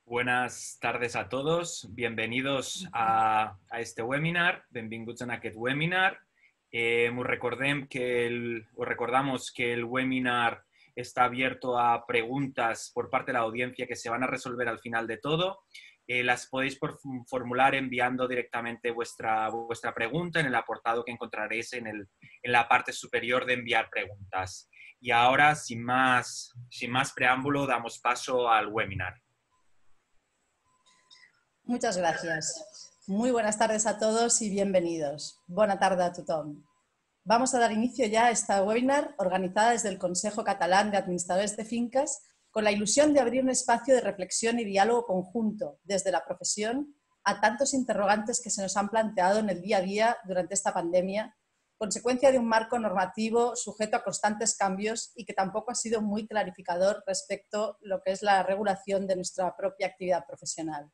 Buenas tardes a todos, bienvenidos a este webinar, benvinguts en aquest webinar. Os recordamos que el webinar está abierto a preguntas por parte de la audiencia que se van a resolver al final de todo. Las podéis formular enviando directamente vuestra pregunta en el apartado que encontraréis en la parte superior de enviar preguntas. Y ahora, sin más preámbulo, damos paso al webinar. Muchas gracias. Muy buenas tardes a todos y bienvenidos. Bona tarda a tothom. Vamos a dar inicio ya a esta webinar organizada desde el Consejo Catalán de Administradores de Fincas con la ilusión de abrir un espacio de reflexión y diálogo conjunto desde la profesión a tantos interrogantes que se nos han planteado en el día a día durante esta pandemia, consecuencia de un marco normativo sujeto a constantes cambios y que tampoco ha sido muy clarificador respecto a lo que es la regulación de nuestra propia actividad profesional.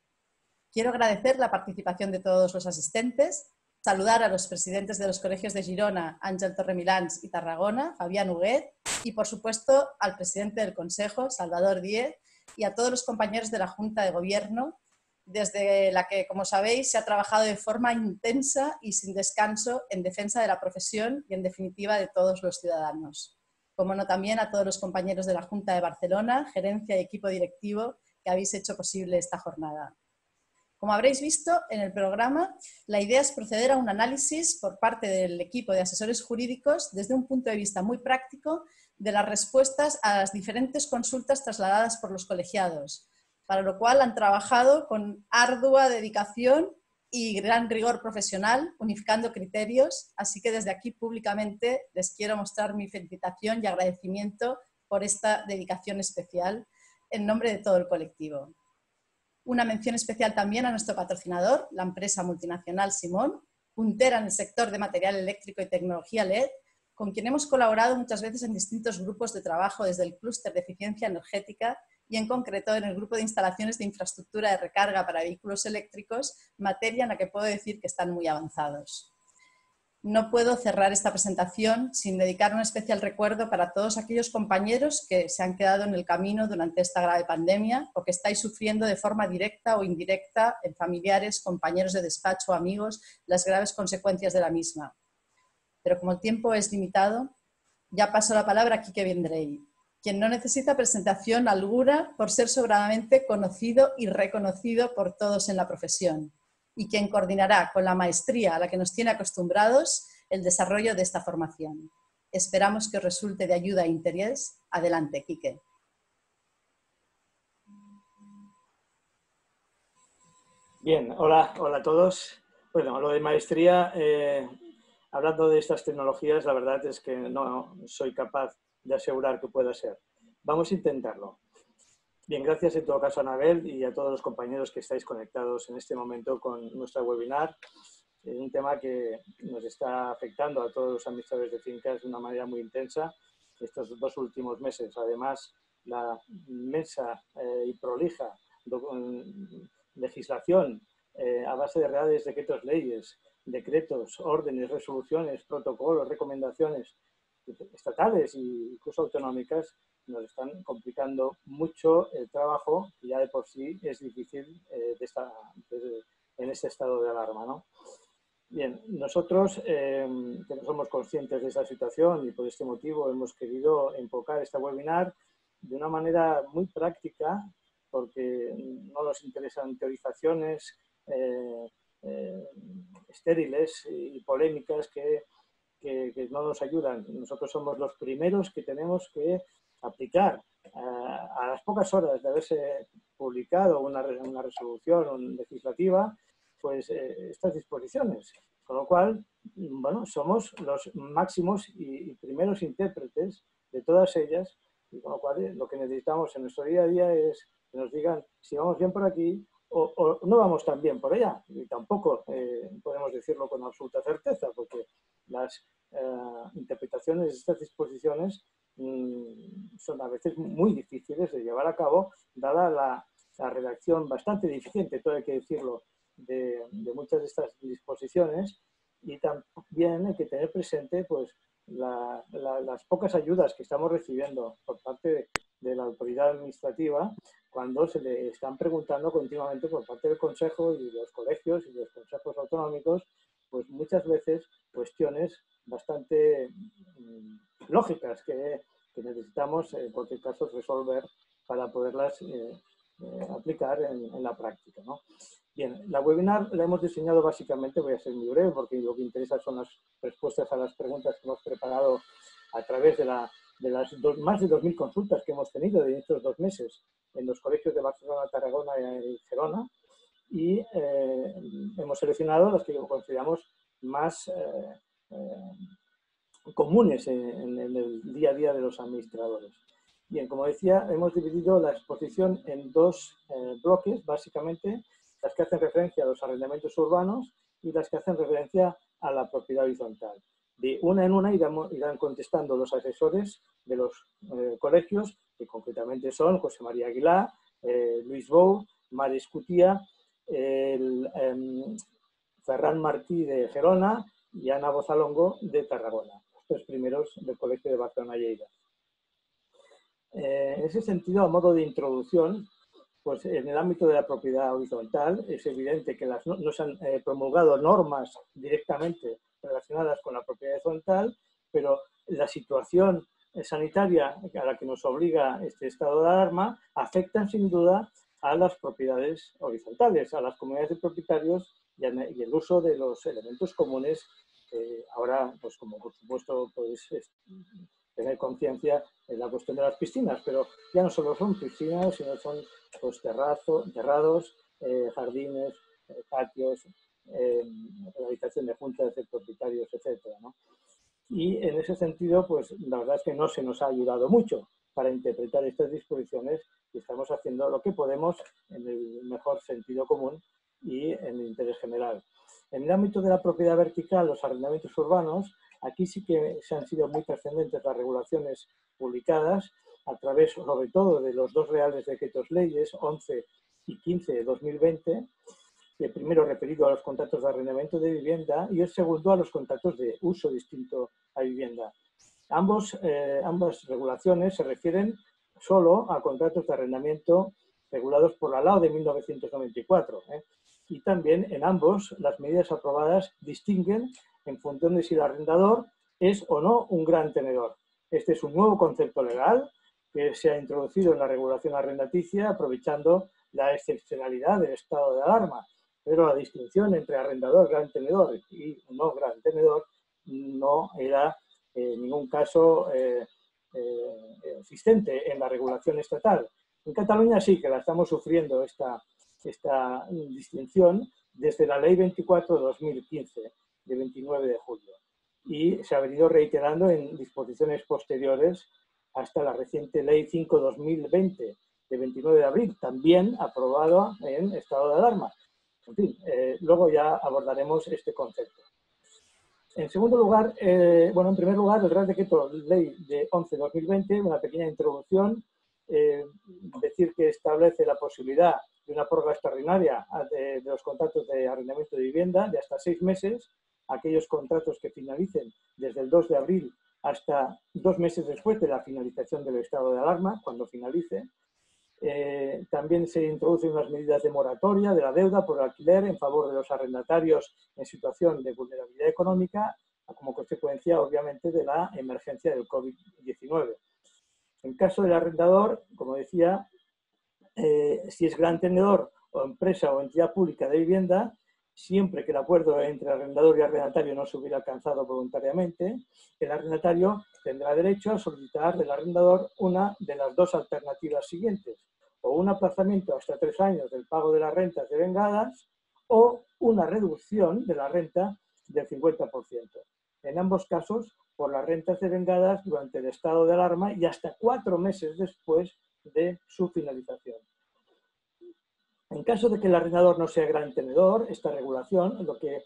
Quiero agradecer la participación de todos los asistentes, saludar a los presidentes de los colegios de Girona, Ángel Torremilans y Tarragona, Fabián Huguet, y por supuesto al presidente del Consejo, Salvador Díez, y a todos los compañeros de la Junta de Gobierno, desde la que, como sabéis, se ha trabajado de forma intensa y sin descanso en defensa de la profesión y, en definitiva, de todos los ciudadanos. Como no, también a todos los compañeros de la Junta de Barcelona, gerencia y equipo directivo que habéis hecho posible esta jornada. Como habréis visto en el programa, la idea es proceder a un análisis por parte del equipo de asesores jurídicos desde un punto de vista muy práctico de las respuestas a las diferentes consultas trasladadas por los colegiados, para lo cual han trabajado con ardua dedicación y gran rigor profesional, unificando criterios, así que desde aquí públicamente les quiero mostrar mi felicitación y agradecimiento por esta dedicación especial en nombre de todo el colectivo. Una mención especial también a nuestro patrocinador, la empresa multinacional Simón, puntera en el sector de material eléctrico y tecnología LED, con quien hemos colaborado muchas veces en distintos grupos de trabajo desde el clúster de eficiencia energética y en concreto en el grupo de instalaciones de infraestructura de recarga para vehículos eléctricos, materia en la que puedo decir que están muy avanzados. No puedo cerrar esta presentación sin dedicar un especial recuerdo para todos aquellos compañeros que se han quedado en el camino durante esta grave pandemia o que estáis sufriendo de forma directa o indirecta en familiares, compañeros de despacho o amigos las graves consecuencias de la misma. Pero como el tiempo es limitado, ya paso la palabra a Quique Vendrell, quien no necesita presentación alguna por ser sobradamente conocido y reconocido por todos en la profesión, y quien coordinará con la maestría a la que nos tiene acostumbrados el desarrollo de esta formación. Esperamos que os resulte de ayuda e interés. Adelante, Quique. Bien, hola a todos. Bueno, lo de maestría, hablando de estas tecnologías, la verdad es que no soy capaz de asegurar que pueda ser. Vamos a intentarlo. Bien, gracias en todo caso a Anabel y a todos los compañeros que estáis conectados en este momento con nuestra webinar. Es un tema que nos está afectando a todos los administradores de fincas de una manera muy intensa estos 2 últimos meses. Además, la inmensa y prolija legislación a base de reales decretos leyes, decretos, órdenes, resoluciones, protocolos, recomendaciones estatales e incluso autonómicas nos están complicando mucho el trabajo, que ya de por sí es difícil en este estado de alarma, ¿no? Bien, nosotros que no somos conscientes de esta situación y por este motivo hemos querido enfocar este webinar de una manera muy práctica, porque no nos interesan teorizaciones estériles y polémicas que no nos ayudan. Nosotros somos los primeros que tenemos que aplicar a las pocas horas de haberse publicado una resolución legislativa, pues estas disposiciones. Con lo cual, bueno, somos los máximos y primeros intérpretes de todas ellas, y con lo cual lo que necesitamos en nuestro día a día es que nos digan si vamos bien por aquí o no vamos tan bien por allá. Y tampoco podemos decirlo con absoluta certeza, porque las interpretaciones de estas disposiciones son a veces muy difíciles de llevar a cabo, dada la redacción bastante deficiente, todo hay que decirlo, de muchas de estas disposiciones, y también hay que tener presente pues, las pocas ayudas que estamos recibiendo por parte de la autoridad administrativa cuando se le están preguntando continuamente por parte del Consejo y los colegios y los consejos autonómicos, pues muchas veces cuestiones bastante lógicas que necesitamos en cualquier caso resolver para poderlas aplicar en la práctica, ¿no? Bien, la webinar la hemos diseñado básicamente, voy a ser muy breve porque lo que interesa son las respuestas a las preguntas que hemos preparado a través de las más de 2.000 consultas que hemos tenido en estos 2 meses en los colegios de Barcelona, Tarragona y Gerona, y hemos seleccionado las que consideramos más comunes en el día a día de los administradores. Bien, como decía, hemos dividido la exposición en 2 bloques, básicamente las que hacen referencia a los arrendamientos urbanos y las que hacen referencia a la propiedad horizontal. De una en una irán contestando los asesores de los colegios, que concretamente son José María Aguilar, Luis Bou, Mari Escutía, Ferran Martí de Gerona y Ana Bozalongo de Tarragona, los 3 primeros del Colegio de Barcelona Lleida. En ese sentido, a modo de introducción, pues en el ámbito de la propiedad horizontal es evidente que no se han promulgado normas directamente relacionadas con la propiedad horizontal, pero la situación sanitaria a la que nos obliga este estado de alarma afecta sin duda a las propiedades horizontales, a las comunidades de propietarios y el uso de los elementos comunes que ahora, pues como por supuesto podéis tener conciencia en la cuestión de las piscinas, pero ya no solo son piscinas, sino son pues, terrados, jardines, patios, realización de juntas de propietarios, etcétera, ¿no? Y en ese sentido, pues la verdad es que no se nos ha ayudado mucho para interpretar estas disposiciones y estamos haciendo lo que podemos en el mejor sentido común y en el interés general. En el ámbito de la propiedad vertical, los arrendamientos urbanos, aquí sí que se han sido muy trascendentes las regulaciones publicadas a través, sobre todo, de los 2 reales decretos leyes, 11 y 15 de 2020, el primero referido a los contratos de arrendamiento de vivienda y el segundo a los contratos de uso distinto a vivienda. Ambas regulaciones se refieren solo a contratos de arrendamiento regulados por la LAO de 1994. Y también en ambos las medidas aprobadas distinguen en función de si el arrendador es o no un gran tenedor. Este es un nuevo concepto legal que se ha introducido en la regulación arrendaticia aprovechando la excepcionalidad del estado de alarma, pero la distinción entre arrendador, gran tenedor y no gran tenedor no era en ningún caso existente en la regulación estatal. En Cataluña sí que la estamos sufriendo esta distinción desde la Ley 24 de 2015, de 29 de julio, y se ha venido reiterando en disposiciones posteriores hasta la reciente Ley 5/2020, de 29 de abril, también aprobada en estado de alarma. En fin, luego ya abordaremos este concepto. En segundo lugar, en primer lugar, el Real Decreto Ley de 11/2020, una pequeña introducción, decir que establece la posibilidad de una prórroga extraordinaria de los contratos de arrendamiento de vivienda de hasta 6 meses, aquellos contratos que finalicen desde el 2 de abril hasta 2 meses después de la finalización del estado de alarma, cuando finalice. También se introducen unas medidas de moratoria de la deuda por alquiler en favor de los arrendatarios en situación de vulnerabilidad económica, como consecuencia, obviamente, de la emergencia del COVID-19. En caso del arrendador, como decía, si es gran tenedor o empresa o entidad pública de vivienda, siempre que el acuerdo entre arrendador y arrendatario no se hubiera alcanzado voluntariamente, el arrendatario tendrá derecho a solicitar del arrendador una de las 2 alternativas siguientes: o un aplazamiento hasta 3 años del pago de las rentas devengadas o una reducción de la renta del 50%. En ambos casos, por las rentas devengadas durante el estado de alarma y hasta 4 meses después de su finalización. En caso de que el arrendador no sea gran tenedor, esta regulación lo que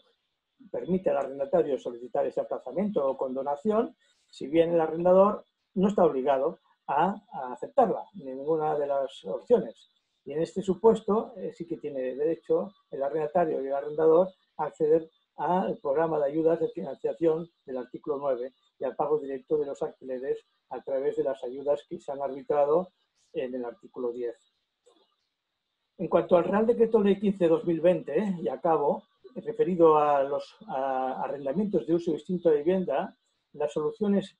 permite al arrendatario solicitar ese aplazamiento o condonación, si bien el arrendador no está obligado a aceptarla, ni ninguna de las opciones. Y en este supuesto sí que tiene derecho el arrendatario y el arrendador a acceder al programa de ayudas de financiación del artículo 9 y al pago directo de los alquileres a través de las ayudas que se han arbitrado en el artículo 10. En cuanto al Real Decreto Ley 15/2020, y acabo, referido a los arrendamientos de uso distinto de vivienda, las soluciones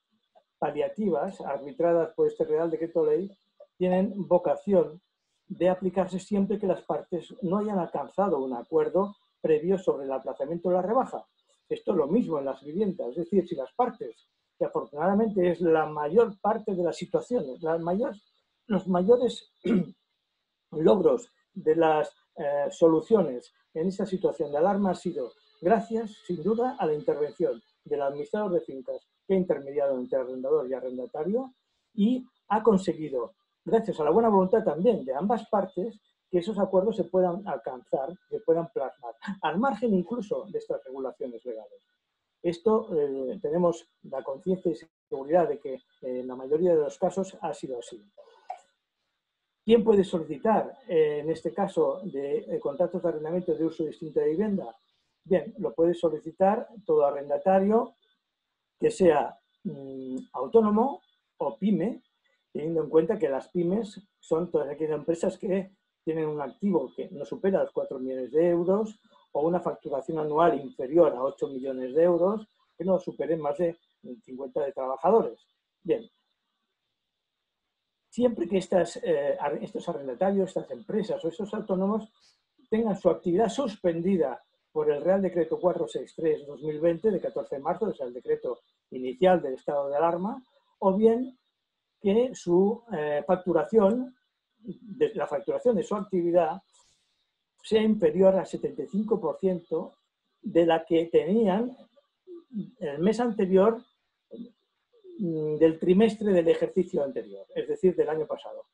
paliativas arbitradas por este Real Decreto Ley tienen vocación de aplicarse siempre que las partes no hayan alcanzado un acuerdo previo sobre el aplazamiento de la rebaja. Esto es lo mismo en las viviendas, es decir, si las partes, que afortunadamente es la mayor parte de las situaciones, los mayores logros de las soluciones en esta situación de alarma ha sido gracias, sin duda, a la intervención del administrador de fincas que ha intermediado entre arrendador y arrendatario y ha conseguido, gracias a la buena voluntad también de ambas partes, que esos acuerdos se puedan alcanzar, se puedan plasmar, al margen incluso de estas regulaciones legales. Esto tenemos la conciencia y seguridad de que en la mayoría de los casos ha sido así. ¿Quién puede solicitar, en este caso, de contratos de arrendamiento de uso distinto de vivienda? Bien, lo puede solicitar todo arrendatario que sea autónomo o pyme, teniendo en cuenta que las pymes son todas aquellas empresas que tienen un activo que no supera los 4 millones de euros o una facturación anual inferior a 8 millones de euros que no superen más de 50 de trabajadores. Bien, siempre que estos arrendatarios, estas empresas o estos autónomos tengan su actividad suspendida por el Real Decreto 463/2020 de 14 de marzo, o sea, el decreto inicial del estado de alarma, o bien que su facturación, la facturación de su actividad sea inferior al 75% de la que tenían el mes anterior del trimestre del ejercicio anterior, es decir, del año pasado.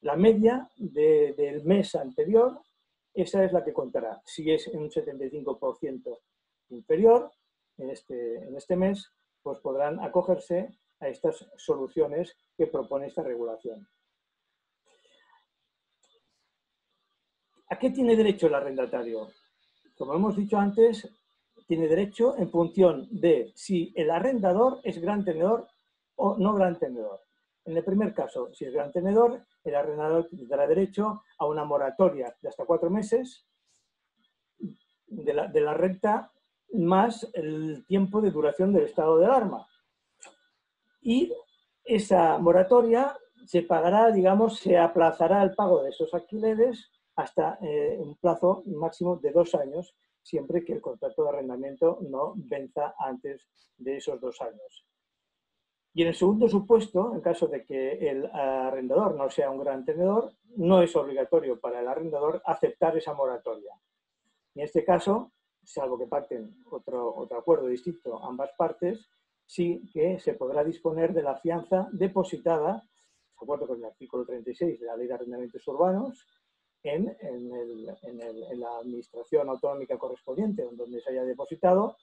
La media del mes anterior, esa es la que contará. Si es en un 75% inferior en este mes, pues podrán acogerse a estas soluciones que propone esta regulación. ¿A qué tiene derecho el arrendatario? Como hemos dicho antes, tiene derecho en función de si el arrendador es gran tenedor o no gran tenedor. En el primer caso, si es gran tenedor, el arrendador tendrá derecho a una moratoria de hasta 4 meses de la renta más el tiempo de duración del estado de alarma. Y esa moratoria se pagará, digamos, se aplazará el pago de esos alquileres hasta un plazo máximo de 2 años, siempre que el contrato de arrendamiento no venza antes de esos 2 años. Y en el segundo supuesto, en caso de que el arrendador no sea un gran tenedor, no es obligatorio para el arrendador aceptar esa moratoria. En este caso, salvo que pacten otro acuerdo distinto ambas partes, sí que se podrá disponer de la fianza depositada, de acuerdo con el artículo 36 de la Ley de Arrendamientos Urbanos, en la administración autonómica correspondiente, donde se haya depositado,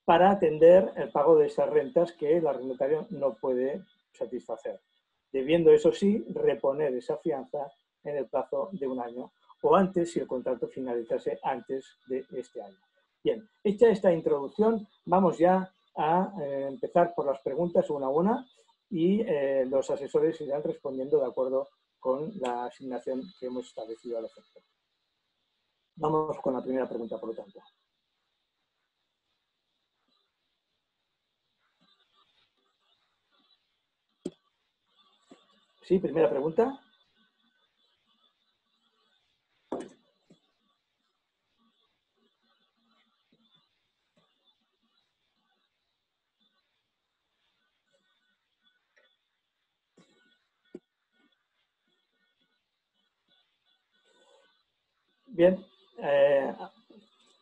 para atender el pago de esas rentas que el arrendatario no puede satisfacer, debiendo, eso sí, reponer esa fianza en el plazo de 1 año o antes si el contrato finalizase antes de este año. Bien, hecha esta introducción, vamos ya a empezar por las preguntas una a una y los asesores irán respondiendo de acuerdo con la asignación que hemos establecido al efecto. Vamos con la primera pregunta, por lo tanto. Sí, primera pregunta. Bien,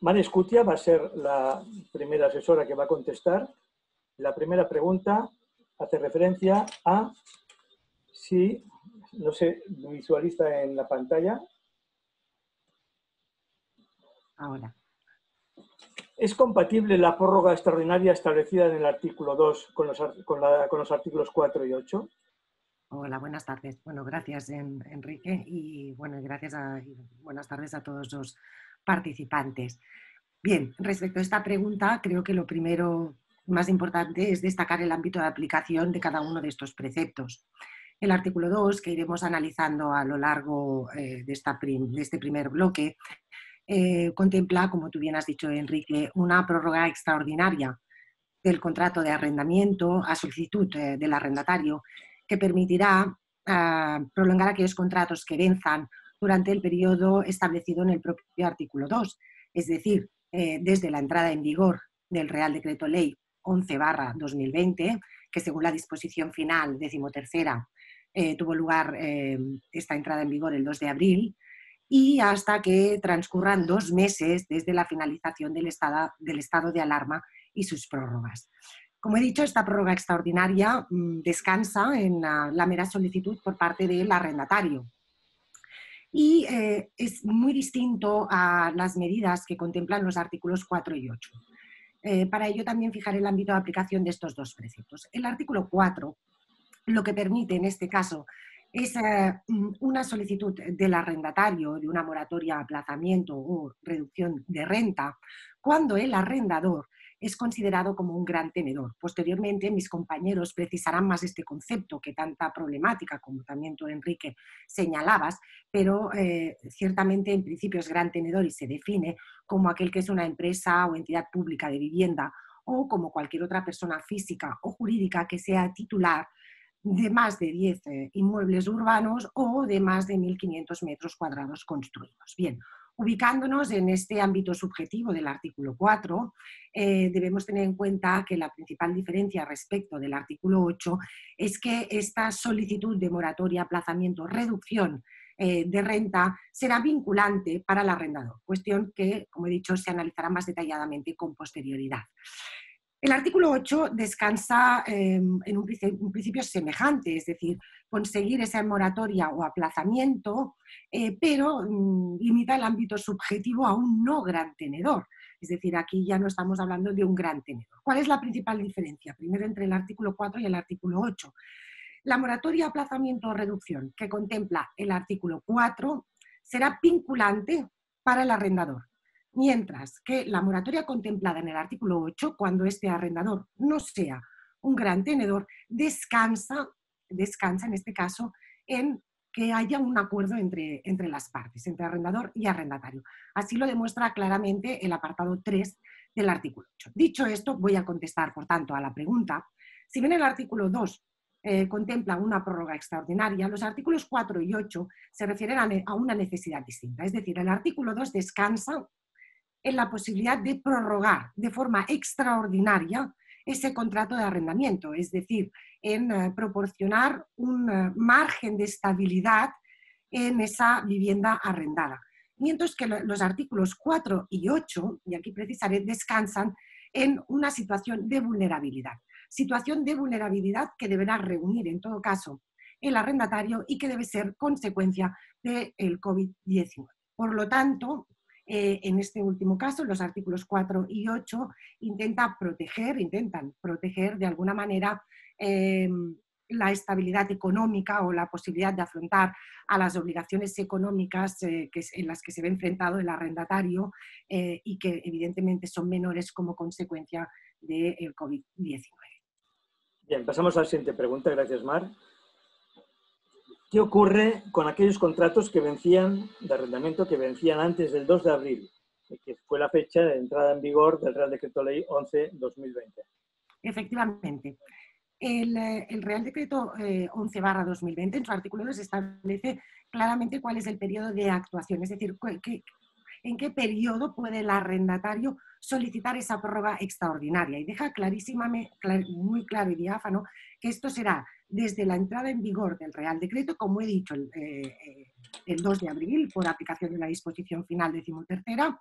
Mari Escutia va a ser la primera asesora que va a contestar. La primera pregunta hace referencia a si, no sé, visualiza en la pantalla. Ahora. ¿Es compatible la prórroga extraordinaria establecida en el artículo 2 con los artículos 4 y 8? Hola, buenas tardes. Bueno, gracias, Enrique, y bueno, buenas tardes a todos los participantes. Bien, respecto a esta pregunta, creo que lo primero más importante es destacar el ámbito de aplicación de cada uno de estos preceptos. El artículo 2, que iremos analizando a lo largo de este primer bloque, contempla, como tú bien has dicho, Enrique, una prórroga extraordinaria del contrato de arrendamiento a solicitud del arrendatario, que permitirá prolongar aquellos contratos que venzan durante el periodo establecido en el propio artículo 2, es decir, desde la entrada en vigor del Real Decreto Ley 11/2020, que según la disposición final 13ª tuvo lugar esta entrada en vigor el 2 de abril, y hasta que transcurran 2 meses desde la finalización del estado de alarma y sus prórrogas. Como he dicho, esta prórroga extraordinaria descansa en la mera solicitud por parte del arrendatario. Y es muy distinto a las medidas que contemplan los artículos 4 y 8. Para ello también fijaré el ámbito de aplicación de estos dos preceptos. El artículo 4 lo que permite en este caso es una solicitud del arrendatario de una moratoria, aplazamiento o reducción de renta cuando el arrendador es considerado como un gran tenedor. Posteriormente, mis compañeros precisarán más este concepto que tanta problemática, como también tú, Enrique, señalabas, pero ciertamente en principio es gran tenedor y se define como aquel que es una empresa o entidad pública de vivienda o como cualquier otra persona física o jurídica que sea titular de más de 10 inmuebles urbanos o de más de 1.500 metros cuadrados construidos. Bien, ubicándonos en este ámbito subjetivo del artículo 4, debemos tener en cuenta que la principal diferencia respecto del artículo 8 es que esta solicitud de moratoria, aplazamiento, reducción de renta será vinculante para el arrendador, cuestión que, como he dicho, se analizará más detalladamente con posterioridad. El artículo 8 descansa en un principio semejante, es decir, conseguir esa moratoria o aplazamiento, pero limita el ámbito subjetivo a un no gran tenedor. Es decir, aquí ya no estamos hablando de un gran tenedor. ¿Cuál es la principal diferencia? Primero, entre el artículo 4 y el artículo 8. La moratoria, aplazamiento o reducción que contempla el artículo 4 será vinculante para el arrendador. Mientras que la moratoria contemplada en el artículo 8, cuando este arrendador no sea un gran tenedor, descansa en este caso en que haya un acuerdo entre las partes, entre arrendador y arrendatario. Así lo demuestra claramente el apartado 3 del artículo 8. Dicho esto, voy a contestar, por tanto, a la pregunta. Si bien el artículo 2 contempla una prórroga extraordinaria, los artículos 4 y 8 se refieren a una necesidad distinta. Es decir, el artículo 2 descansa en la posibilidad de prorrogar de forma extraordinaria ese contrato de arrendamiento, es decir, en proporcionar un margen de estabilidad en esa vivienda arrendada. Mientras que los artículos 4 y 8, y aquí precisaré, descansan en una situación de vulnerabilidad. Situación de vulnerabilidad que deberá reunir en todo caso el arrendatario y que debe ser consecuencia del COVID-19. Por lo tanto, en este último caso, los artículos 4 y 8 intentan proteger de alguna manera la estabilidad económica o la posibilidad de afrontar a las obligaciones económicas en las que se ve enfrentado el arrendatario y que evidentemente son menores como consecuencia del COVID-19. Bien, pasamos a la siguiente pregunta. Gracias, Mar. ¿Qué ocurre con aquellos contratos que vencían, de arrendamiento, que vencían antes del 2 de abril, que fue la fecha de entrada en vigor del Real Decreto Ley 11/2020? Efectivamente. El Real Decreto 11/2020, en su artículo 2, establece claramente cuál es el periodo de actuación, es decir, en qué periodo puede el arrendatario solicitar esa prórroga extraordinaria. Y deja muy claro y diáfano que esto será desde la entrada en vigor del Real Decreto, como he dicho, el 2 de abril, por aplicación de la disposición final 13ª,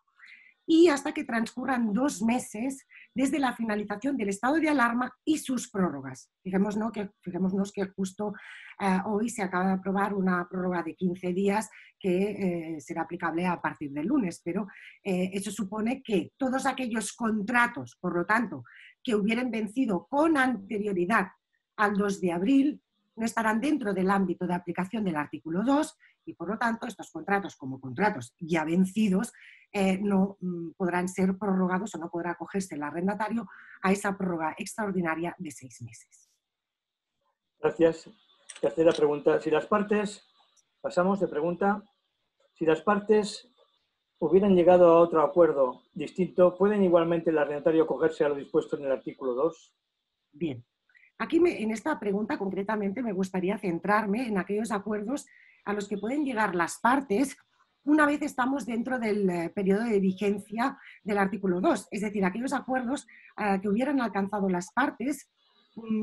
y hasta que transcurran 2 meses desde la finalización del estado de alarma y sus prórrogas. Fijémonos que justo hoy se acaba de aprobar una prórroga de 15 días que será aplicable a partir del lunes, pero eso supone que todos aquellos contratos, por lo tanto, que hubieran vencido con anterioridad al 2 de abril, no estarán dentro del ámbito de aplicación del artículo 2 y, por lo tanto, estos contratos como contratos ya vencidos no podrán ser prorrogados o no podrá acogerse el arrendatario a esa prórroga extraordinaria de 6 meses. Gracias. Tercera pregunta. Pasamos de pregunta. Si las partes hubieran llegado a otro acuerdo distinto, ¿pueden igualmente el arrendatario acogerse a lo dispuesto en el artículo 2? Bien. Aquí en esta pregunta concretamente me gustaría centrarme en aquellos acuerdos a los que pueden llegar las partes una vez estamos dentro del periodo de vigencia del artículo 2, es decir, aquellos acuerdos que hubieran alcanzado las partes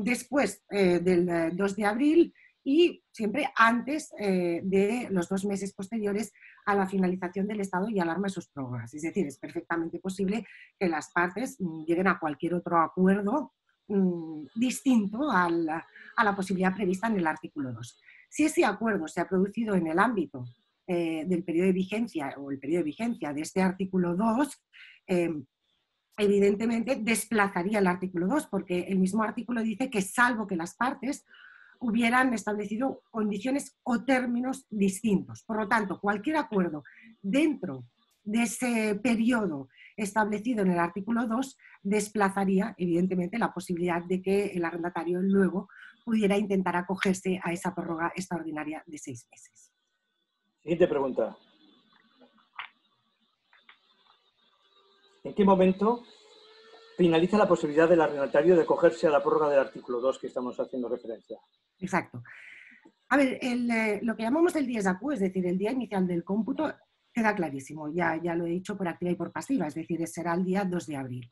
después del 2 de abril y siempre antes de los 2 meses posteriores a la finalización del estado de alarma y sus prórrogas. Es decir, es perfectamente posible que las partes lleguen a cualquier otro acuerdo distinto a la posibilidad prevista en el artículo 2. Si ese acuerdo se ha producido en el ámbito del periodo de vigencia o el periodo de vigencia de este artículo 2, evidentemente desplazaría el artículo 2, porque el mismo artículo dice que salvo que las partes hubieran establecido condiciones o términos distintos. Por lo tanto, cualquier acuerdo dentro de ese periodo establecido en el artículo 2 desplazaría, evidentemente, la posibilidad de que el arrendatario luego pudiera intentar acogerse a esa prórroga extraordinaria de 6 meses. Siguiente pregunta. ¿En qué momento finaliza la posibilidad del arrendatario de acogerse a la prórroga del artículo 2 que estamos haciendo referencia? Exacto. A ver, lo que llamamos el dies acu, es decir, el día inicial del cómputo, queda clarísimo. Ya lo he dicho por activa y por pasiva, es decir, será el día 2 de abril.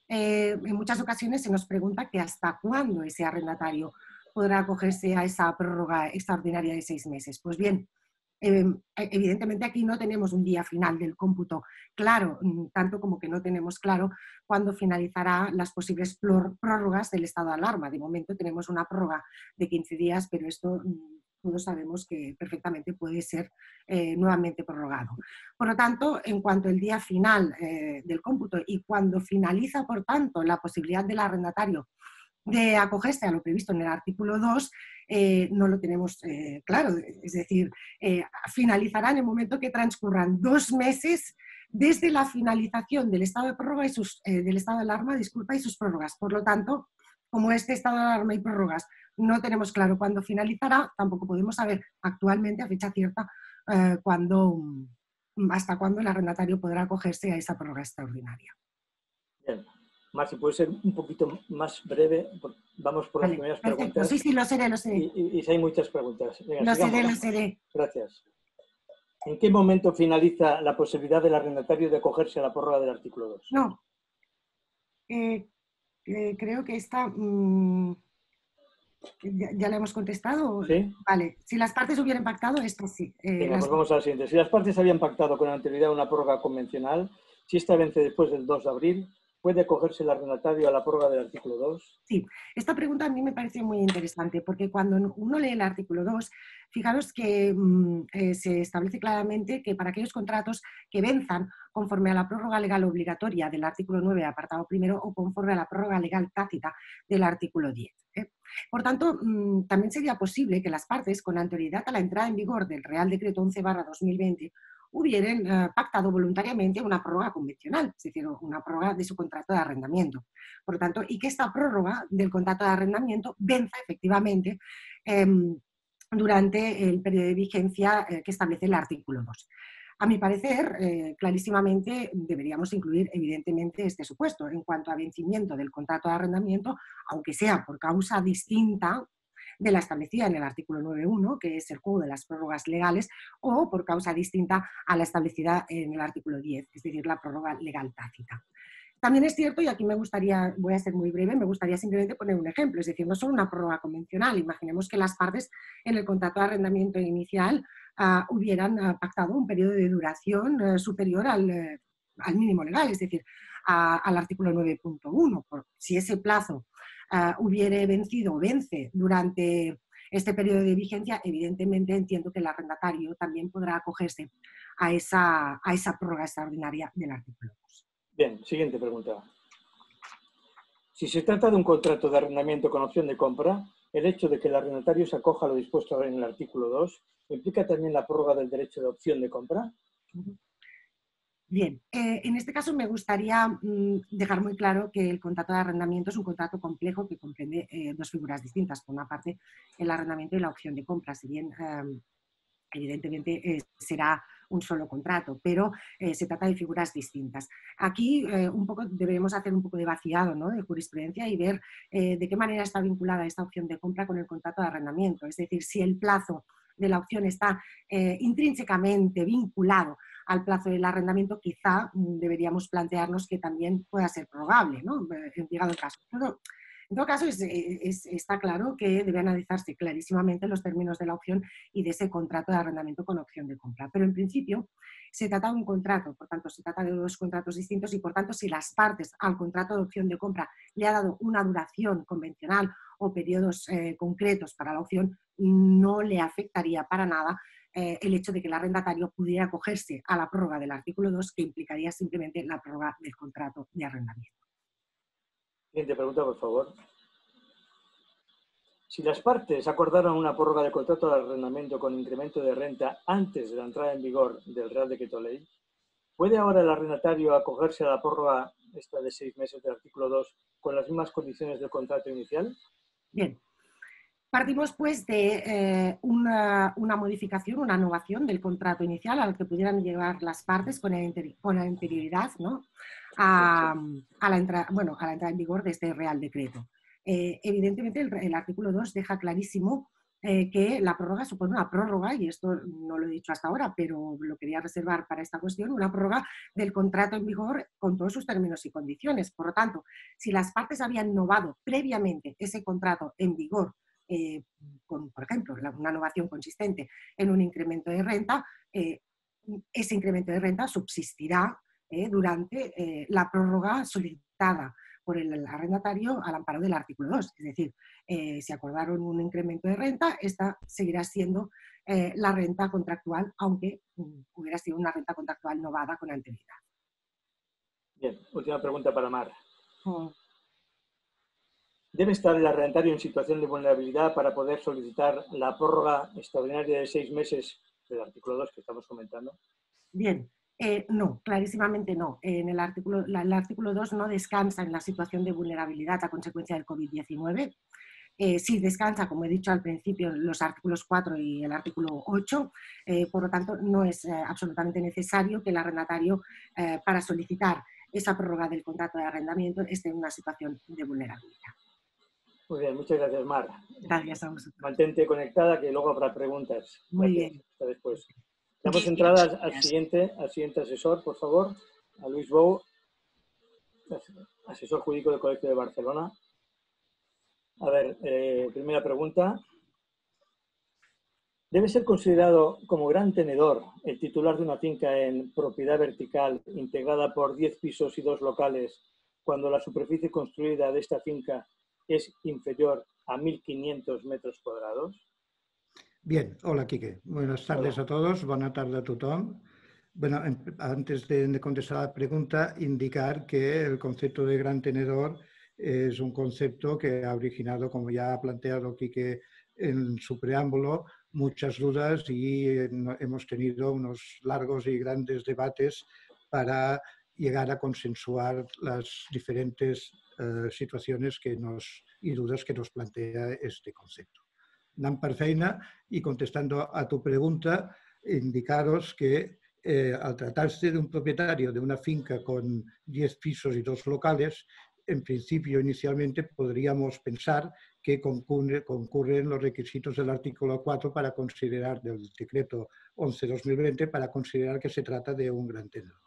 En muchas ocasiones se nos pregunta que hasta cuándo ese arrendatario podrá acogerse a esa prórroga extraordinaria de 6 meses. Pues bien, evidentemente aquí no tenemos un día final del cómputo claro, tanto como que no tenemos claro cuándo finalizará las posibles prórrogas del estado de alarma. De momento tenemos una prórroga de 15 días, pero esto todos sabemos que perfectamente puede ser nuevamente prorrogado. Por lo tanto, en cuanto al día final del cómputo y cuando finaliza, por tanto, la posibilidad del arrendatario de acogerse a lo previsto en el artículo 2, no lo tenemos claro. Es decir, finalizará en el momento que transcurran 2 meses desde la finalización del estado de prórroga y del estado de alarma, y sus prórrogas. Por lo tanto, como este estado de alarma y prórrogas no tenemos claro cuándo finalizará, tampoco podemos saber actualmente a fecha cierta hasta cuándo el arrendatario podrá acogerse a esa prórroga extraordinaria. Bien. Mar, si puede ser un poquito más breve, vamos por las primeras preguntas. Sí, lo seré. Y si hay muchas preguntas. Venga, lo seré. Gracias. ¿En qué momento finaliza la posibilidad del arrendatario de acogerse a la prórroga del artículo 2? No. Creo que esta ya le hemos contestado. ¿Sí? Vale. Si las partes hubieran pactado, esto sí. Venga, pues vamos a la siguiente. Si las partes habían pactado con anterioridad una prórroga convencional, si esta vence después del 2 de abril, ¿puede acogerse el arrendatario a la prórroga del artículo 2? Sí, esta pregunta a mí me parece muy interesante porque cuando uno lee el artículo 2, fijaros que se establece claramente que para aquellos contratos que venzan conforme a la prórroga legal obligatoria del artículo 9, apartado primero, o conforme a la prórroga legal tácita del artículo 10. Por tanto, también sería posible que las partes, con anterioridad a la entrada en vigor del Real Decreto 11/2020, hubieran pactado voluntariamente una prórroga convencional, es decir, una prórroga de su contrato de arrendamiento. Por lo tanto, y que esta prórroga del contrato de arrendamiento venza efectivamente durante el periodo de vigencia que establece el artículo 2. A mi parecer, clarísimamente deberíamos incluir evidentemente este supuesto en cuanto a vencimiento del contrato de arrendamiento, aunque sea por causa distinta de la establecida en el artículo 9.1, que es el juego de las prórrogas legales, o por causa distinta a la establecida en el artículo 10, es decir, la prórroga legal tácita. También es cierto, y aquí voy a ser muy breve, me gustaría simplemente poner un ejemplo, es decir, no solo una prórroga convencional. Imaginemos que las partes en el contrato de arrendamiento inicial hubieran pactado un periodo de duración superior al mínimo legal, es decir, al artículo 9.1. Si ese plazo hubiere vencido o vence durante este periodo de vigencia, evidentemente entiendo que el arrendatario también podrá acogerse a esa prórroga extraordinaria del artículo 2. Bien, siguiente pregunta. Si se trata de un contrato de arrendamiento con opción de compra, el hecho de que el arrendatario se acoja a lo dispuesto en el artículo 2 ¿implica también la prórroga del derecho de opción de compra? Bien, en este caso me gustaría dejar muy claro que el contrato de arrendamiento es un contrato complejo que comprende dos figuras distintas. Por una parte, el arrendamiento y la opción de compra. Si bien evidentemente será un solo contrato, pero se trata de figuras distintas. Aquí un poco debemos hacer un poco de vaciado, ¿no?, de jurisprudencia y ver de qué manera está vinculada esta opción de compra con el contrato de arrendamiento. Es decir, si el plazo de la opción está intrínsecamente vinculado al plazo del arrendamiento, quizá deberíamos plantearnos que también pueda ser prorrogable, ¿no?, en llegado el caso. En todo caso, está claro que debe analizarse clarísimamente los términos de la opción y de ese contrato de arrendamiento con opción de compra. Pero en principio se trata de un contrato, por tanto se trata de dos contratos distintos y por tanto si las partes al contrato de opción de compra le ha dado una duración convencional o periodos concretos para la opción, no le afectaría para nada el hecho de que el arrendatario pudiera acogerse a la prórroga del artículo 2, que implicaría simplemente la prórroga del contrato de arrendamiento. Siguiente pregunta, por favor. Si las partes acordaron una prórroga de contrato de arrendamiento con incremento de renta antes de la entrada en vigor del Real Decreto Ley, ¿puede ahora el arrendatario acogerse a la prórroga esta de 6 meses del artículo 2 con las mismas condiciones del contrato inicial? Bien. Partimos pues de una modificación, una innovación del contrato inicial al que pudieran llegar las partes con anterioridad, ¿no?, a la entrada en vigor de este Real Decreto. Evidentemente el artículo 2 deja clarísimo que la prórroga supone una prórroga, y esto no lo he dicho hasta ahora, pero lo quería reservar para esta cuestión, una prórroga del contrato en vigor con todos sus términos y condiciones. Por lo tanto, si las partes habían innovado previamente ese contrato en vigor, con, por ejemplo, una innovación consistente en un incremento de renta, ese incremento de renta subsistirá durante la prórroga solicitada por el arrendatario al amparo del artículo 2. Es decir, si acordaron un incremento de renta, esta seguirá siendo la renta contractual, aunque hubiera sido una renta contractual novada con anterioridad. Bien, última pregunta para Mar. ¿Debe estar el arrendatario en situación de vulnerabilidad para poder solicitar la prórroga extraordinaria de 6 meses del artículo 2 que estamos comentando? Bien, no, clarísimamente no. El artículo 2 no descansa en la situación de vulnerabilidad a consecuencia del COVID-19. Sí descansa, como he dicho al principio, los artículos 4 y el artículo 8. Por lo tanto, no es absolutamente necesario que el arrendatario, para solicitar esa prórroga del contrato de arrendamiento, esté en una situación de vulnerabilidad. Muy bien, muchas gracias, Mar. Gracias a vosotros. Mantente conectada, que luego habrá preguntas. Muy Gracias. bien. Hasta después. Damos entrada al siguiente asesor, por favor, a Luis Bou, asesor jurídico del Colegio de Barcelona. A ver, primera pregunta. ¿Debe ser considerado como gran tenedor el titular de una finca en propiedad vertical integrada por 10 pisos y 2 locales cuando la superficie construida de esta finca es inferior a 1.500 metros cuadrados? Bien, hola Quique. Buenas tardes a todos, buena tarde a tothom. Bueno, antes de contestar a la pregunta, indicar que el concepto de gran tenedor es un concepto que ha originado, como ya ha planteado Quique en su preámbulo, muchas dudas y hemos tenido unos largos y grandes debates para llegar a consensuar las diferentes situaciones y dudas que nos plantea este concepto. Anant per feina y contestando a tu pregunta, indicaros que al tratarse de un propietario de una finca con 10 pisos y 2 locales, en principio inicialmente podríamos pensar que concurren los requisitos del artículo 4 para considerar, del decreto 11/2020, para considerar que se trata de un gran tenedor.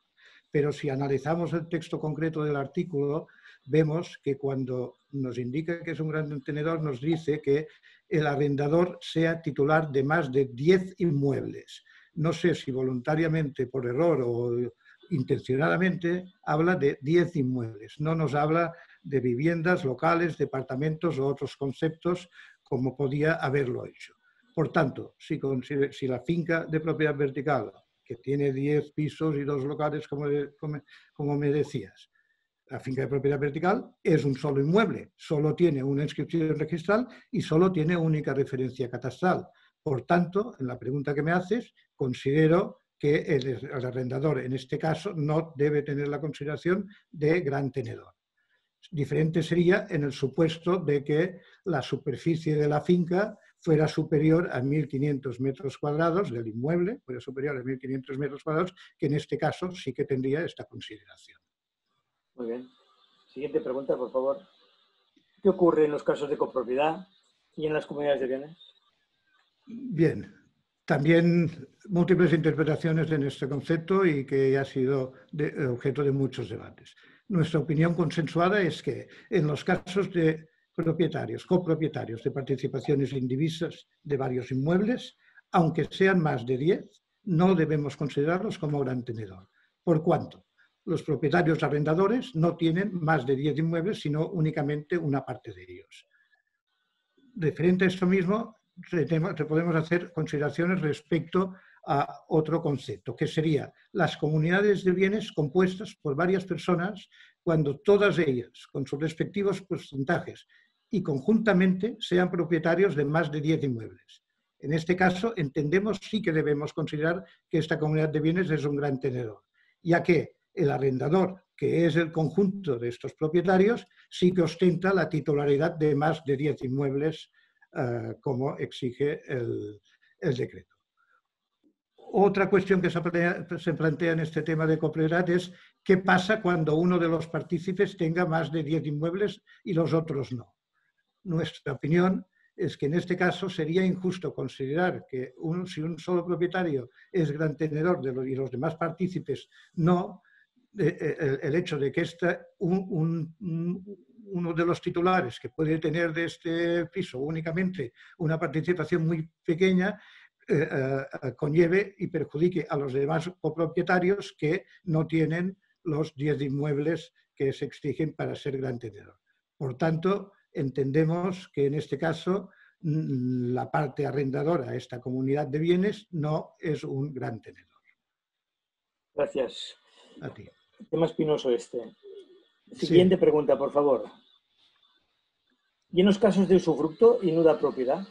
Pero si analizamos el texto concreto del artículo, vemos que cuando nos indica que es un gran tenedor, nos dice que el arrendador sea titular de más de 10 inmuebles. No sé si voluntariamente, por error o intencionadamente, habla de 10 inmuebles. No nos habla de viviendas, locales, departamentos o otros conceptos como podía haberlo hecho. Por tanto, si la finca de propiedad vertical, que tiene 10 pisos y 2 locales, como me decías, la finca de propiedad vertical es un solo inmueble, solo tiene una inscripción registral y solo tiene única referencia catastral. Por tanto, en la pregunta que me haces, considero que el arrendador en este caso no debe tener la consideración de gran tenedor. Diferente sería en el supuesto de que la superficie de la finca fuera superior a 1.500 metros cuadrados del inmueble, fuera superior a 1.500 metros cuadrados, que en este caso sí que tendría esta consideración. Muy bien. Siguiente pregunta, por favor. ¿Qué ocurre en los casos de copropiedad y en las comunidades de bienes? Bien, también múltiples interpretaciones en este concepto y que ha sido objeto de muchos debates. Nuestra opinión consensuada es que en los casos de propietarios, copropietarios de participaciones indivisas de varios inmuebles, aunque sean más de 10, no debemos considerarlos como gran tenedor. ¿Por cuánto? Los propietarios arrendadores no tienen más de 10 inmuebles, sino únicamente una parte de ellos. Referente a esto mismo, podemos hacer consideraciones respecto a otro concepto, que sería las comunidades de bienes compuestas por varias personas cuando todas ellas, con sus respectivos porcentajes y conjuntamente, sean propietarios de más de 10 inmuebles. En este caso, entendemos sí que debemos considerar que esta comunidad de bienes es un gran tenedor, ya que el arrendador, que es el conjunto de estos propietarios, sí que ostenta la titularidad de más de 10 inmuebles, como exige el decreto. Otra cuestión que se plantea en este tema de copropiedad es qué pasa cuando uno de los partícipes tenga más de 10 inmuebles y los otros no. Nuestra opinión es que en este caso sería injusto considerar que si un solo propietario es gran tenedor y los demás partícipes no, el hecho de que uno de los titulares que puede tener de este piso únicamente una participación muy pequeña conlleve y perjudique a los demás copropietarios que no tienen los 10 inmuebles que se exigen para ser gran tenedor. Por tanto, entendemos que en este caso la parte arrendadora, esta comunidad de bienes, no es un gran tenedor. Gracias. A ti. Tema espinoso este. Siguiente pregunta, por favor. ¿Y en los casos de usufructo y nuda propiedad?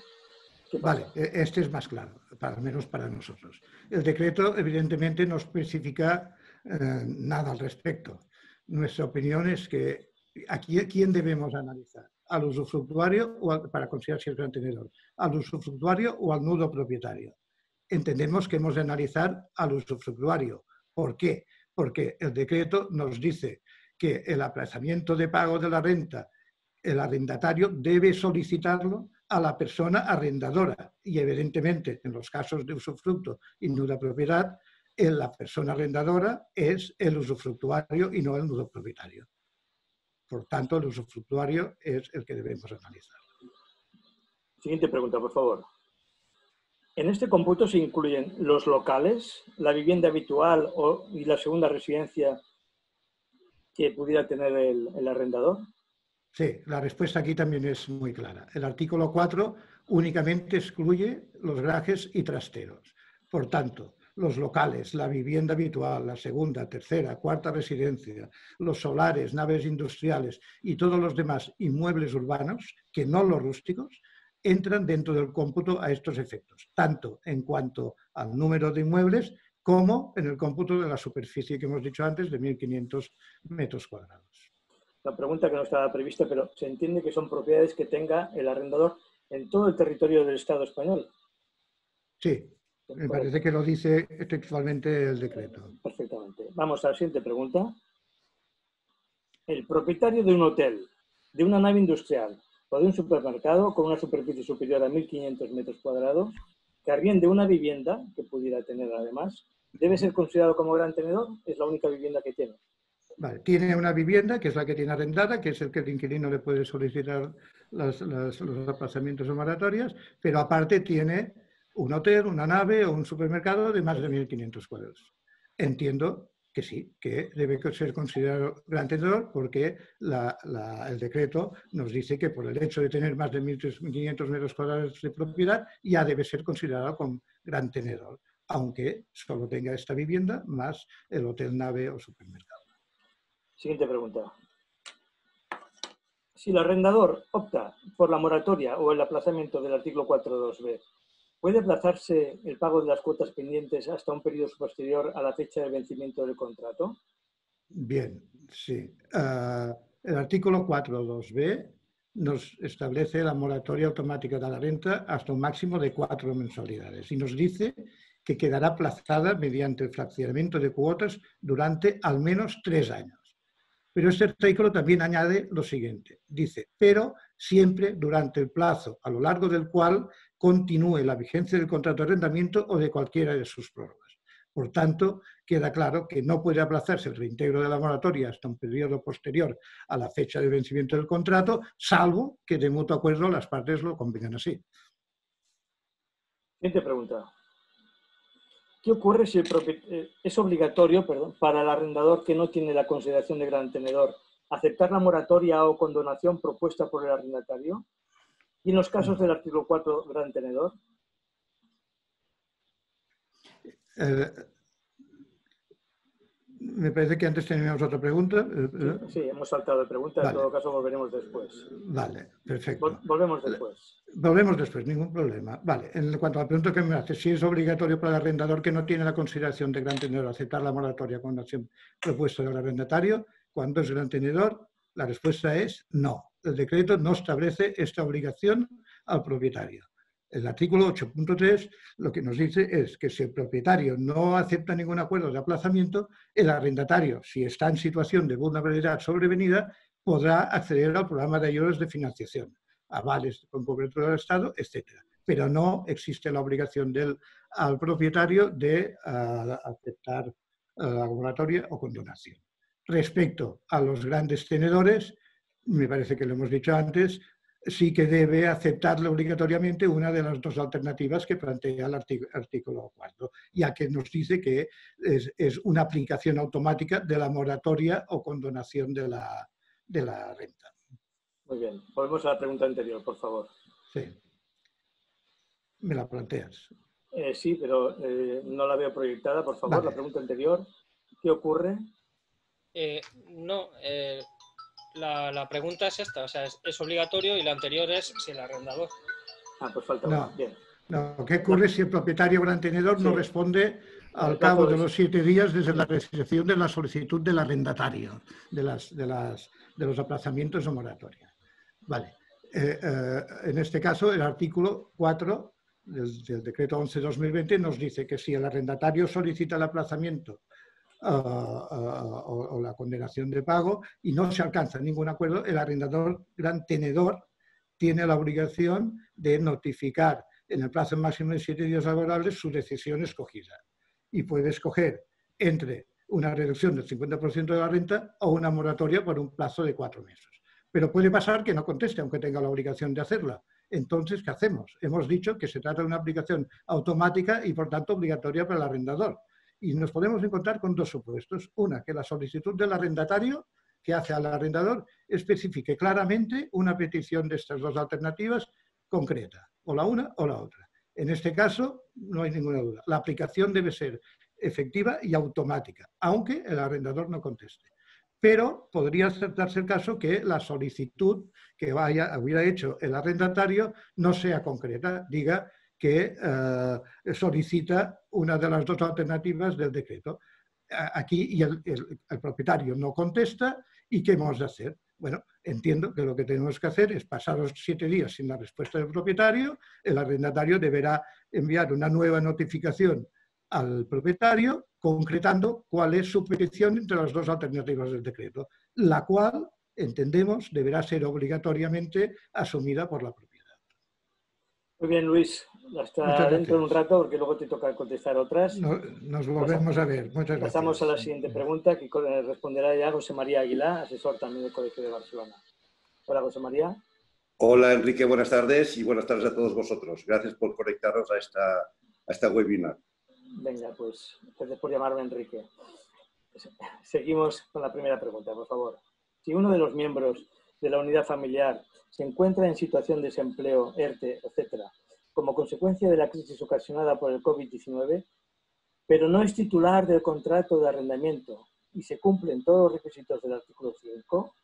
Vale, este es más claro, al menos para nosotros. El decreto, evidentemente, no especifica nada al respecto. Nuestra opinión es que aquí, ¿quién debemos analizar? ¿Al usufructuario para considerar si es gran tenedor? ¿Al usufructuario o al nudo propietario? Entendemos que hemos de analizar al usufructuario. ¿Por qué? Porque el decreto nos dice que el aplazamiento de pago de la renta, el arrendatario debe solicitarlo a la persona arrendadora y evidentemente en los casos de usufructo y nuda propiedad, la persona arrendadora es el usufructuario y no el nudo propietario. Por tanto, el usufructuario es el que debemos analizar. Siguiente pregunta, por favor. En este cómputo se incluyen los locales, la vivienda habitual y la segunda residencia que pudiera tener el arrendador. Sí, la respuesta aquí también es muy clara. El artículo 4 únicamente excluye los garajes y trasteros. Por tanto, los locales, la vivienda habitual, la segunda, tercera, cuarta residencia, los solares, naves industriales y todos los demás inmuebles urbanos, que no los rústicos, entran dentro del cómputo a estos efectos, tanto en cuanto al número de inmuebles como en el cómputo de la superficie que hemos dicho antes de 1.500 metros cuadrados. La pregunta que no estaba prevista, pero se entiende que son propiedades que tenga el arrendador en todo el territorio del Estado español. Sí, me parece que lo dice textualmente el decreto. Perfectamente. Vamos a la siguiente pregunta. El propietario de un hotel, de una nave industrial o de un supermercado con una superficie superior a 1.500 metros cuadrados, que arriende una vivienda, que pudiera tener además, ¿debe ser considerado como gran tenedor? Es la única vivienda que tiene. Vale, tiene una vivienda, que es la que tiene arrendada, que es el que el inquilino le puede solicitar los aplazamientos o moratorias, pero aparte tiene un hotel, una nave o un supermercado de más de 1.500 cuadrados. Entiendo que sí, que debe ser considerado gran tenedor porque el decreto nos dice que por el hecho de tener más de 1.500 metros cuadrados de propiedad ya debe ser considerado como gran tenedor, aunque solo tenga esta vivienda más el hotel, nave o supermercado. Siguiente pregunta. Si el arrendador opta por la moratoria o el aplazamiento del artículo 4.2b ¿Puede aplazarse el pago de las cuotas pendientes hasta un periodo posterior a la fecha de vencimiento del contrato? Bien, sí. El artículo 4.2b nos establece la moratoria automática de la renta hasta un máximo de 4 mensualidades y nos dice que quedará aplazada mediante el fraccionamiento de cuotas durante al menos 3 años. Pero este artículo también añade lo siguiente, dice, pero siempre durante el plazo a lo largo del cual continúe la vigencia del contrato de arrendamiento o de cualquiera de sus prórrogas. Por tanto, queda claro que no puede aplazarse el reintegro de la moratoria hasta un periodo posterior a la fecha de vencimiento del contrato, salvo que de mutuo acuerdo las partes lo convengan así. Siguiente pregunta. ¿Qué ocurre si es obligatorio para el arrendador que no tiene la consideración de gran tenedor aceptar la moratoria o condonación propuesta por el arrendatario? ¿Y en los casos del artículo 4, gran tenedor? Me parece que antes teníamos otra pregunta. Sí, hemos saltado de pregunta, vale. En todo caso volveremos después. Vale, perfecto. Volvemos después. Volvemos después, ningún problema. Vale, en cuanto a la pregunta que me hace, si es obligatorio para el arrendador que no tiene la consideración de gran tenedor aceptar la moratoria con acción propuesta del arrendatario, cuando es gran tenedor, la respuesta es no. El decreto no establece esta obligación al propietario. El artículo 8.3 lo que nos dice es que si el propietario no acepta ningún acuerdo de aplazamiento, el arrendatario, si está en situación de vulnerabilidad sobrevenida, podrá acceder al programa de ayudas de financiación, avales con cobertura del Estado, etc. Pero no existe la obligación al propietario de aceptar la moratoria o condonación. Respecto a los grandes tenedores, me parece que lo hemos dicho antes, sí que debe aceptarle obligatoriamente una de las dos alternativas que plantea el artículo 4, ya que nos dice que es una aplicación automática de la moratoria o condonación de la renta. Muy bien. Volvemos a la pregunta anterior, por favor. Sí. ¿Me la planteas? Sí, pero no la veo proyectada. Por favor, vale. La pregunta anterior. ¿Qué ocurre? La pregunta es esta, o sea, es obligatorio y la anterior es si el arrendador. Pues falta no, bien. No, ¿qué ocurre si el propietario gran tenedor no responde al cabo de los 7 días desde la recepción de la solicitud del arrendatario, de los aplazamientos o moratoria? Vale. En este caso, el artículo 4 del decreto 11/2020 nos dice que si el arrendatario solicita el aplazamiento o la condenación de pago y no se alcanza ningún acuerdo, el arrendador gran tenedor tiene la obligación de notificar en el plazo máximo de 7 días laborables su decisión escogida. Y puede escoger entre una reducción del 50% de la renta o una moratoria por un plazo de 4 meses. Pero puede pasar que no conteste, aunque tenga la obligación de hacerla. Entonces, ¿qué hacemos? Hemos dicho que se trata de una aplicación automática y, por tanto, obligatoria para el arrendador. Y nos podemos encontrar con dos supuestos. Una, que la solicitud del arrendatario que hace al arrendador especifique claramente una petición de estas dos alternativas concreta, o la una o la otra. En este caso, no hay ninguna duda. La aplicación debe ser efectiva y automática, aunque el arrendador no conteste. Pero podría darse el caso que la solicitud que hubiera hecho el arrendatario no sea concreta, diga que solicita una de las dos alternativas del decreto. Aquí y el propietario no contesta, ¿y qué hemos de hacer? Bueno, entiendo que lo que tenemos que hacer es pasar los 7 días sin la respuesta del propietario, el arrendatario deberá enviar una nueva notificación al propietario concretando cuál es su petición entre las dos alternativas del decreto, la cual, entendemos, deberá ser obligatoriamente asumida por la propiedad. Muy bien, Luis. Hasta dentro de un rato, porque luego te toca contestar otras. Nos volvemos a ver. Muchas gracias. Pasamos a la siguiente pregunta, que responderá ya José María Aguilar, asesor también del Colegio de Barcelona. Hola, José María. Hola, Enrique. Buenas tardes y buenas tardes a todos vosotros. Gracias por conectaros a esta webinar. Venga, pues gracias por llamarme, Enrique. Seguimos con la primera pregunta, por favor. Si uno de los miembros de la unidad familiar se encuentra en situación de desempleo, ERTE, etc., como consecuencia de la crisis ocasionada por el COVID-19, pero no es titular del contrato de arrendamiento y se cumplen todos los requisitos del artículo 5,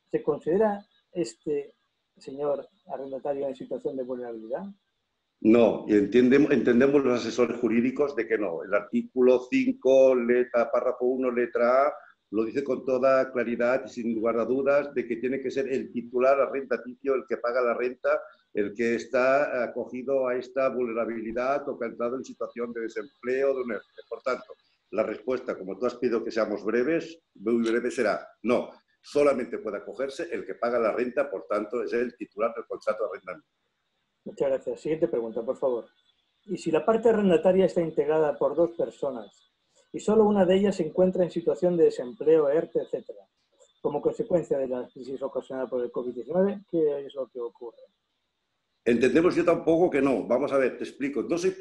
¿se considera este señor arrendatario en situación de vulnerabilidad? No, y entendemos los asesores jurídicos de que no. El artículo 5, párrafo 1, letra A, lo dice con toda claridad y sin lugar a dudas de que tiene que ser el titular arrendaticio el que paga la renta, el que está acogido a esta vulnerabilidad o que ha entrado en situación de desempleo, de un ERTE. Por tanto, la respuesta, como tú has pedido que seamos breves, muy breve será no. Solamente puede acogerse el que paga la renta, por tanto, es el titular del contrato de arrendamiento. Muchas gracias. Siguiente pregunta, por favor. ¿Y si la parte arrendataria está integrada por 2 personas y solo una de ellas se encuentra en situación de desempleo, ERTE, etcétera, como consecuencia de la crisis ocasionada por el COVID-19, qué es lo que ocurre? Entendemos yo tampoco que no. Vamos a ver, te explico. No soy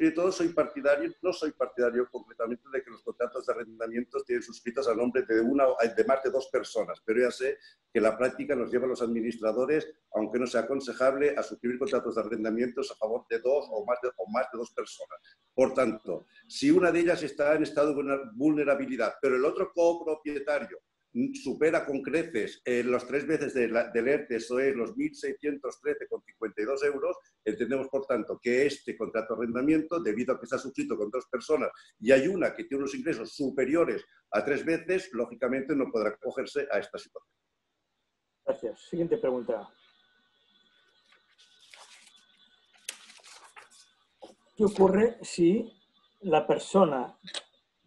partidario completamente de que los contratos de arrendamiento estén suscritos a nombre de más de 2 personas, pero ya sé que la práctica nos lleva a los administradores, aunque no sea aconsejable, a suscribir contratos de arrendamientos a favor de 2 o más de 2 personas. Por tanto, si una de ellas está en estado de vulnerabilidad, pero el otro copropietario supera con creces los 3 veces del ERTE, eso es los 1.613,52 euros, entendemos por tanto que este contrato de arrendamiento, debido a que está suscrito con 2 personas y hay una que tiene unos ingresos superiores a 3 veces, lógicamente no podrá acogerse a esta situación. Gracias. Siguiente pregunta. ¿Qué ocurre si la persona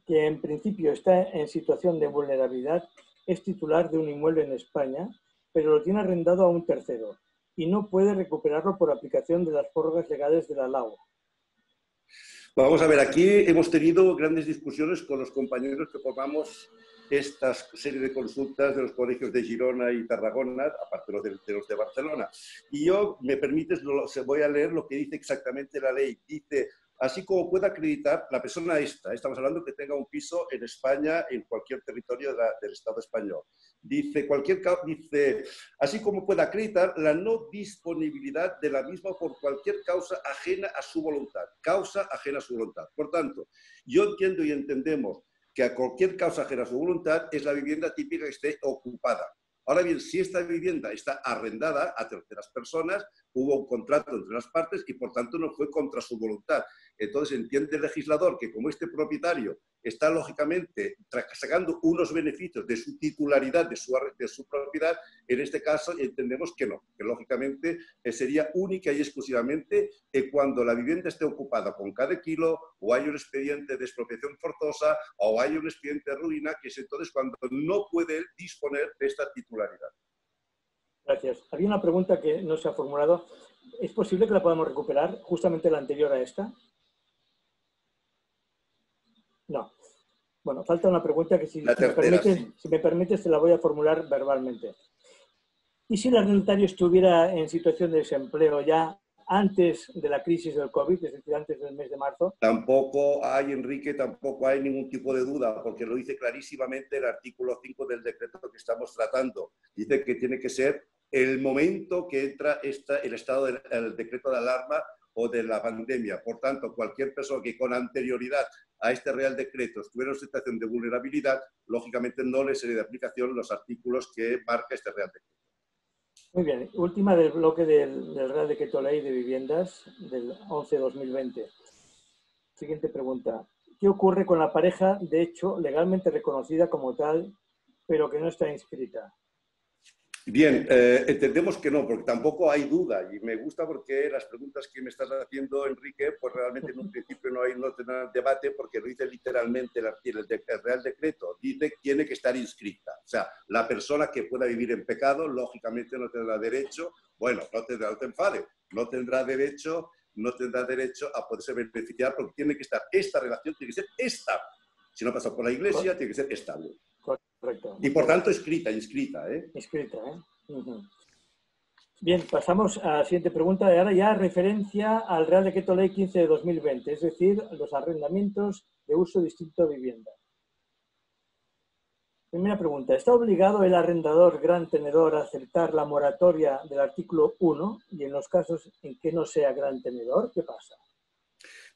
que en principio está en situación de vulnerabilidad es titular de un inmueble en España, pero lo tiene arrendado a un tercero y no puede recuperarlo por aplicación de las prórrogas legales de la LAO? Vamos a ver, aquí hemos tenido grandes discusiones con los compañeros que formamos esta serie de consultas de los colegios de Girona y Tarragona, aparte de los de Barcelona. Y yo, me permites, voy a leer lo que dice exactamente la ley. Dice: así como pueda acreditar la persona estamos hablando que tenga un piso en España, en cualquier territorio del Estado español. Dice, así como pueda acreditar la no disponibilidad de la misma por cualquier causa ajena a su voluntad. Causa ajena a su voluntad. Por tanto, yo entiendo y entendemos que a cualquier causa ajena a su voluntad es la vivienda típica que esté ocupada. Ahora bien, si esta vivienda está arrendada a terceras personas, hubo un contrato entre las partes y por tanto no fue contra su voluntad. Entonces entiende el legislador que como este propietario está lógicamente sacando unos beneficios de su titularidad, de su propiedad, en este caso entendemos que no, que lógicamente sería única y exclusivamente cuando la vivienda esté ocupada con cada kilo o hay un expediente de expropiación forzosa o hay un expediente de ruina, que es entonces cuando no puede disponer de esta titularidad. Gracias. Había una pregunta que no se ha formulado. ¿Es posible que la podamos recuperar, justamente la anterior a esta? No. Bueno, falta una pregunta que si me permites te la voy a formular verbalmente. ¿Y si el arrendatario estuviera en situación de desempleo ya antes de la crisis del COVID, es decir, antes del mes de marzo? Tampoco hay, Enrique, tampoco hay ningún tipo de duda, porque lo dice clarísimamente el artículo 5 del decreto que estamos tratando. Dice que tiene que ser el momento que entra el estado del decreto de alarma o de la pandemia. Por tanto, cualquier persona que con anterioridad a este Real Decreto estuviera en situación de vulnerabilidad, lógicamente no le sería de aplicación los artículos que marca este Real Decreto. Muy bien. Última del bloque del Real Decreto Ley de Viviendas del 11/2020. Siguiente pregunta. ¿Qué ocurre con la pareja, de hecho, legalmente reconocida como tal, pero que no está inscrita? Bien, entendemos que no, porque tampoco hay duda y me gusta porque las preguntas que me estás haciendo, Enrique, pues realmente en un principio no tendrán debate porque lo dice literalmente el Real Decreto, dice que tiene que estar inscrita. O sea, la persona que pueda vivir en pecado, lógicamente no tendrá derecho, no te enfades, no tendrá derecho a poderse beneficiar porque tiene que estar, esta relación tiene que ser estable. Si no pasa por la iglesia, tiene que ser estable. Correcto. Y por tanto, inscrita. Inscrita, ¿eh? Bien, pasamos a la siguiente pregunta. Ahora ya referencia al Real Decreto Ley 15 de 2020, es decir, los arrendamientos de uso distinto de vivienda. Primera pregunta. ¿Está obligado el arrendador gran tenedor a aceptar la moratoria del artículo 1 y en los casos en que no sea gran tenedor, qué pasa?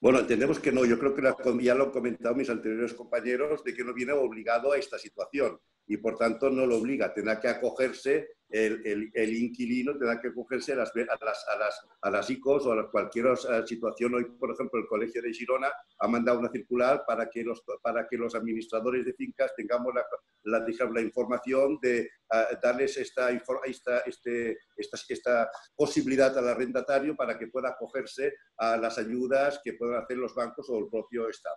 Bueno, entendemos que no. Yo creo que ya lo han comentado mis anteriores compañeros de que no viene obligado a esta situación. y por tanto no lo obliga, tendrá que acogerse el inquilino, tendrá que acogerse a las ICOs o a cualquier situación. Hoy, por ejemplo, el Colegio de Girona ha mandado una circular para que los administradores de fincas tengamos la información de darles esta posibilidad al arrendatario para que pueda acogerse a las ayudas que puedan hacer los bancos o el propio Estado.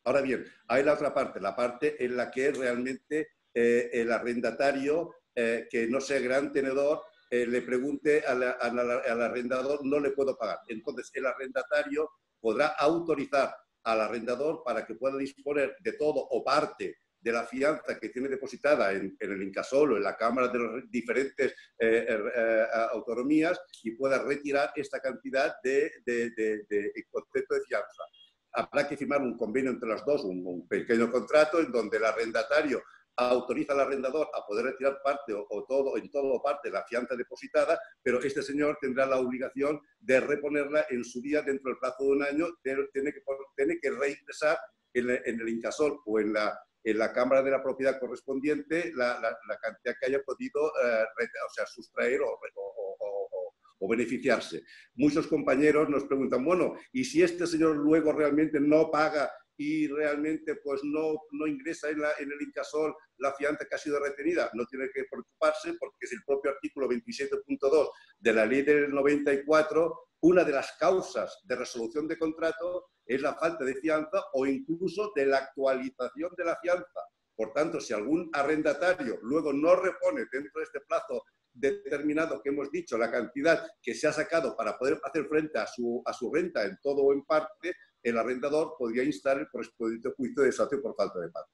Ahora bien, hay la otra parte, la parte en la que realmente el arrendatario, que no sea gran tenedor, le pregunte al arrendador, no le puedo pagar. Entonces, el arrendatario podrá autorizar al arrendador para que pueda disponer de todo o parte de la fianza que tiene depositada en el Incasol o en la Cámara de las diferentes autonomías y pueda retirar esta cantidad de concepto de fianza. Habrá que firmar un convenio entre las dos, un pequeño contrato en donde el arrendatario autoriza al arrendador a poder retirar parte o todo, en todo o parte de la fianza depositada, pero este señor tendrá la obligación de reponerla en su día dentro del plazo de un año, tiene que reingresar en el Incasol o en la Cámara de la Propiedad correspondiente la cantidad que haya podido sustraer o beneficiarse. Muchos compañeros nos preguntan, bueno, ¿y si este señor luego realmente no paga y realmente pues no ingresa en el Incasol la fianza que ha sido retenida? No tiene que preocuparse porque es el propio artículo 27.2 de la ley del 94. Una de las causas de resolución de contrato es la falta de fianza o incluso de la actualización de la fianza. Por tanto, si algún arrendatario luego no repone dentro de este plazo determinado que hemos dicho, la cantidad que se ha sacado para poder hacer frente a su renta en todo o en parte, el arrendador podría instar el correspondiente juicio de desahucio por falta de pago.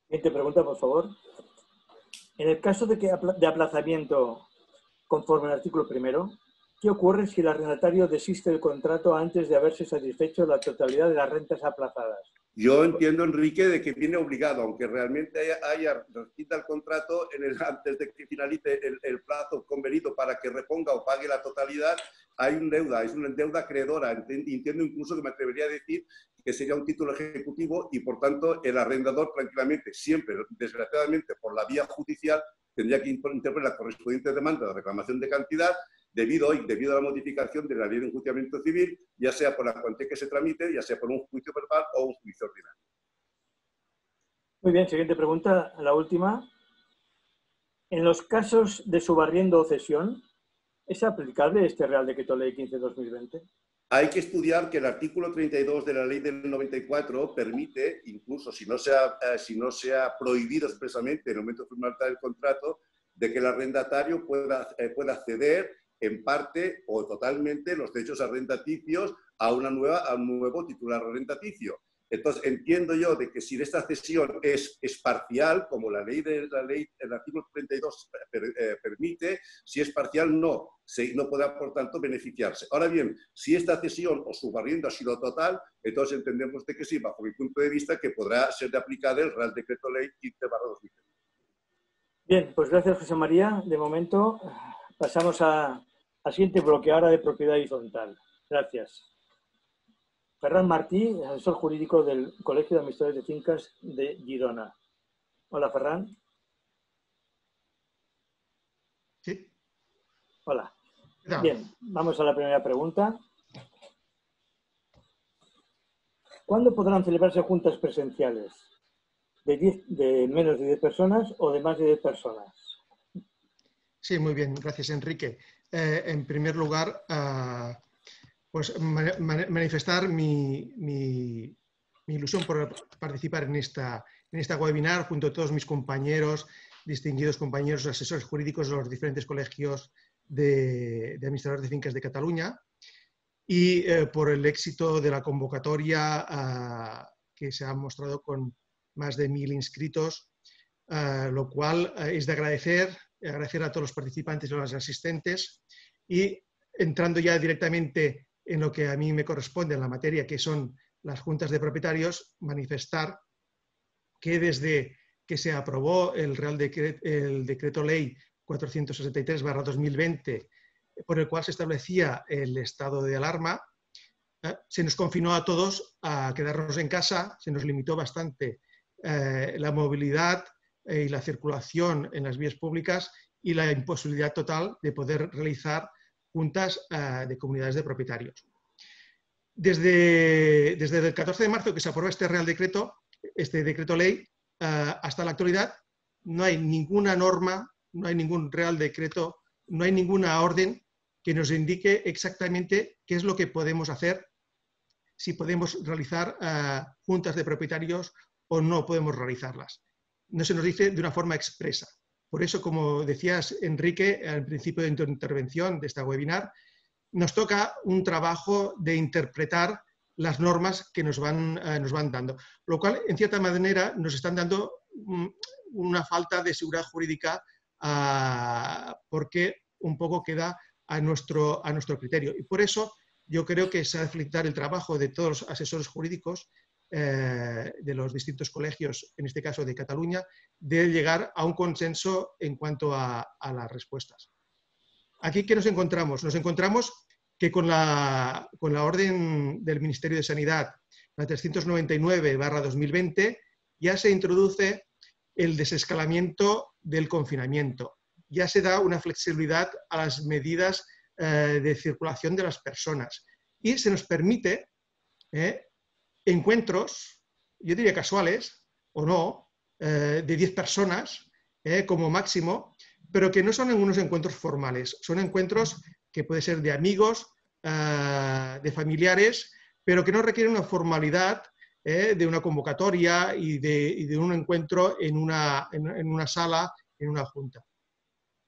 Siguiente pregunta, por favor. En el caso de aplazamiento conforme al artículo 1, ¿qué ocurre si el arrendatario desiste del contrato antes de haberse satisfecho la totalidad de las rentas aplazadas? Yo entiendo, Enrique, de que viene obligado, aunque realmente rescinde el contrato antes de que finalice el plazo convenido para que reponga o pague la totalidad, hay una deuda, es una deuda acreedora. Entiendo incluso que me atrevería a decir que sería un título ejecutivo y, por tanto, el arrendador tranquilamente, siempre, desgraciadamente, por la vía judicial, tendría que interponer la correspondiente demanda de reclamación de cantidad debido a la modificación de la ley de enjuiciamiento civil, ya sea por la cuantía que se tramite, ya sea por un juicio verbal o un juicio ordinario. Muy bien, siguiente pregunta, la última. En los casos de subarriendo o cesión, ¿es aplicable este Real Decreto Ley 15/2020? Hay que estudiar que el artículo 32 de la ley del 94 permite, incluso si no se ha prohibido expresamente en el momento de firmar el contrato, de que el arrendatario pueda ceder en parte o totalmente los derechos arrendaticios a un nuevo titular arrendaticio. Entonces, entiendo yo de que si esta cesión es parcial, como el artículo 32 permite, si es parcial no podrá, por tanto, beneficiarse. Ahora bien, si esta cesión o subarriendo ha sido total, entonces entendemos de que sí, bajo mi punto de vista, que podrá ser de aplicar el Real Decreto Ley 15/2020. Bien, pues gracias, José María. De momento pasamos al siguiente bloque ahora de propiedad horizontal. Gracias. Ferran Martí, asesor jurídico del Colegio de Administradores de Fincas de Girona. Hola, Ferran. Sí. Hola. No. Bien, vamos a la primera pregunta. ¿Cuándo podrán celebrarse juntas presenciales? ¿De menos de 10 personas o de más de 10 personas? Sí, muy bien. Gracias, Enrique. En primer lugar, pues manifestar mi ilusión por participar en esta webinar junto a todos mis compañeros, distinguidos compañeros asesores jurídicos de los diferentes colegios de administradores de fincas de Cataluña y por el éxito de la convocatoria que se ha mostrado con más de 1000 inscritos, lo cual es de agradecer a todos los participantes y a los asistentes y entrando ya directamente en lo que a mí me corresponde en la materia, que son las juntas de propietarios, manifestar que desde que se aprobó el Decreto Ley 463/2020, por el cual se establecía el estado de alarma, se nos confinó a todos a quedarnos en casa, se nos limitó bastante la movilidad, y la circulación en las vías públicas y la imposibilidad total de poder realizar juntas de comunidades de propietarios. Desde el 14 de marzo que se aprobó este Real Decreto, este decreto ley, hasta la actualidad no hay ninguna norma, no hay ningún Real Decreto, no hay ninguna orden que nos indique exactamente qué es lo que podemos hacer, si podemos realizar juntas de propietarios o no podemos realizarlas. No se nos dice de una forma expresa. Por eso, como decías, Enrique, al principio de tu intervención de esta webinar, nos toca un trabajo de interpretar las normas que nos van dando, lo cual, en cierta manera, nos están dando una falta de seguridad jurídica porque un poco queda a nuestro criterio. Y por eso yo creo que se ha de felicitar el trabajo de todos los asesores jurídicos de los distintos colegios, en este caso de Cataluña, de llegar a un consenso en cuanto a las respuestas. Aquí, ¿qué nos encontramos? Nos encontramos que con la orden del Ministerio de Sanidad, la 399/2020, ya se introduce el desescalamiento del confinamiento. Ya se da una flexibilidad a las medidas de circulación de las personas y se nos permite encuentros, yo diría casuales o no, de 10 personas como máximo, pero que no son unos encuentros formales, son encuentros que pueden ser de amigos, de familiares, pero que no requieren una formalidad de una convocatoria y de un encuentro en una sala, en una junta.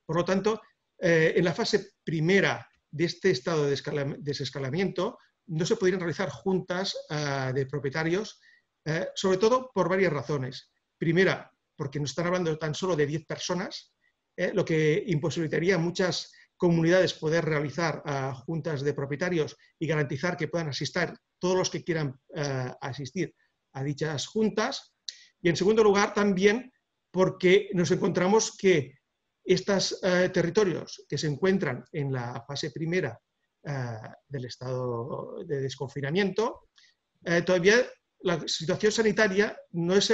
Por lo tanto, en la fase primera de este estado de desescalamiento no se podrían realizar juntas de propietarios, sobre todo por varias razones. Primera, porque nos están hablando tan solo de 10 personas, lo que imposibilitaría a muchas comunidades poder realizar juntas de propietarios y garantizar que puedan asistir todos los que quieran asistir a dichas juntas. Y en segundo lugar, también porque nos encontramos que estos territorios que se encuentran en la fase primera del estado de desconfinamiento, todavía la situación sanitaria no es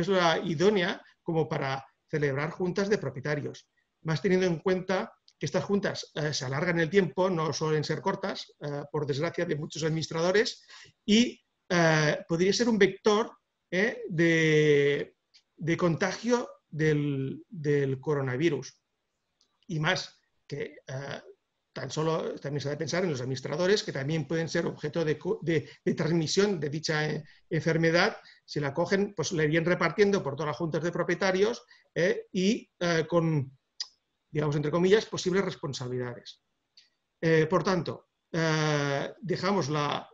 la idónea como para celebrar juntas de propietarios, más teniendo en cuenta que estas juntas se alargan en el tiempo, no suelen ser cortas, por desgracia de muchos administradores, y podría ser un vector de contagio del coronavirus. Y más que tan solo también se debe pensar en los administradores, que también pueden ser objeto de transmisión de dicha enfermedad. Si la cogen, pues la irían repartiendo por todas las juntas de propietarios y con, digamos, entre comillas, posibles responsabilidades. Por tanto, dejamos la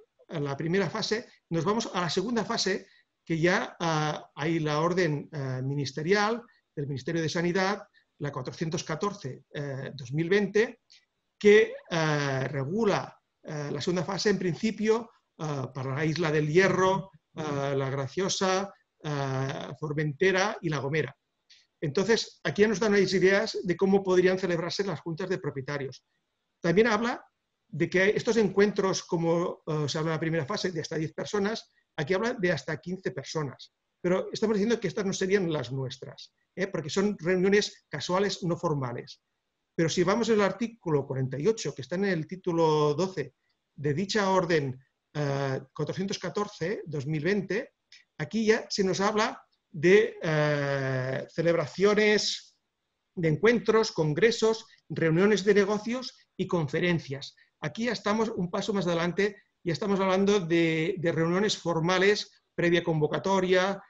primera fase, nos vamos a la segunda fase, que ya hay la orden ministerial del Ministerio de Sanidad, la 414/2020, que regula la segunda fase, en principio, para la Isla del Hierro, La Graciosa, Formentera y La Gomera. Entonces, aquí ya nos dan unas ideas de cómo podrían celebrarse las juntas de propietarios. También habla de que estos encuentros, como se habla en la primera fase, de hasta 10 personas, aquí habla de hasta 15 personas. Pero estamos diciendo que estas no serían las nuestras, porque son reuniones casuales, no formales. Pero si vamos al artículo 48, que está en el título 12 de dicha orden 414/2020, aquí ya se nos habla de celebraciones, de encuentros, congresos, reuniones de negocios y conferencias. Aquí ya estamos un paso más adelante, ya estamos hablando de reuniones formales, previa convocatoria,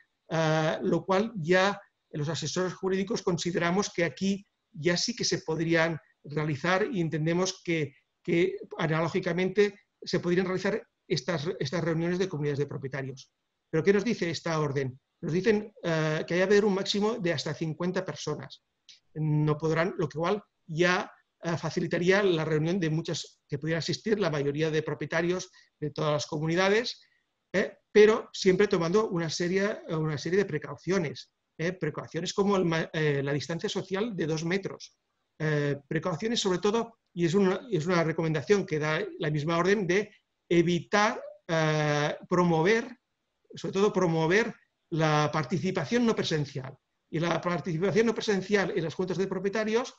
lo cual ya los asesores jurídicos consideramos que aquí ya sí que se podrían realizar y entendemos que analógicamente se podrían realizar estas reuniones de comunidades de propietarios. ¿Pero qué nos dice esta orden? Nos dicen que hay que haber un máximo de hasta 50 personas. No podrán, lo que igual ya facilitaría la reunión de muchas que pudieran asistir, la mayoría de propietarios de todas las comunidades, pero siempre tomando una serie de precauciones. Precauciones como la distancia social de 2 metros. Precauciones sobre todo, y es una recomendación que da la misma orden, de evitar promover, sobre todo promover la participación no presencial. Y la participación no presencial en las juntas de propietarios,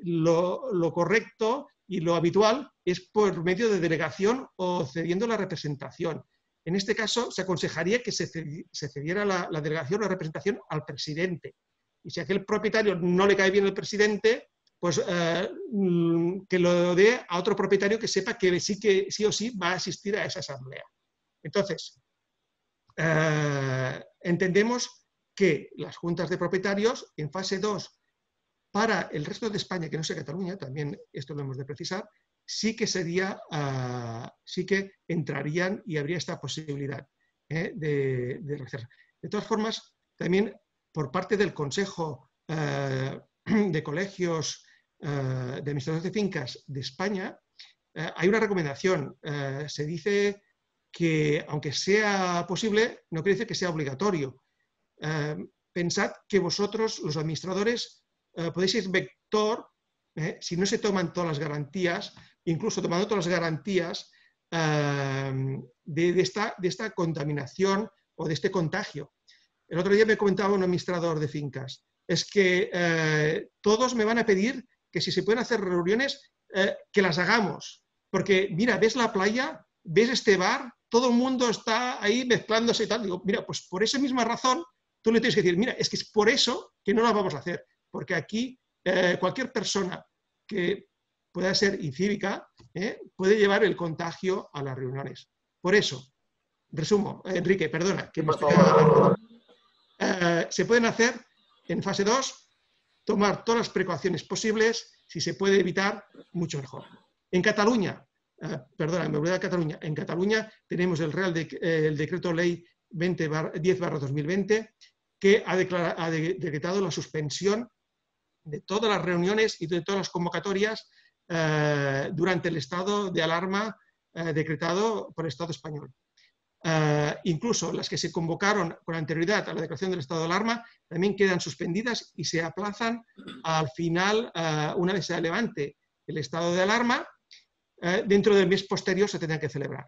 lo correcto y lo habitual es por medio de delegación o cediendo la representación. En este caso, se aconsejaría que se cediera la delegación o la representación al presidente. Y si a aquel propietario no le cae bien el presidente, pues que lo dé a otro propietario que sepa que sí o sí va a asistir a esa asamblea. Entonces, entendemos que las juntas de propietarios en fase 2 para el resto de España, que no sea Cataluña, también esto lo hemos de precisar, sí que entrarían y habría esta posibilidad de realizar. De todas formas, también por parte del Consejo de Colegios de Administradores de Fincas de España, hay una recomendación. Se dice que, aunque sea posible, no quiere decir que sea obligatorio. Pensad que vosotros, los administradores, podéis ir vector, si no se toman todas las garantías, incluso tomando todas las garantías de esta contaminación o de este contagio. El otro día me comentaba un administrador de fincas, es que todos me van a pedir que si se pueden hacer reuniones, que las hagamos. Porque, mira, ves la playa, ves este bar, todo el mundo está ahí mezclándose y tal. Digo, mira, pues por esa misma razón, tú le tienes que decir, mira, es que es por eso que no la vamos a hacer. Porque aquí cualquier persona que pueda ser incívica puede llevar el contagio a las reuniones. Por eso, resumo, Enrique, perdona, que me estoy alargando. Se pueden hacer en fase 2, tomar todas las precauciones posibles, si se puede evitar, mucho mejor. En Cataluña, perdona, me olvidé de Cataluña, en Cataluña tenemos el Decreto Ley 10/2020 que ha decretado la suspensión de todas las reuniones y de todas las convocatorias durante el estado de alarma decretado por el Estado español. Incluso las que se convocaron con anterioridad a la declaración del estado de alarma también quedan suspendidas y se aplazan al final, una vez se levante el estado de alarma, dentro del mes posterior se tendrán que celebrar.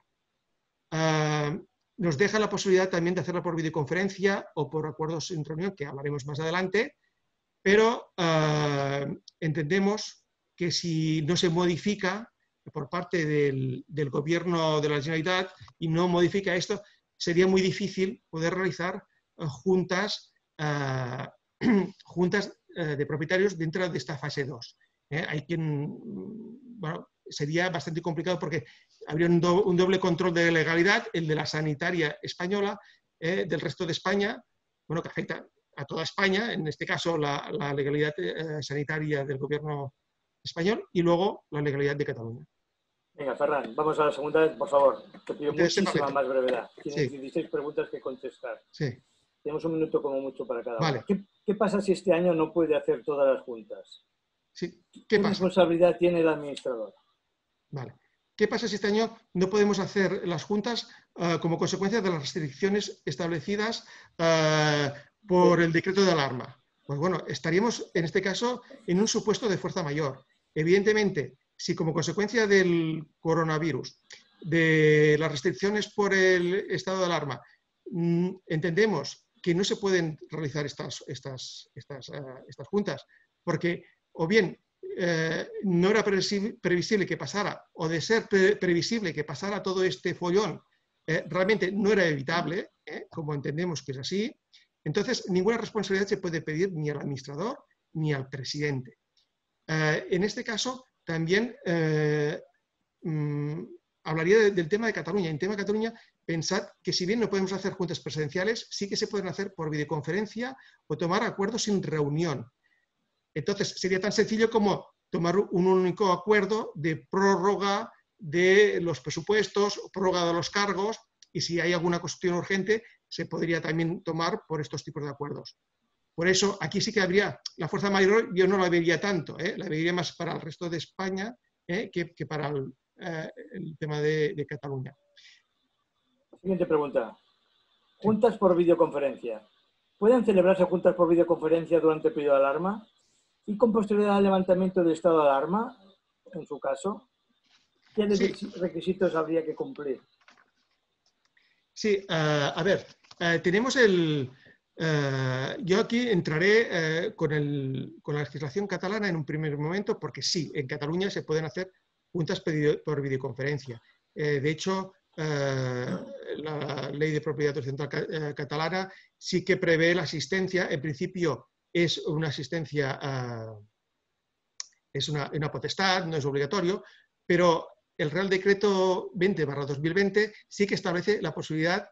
Nos deja la posibilidad también de hacerla por videoconferencia o por acuerdos en reunión, que hablaremos más adelante, pero entendemos que si no se modifica por parte del Gobierno de la Generalitat y no modifica esto, sería muy difícil poder realizar juntas de propietarios dentro de esta fase 2. Bueno, sería bastante complicado porque habría un doble control de legalidad, el de la sanitaria española, del resto de España, bueno, que afecta a toda España, en este caso la legalidad sanitaria del Gobierno español y luego la legalidad de Cataluña. Venga, Ferran, vamos a la segunda, por favor. Te pido muchísima más brevedad. Tienes 16 preguntas que contestar. Sí. Tenemos un minuto como mucho para cada vale. una. ¿Qué pasa si este año no puede hacer todas las juntas? Sí. ¿Qué responsabilidad tiene el administrador? Vale. ¿Qué pasa si este año no podemos hacer las juntas como consecuencia de las restricciones establecidas por el decreto de alarma? Pues bueno, estaríamos en este caso en un supuesto de fuerza mayor. Evidentemente, si como consecuencia del coronavirus, de las restricciones por el estado de alarma, entendemos que no se pueden realizar estas juntas, porque o bien no era previsible que pasara, o de ser previsible que pasara todo este follón, realmente no era evitable, como entendemos que es así, entonces ninguna responsabilidad se puede pedir ni al administrador ni al presidente. En este caso, también hablaría del tema de Cataluña. En tema de Cataluña, pensad que si bien no podemos hacer juntas presenciales, sí que se pueden hacer por videoconferencia o tomar acuerdos sin reunión. Entonces, sería tan sencillo como tomar un único acuerdo de prórroga de los presupuestos, prórroga de los cargos, y si hay alguna cuestión urgente, se podría también tomar por estos tipos de acuerdos. Por eso, aquí sí que habría la fuerza mayor, yo no la vería tanto, la vería más para el resto de España que para el tema de Cataluña. Siguiente pregunta. Juntas por videoconferencia. ¿Pueden celebrarse juntas por videoconferencia durante el periodo de alarma? ¿Y con posterioridad al levantamiento del estado de alarma, en su caso? ¿Qué requisitos habría que cumplir? Sí, a ver, tenemos Yo aquí entraré con la legislación catalana en un primer momento, porque sí, en Cataluña se pueden hacer juntas por videoconferencia. De hecho, la ley de propiedad horizontal catalana sí que prevé la asistencia. En principio es una asistencia, es una potestad, no es obligatorio, pero el Real Decreto 20/2020 sí que establece la posibilidad,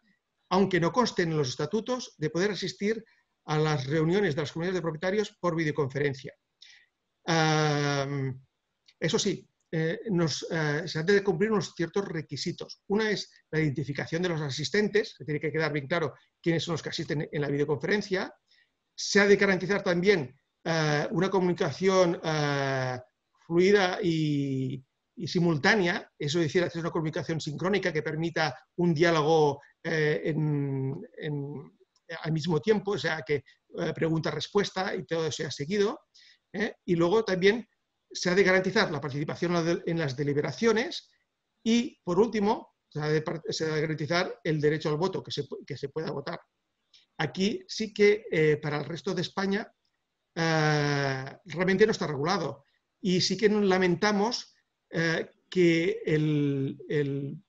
aunque no consten en los estatutos, de poder asistir a las reuniones de las comunidades de propietarios por videoconferencia. Eso sí, se han de cumplir unos ciertos requisitos. Una es la identificación de los asistentes, que tiene que quedar bien claro quiénes son los que asisten en la videoconferencia. Se ha de garantizar también una comunicación fluida y simultánea, eso es decir, hacer una comunicación sincrónica que permita un diálogo al mismo tiempo, o sea, que pregunta-respuesta y todo sea seguido. Y luego también se ha de garantizar la participación en las deliberaciones y, por último, se ha de garantizar el derecho al voto, que se pueda votar. Aquí sí que para el resto de España realmente no está regulado y sí que nos lamentamos que el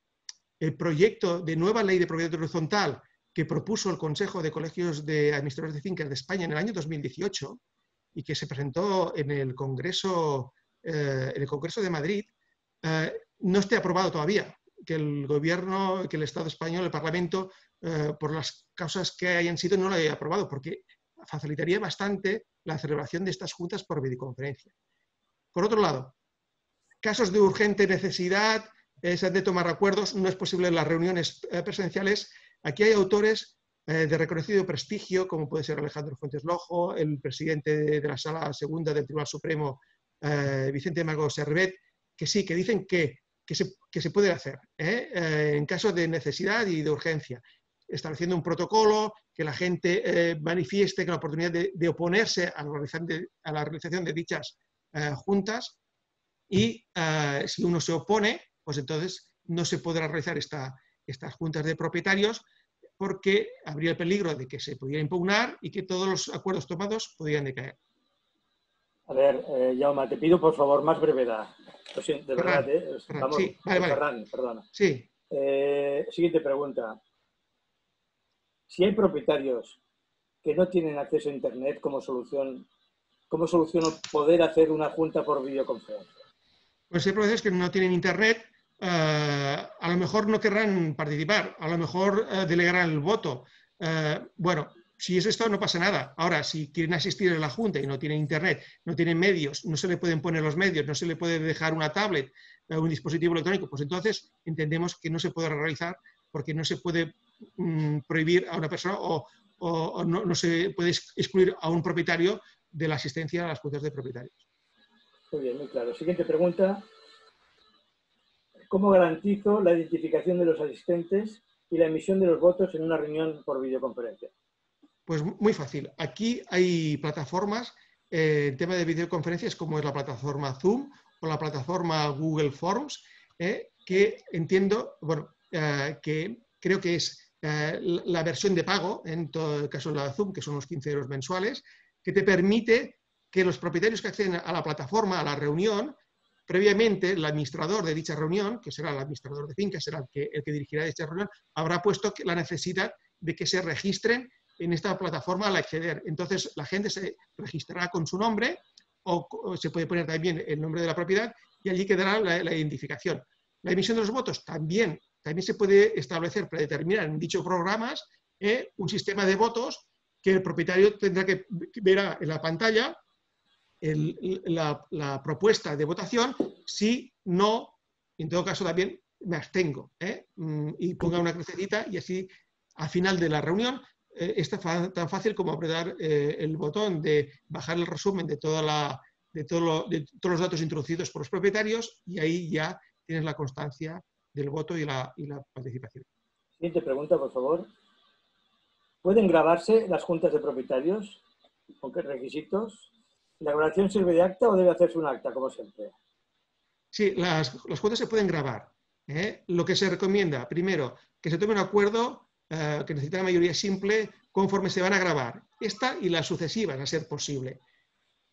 proyecto de nueva ley de propiedad horizontal que propuso el Consejo de Colegios de Administradores de Fincas de España en el año 2018 y que se presentó en el Congreso de Madrid, no esté aprobado todavía, que el Gobierno, que el Estado español, el Parlamento, por las causas que hayan sido, no lo haya aprobado, porque facilitaría bastante la celebración de estas juntas por videoconferencia. Por otro lado, casos de urgente necesidad, se han de tomar acuerdos, no es posible en las reuniones presenciales. Aquí hay autores de reconocido prestigio, como puede ser Alejandro Fuentes Lojo, el presidente de la Sala Segunda del Tribunal Supremo, Vicente Mago Servet, que sí, que dicen que se puede hacer en caso de necesidad y de urgencia, estableciendo un protocolo, que la gente manifieste que la oportunidad de oponerse a la realización de dichas juntas, y si uno se opone, pues entonces no se podrá realizar estas juntas de propietarios, porque habría el peligro de que se pudiera impugnar y que todos los acuerdos tomados podrían decaer. A ver, Jaume, te pido por favor más brevedad. Lo siento, de Ferran, verdad, vamos, sí, vale. Ferran, perdona. Sí. Siguiente pregunta. Si hay propietarios que no tienen acceso a Internet, ¿cómo soluciono poder hacer una junta por videoconferencia? Pues hay propietarios que no tienen Internet, a lo mejor no querrán participar, a lo mejor delegarán el voto. Bueno, si es esto no pasa nada. Ahora, si quieren asistir a la junta y no tienen Internet, no tienen medios, no se le pueden poner los medios, no se le puede dejar una tablet, un dispositivo electrónico, pues entonces entendemos que no se podrá realizar, porque no se puede prohibir a una persona o no se puede excluir a un propietario de la asistencia a las juntas de propietarios. Muy bien, muy claro. Siguiente pregunta. ¿Cómo garantizo la identificación de los asistentes y la emisión de los votos en una reunión por videoconferencia? Pues muy fácil. Aquí hay plataformas, el tema de videoconferencias, como es la plataforma Zoom o la plataforma Google Forms, que entiendo, bueno, que creo que es la versión de pago, en todo el caso de la Zoom, que son unos 15 euros mensuales, que te permite que los propietarios que acceden a la plataforma, a la reunión, previamente el administrador de dicha reunión, que será el administrador de fincas, será el que dirigirá dicha reunión, habrá puesto la necesidad de que se registren en esta plataforma al acceder. Entonces la gente se registrará con su nombre o se puede poner también el nombre de la propiedad y allí quedará la identificación. La emisión de los votos también se puede establecer, predeterminar en dichos programas un sistema de votos que el propietario tendrá que ver en la pantalla la propuesta de votación, si no, en todo caso también me abstengo, y ponga una crucecita y así al final de la reunión es tan fácil como apretar el botón de bajar el resumen de todos los datos introducidos por los propietarios y ahí ya tienes la constancia del voto y la participación. Siguiente pregunta, por favor. ¿Pueden grabarse las juntas de propietarios? ¿Con qué requisitos? ¿La grabación sirve de acta o debe hacerse un acta, como siempre? Sí, las juntas se pueden grabar. Lo que se recomienda, primero, que se tome un acuerdo que necesita la mayoría simple conforme se van a grabar, esta y las sucesivas, a ser posible.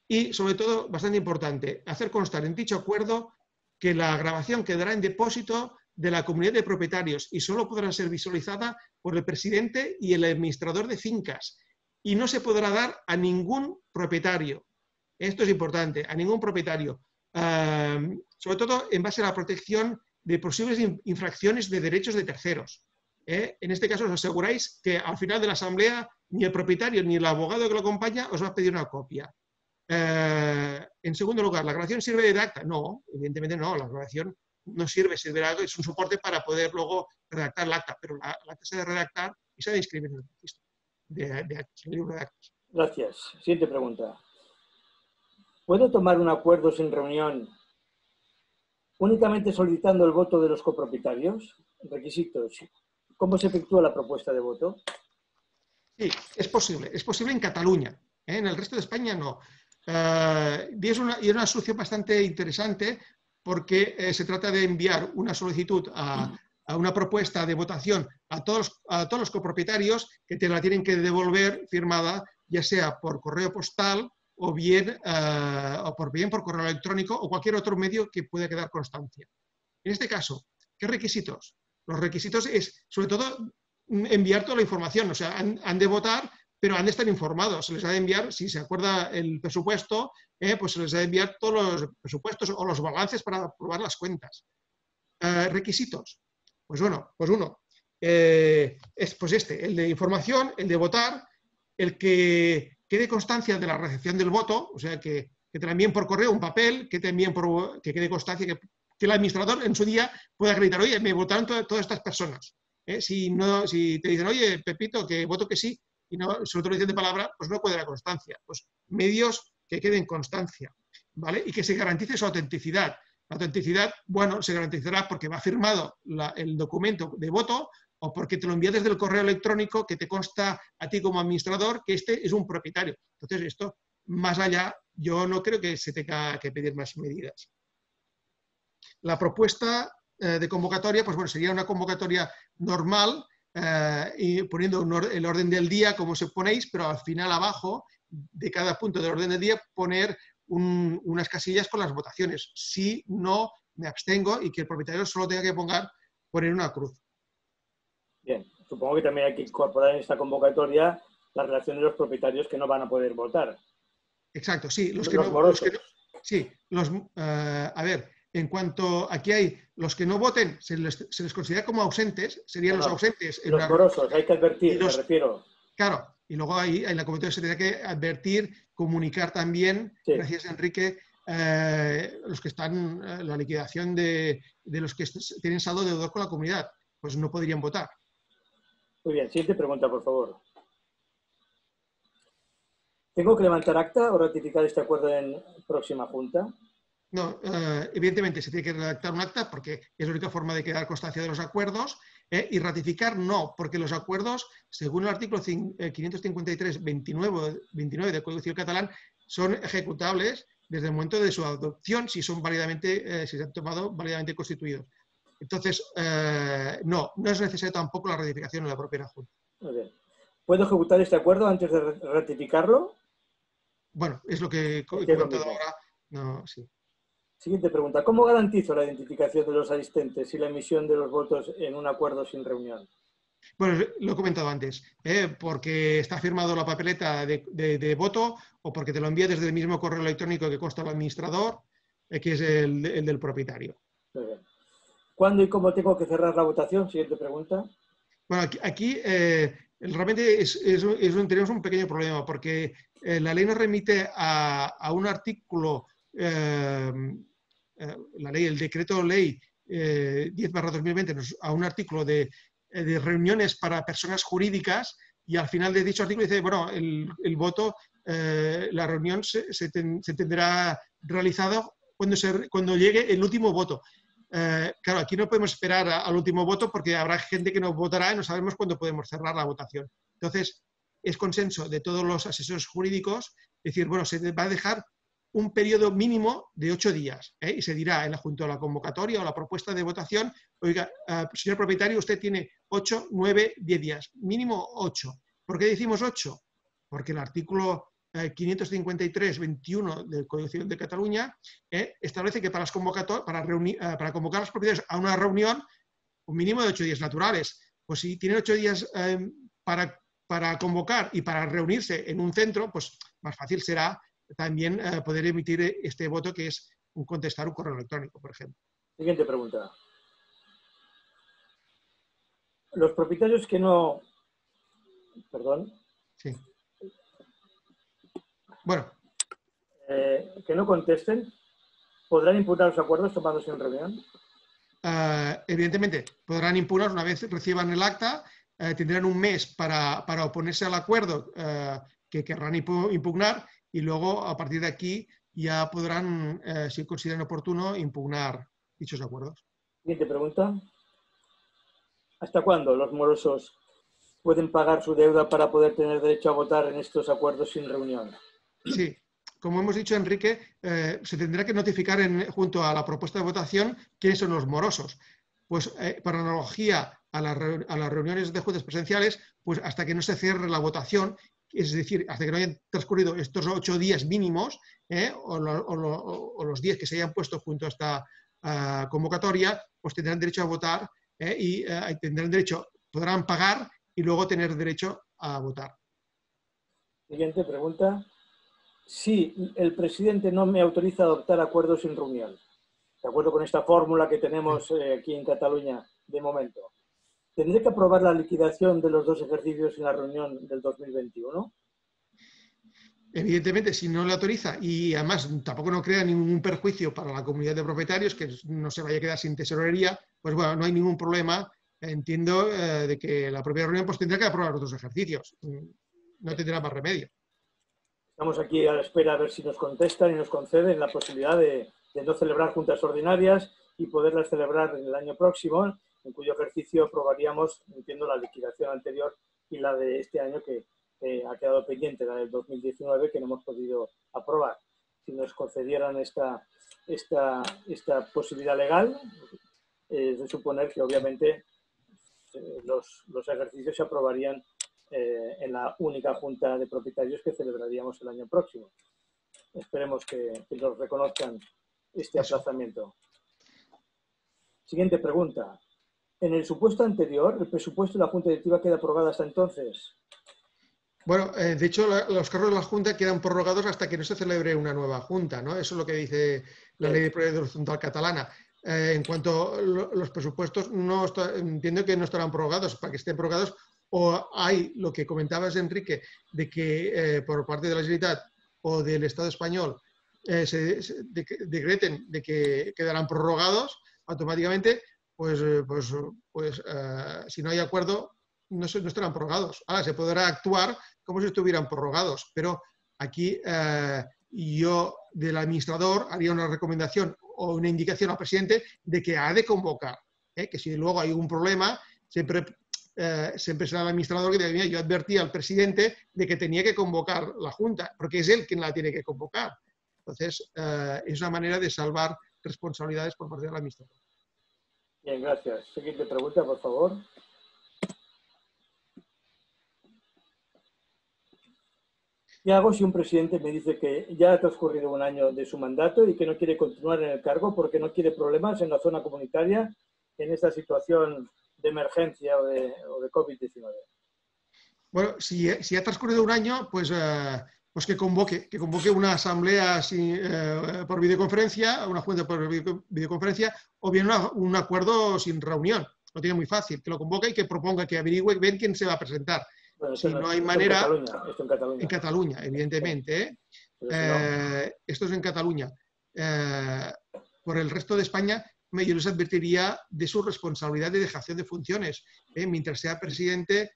Y, sobre todo, bastante importante, hacer constar en dicho acuerdo que la grabación quedará en depósito de la comunidad de propietarios y solo podrá ser visualizada por el presidente y el administrador de fincas. Y no se podrá dar a ningún propietario. Esto es importante, a ningún propietario. Sobre todo en base a la protección de posibles infracciones de derechos de terceros. En este caso os aseguráis que al final de la asamblea ni el propietario ni el abogado que lo acompaña os va a pedir una copia. En segundo lugar, ¿la grabación sirve de acta? No, evidentemente no, la grabación no sirve de algo, es un soporte para poder luego redactar el acta, pero la acta se debe redactar y se debe inscribir en el registro de actas, en el libro de actas. Gracias. Siguiente pregunta. ¿Puedo tomar un acuerdo sin reunión únicamente solicitando el voto de los copropietarios? Requisitos. ¿Cómo se efectúa la propuesta de voto? Sí, es posible. Es posible en Cataluña. En el resto de España no. Y es una solución bastante interesante porque se trata de enviar una solicitud a una propuesta de votación a todos los copropietarios que te la tienen que devolver firmada, ya sea por correo postal o bien por correo electrónico o cualquier otro medio que pueda quedar constancia. En este caso, ¿qué requisitos? Los requisitos es, sobre todo, enviar toda la información. O sea, han de votar, pero han de estar informados. Se les ha de enviar, si se acuerda el presupuesto, pues se les ha de enviar todos los presupuestos o los balances para aprobar las cuentas. ¿Requisitos? Pues bueno, pues uno. Es pues el de información, el de votar, el que quede constancia de la recepción del voto, o sea, que te la envíen por correo un papel, que te envíen que quede constancia, que el administrador en su día pueda acreditar, oye, me votaron todas estas personas. Si te dicen, oye, Pepito, que voto que sí, y no, sobre todo lo dicen de palabra, pues no puede la constancia. Pues medios que queden constancia, ¿vale? Y que se garantice su autenticidad. La autenticidad, bueno, se garantizará porque va firmado el documento de voto o porque te lo envía desde el correo electrónico que te consta a ti como administrador que este es un propietario. Entonces, esto, más allá, yo no creo que se tenga que pedir más medidas. La propuesta de convocatoria, pues bueno, sería una convocatoria normal, y poniendo el orden del día como se ponéis, pero al final abajo de cada punto del orden del día poner unas casillas con las votaciones. Si no, me abstengo y que el propietario solo tenga que poner una cruz. Bien, supongo que también hay que incorporar en esta convocatoria la relación de los propietarios que no van a poder votar. Exacto, sí. Los morosos. A ver, en cuanto aquí hay los que no voten, se les considera como ausentes, serían los ausentes. Los morosos, hay que advertir, me refiero. Claro, y luego ahí en la convocatoria se tendrá que advertir, comunicar también, sí. Gracias Enrique, los que están, la liquidación de los que tienen saldo deudor con la comunidad, pues no podrían votar. Muy bien, siguiente pregunta, por favor. ¿Tengo que levantar acta o ratificar este acuerdo en próxima junta? No, evidentemente se tiene que redactar un acta porque es la única forma de quedar constancia de los acuerdos, y ratificar no, porque los acuerdos, según el artículo 533-29 del Código Civil Catalán, son ejecutables desde el momento de su adopción si son válidamente, si se han tomado válidamente constituidos. Entonces, no es necesario tampoco la ratificación en la propia Junta. Muy bien. ¿Puedo ejecutar este acuerdo antes de ratificarlo? Bueno, es lo que he comentado ahora. No, sí. Siguiente pregunta. ¿Cómo garantizo la identificación de los asistentes y la emisión de los votos en un acuerdo sin reunión? Bueno, lo he comentado antes, porque está firmado la papeleta de voto o porque te lo envía desde el mismo correo electrónico que consta el administrador, que es el del propietario. Muy bien. ¿Cuándo y cómo tengo que cerrar la votación? Siguiente pregunta. Bueno, aquí realmente tenemos un pequeño problema porque la ley nos remite a un artículo, la ley, el decreto ley 10/2020, a un artículo de reuniones para personas jurídicas, y al final de dicho artículo dice, bueno, el voto, la reunión se tendrá realizado cuando llegue el último voto. Claro, aquí no podemos esperar al último voto porque habrá gente que no votará y no sabemos cuándo podemos cerrar la votación. Entonces, es consenso de todos los asesores jurídicos decir, bueno, se va a dejar un periodo mínimo de 8 días, y se dirá junto a la convocatoria o la propuesta de votación, oiga, señor propietario, usted tiene 8, 9, 10 días, mínimo 8. ¿Por qué decimos 8? Porque el artículo 553-21 del Código Civil de Cataluña establece que para convocar a los propietarios a una reunión, un mínimo de 8 días naturales. Pues si tienen 8 días para convocar y para reunirse en un centro, pues más fácil será también poder emitir este voto, que es contestar un correo electrónico, por ejemplo. Siguiente pregunta. Los propietarios que no... Perdón. Sí. Bueno. Que no contesten, ¿podrán impugnar los acuerdos tomados en reunión? Evidentemente, podrán impugnar una vez reciban el acta, tendrán un mes para oponerse al acuerdo que querrán impugnar, y luego a partir de aquí ya podrán, si consideran oportuno, impugnar dichos acuerdos. Siguiente pregunta. ¿Hasta cuándo los morosos pueden pagar su deuda para poder tener derecho a votar en estos acuerdos sin reunión? Sí, como hemos dicho, Enrique, se tendrá que notificar junto a la propuesta de votación quiénes son los morosos. Pues por analogía a las reuniones de jueces presenciales, pues hasta que no se cierre la votación, es decir, hasta que no hayan transcurrido estos 8 días mínimos, o los 10 que se hayan puesto junto a esta convocatoria, pues tendrán derecho a votar y tendrán derecho, podrán pagar y luego tener derecho a votar. Siguiente pregunta. Si el presidente no me autoriza a adoptar acuerdos sin reunión, de acuerdo con esta fórmula que tenemos aquí en Cataluña de momento, ¿tendré que aprobar la liquidación de los 2 ejercicios en la reunión del 2021? Evidentemente, si no le autoriza y además tampoco no crea ningún perjuicio para la comunidad de propietarios, que no se vaya a quedar sin tesorería, pues bueno, no hay ningún problema. Entiendo de que la propia reunión pues tendrá que aprobar otros ejercicios. No tendrá más remedio. Estamos aquí a la espera a ver si nos contestan y nos conceden la posibilidad de no celebrar juntas ordinarias y poderlas celebrar en el año próximo, en cuyo ejercicio aprobaríamos, entiendo, la liquidación anterior y la de este año que ha quedado pendiente, la del 2019, que no hemos podido aprobar. Si nos concedieran esta posibilidad legal, es de suponer que obviamente los ejercicios se aprobarían en la única junta de propietarios que celebraríamos el año próximo. Esperemos que nos reconozcan este aplazamiento. Siguiente pregunta. En el supuesto anterior, el presupuesto de la Junta Directiva queda aprobado hasta entonces. Bueno, de hecho, los cargos de la Junta quedan prorrogados hasta que no se celebre una nueva Junta, ¿no? Eso es lo que dice la Ley de Propiedad Horizontal catalana. En cuanto a los presupuestos, entiendo que no estarán prorrogados. Para que estén prorrogados, o hay lo que comentabas, Enrique, de que por parte de la Generalitat o del Estado español se decreten de que quedarán prorrogados automáticamente, pues si no hay acuerdo, no estarán prorrogados. Ahora, se podrá actuar como si estuvieran prorrogados, pero aquí yo, del administrador, haría una recomendación o una indicación al presidente de que ha de convocar, que si luego hay un problema, siempre será el administrador que diga, yo advertí al presidente de que tenía que convocar la Junta, porque es él quien la tiene que convocar. Entonces, es una manera de salvar responsabilidades por parte del administrador. Bien, gracias. Siguiente pregunta, por favor. ¿Qué hago si un presidente me dice que ya ha transcurrido un año de su mandato y que no quiere continuar en el cargo porque no quiere problemas en la zona comunitaria en esta situación de emergencia o de COVID-19? Bueno, si ha transcurrido un año, pues que convoque una asamblea por videoconferencia, una junta por videoconferencia, o bien un acuerdo sin reunión. Lo tiene muy fácil, que lo convoque y que proponga, que averigüe, ven quién se va a presentar. Bueno, si no hay manera... Esto en Cataluña. En Cataluña, evidentemente. Esto es en Cataluña. Por el resto de España, yo les advertiría de su responsabilidad de dejación de funciones. Mientras sea presidente,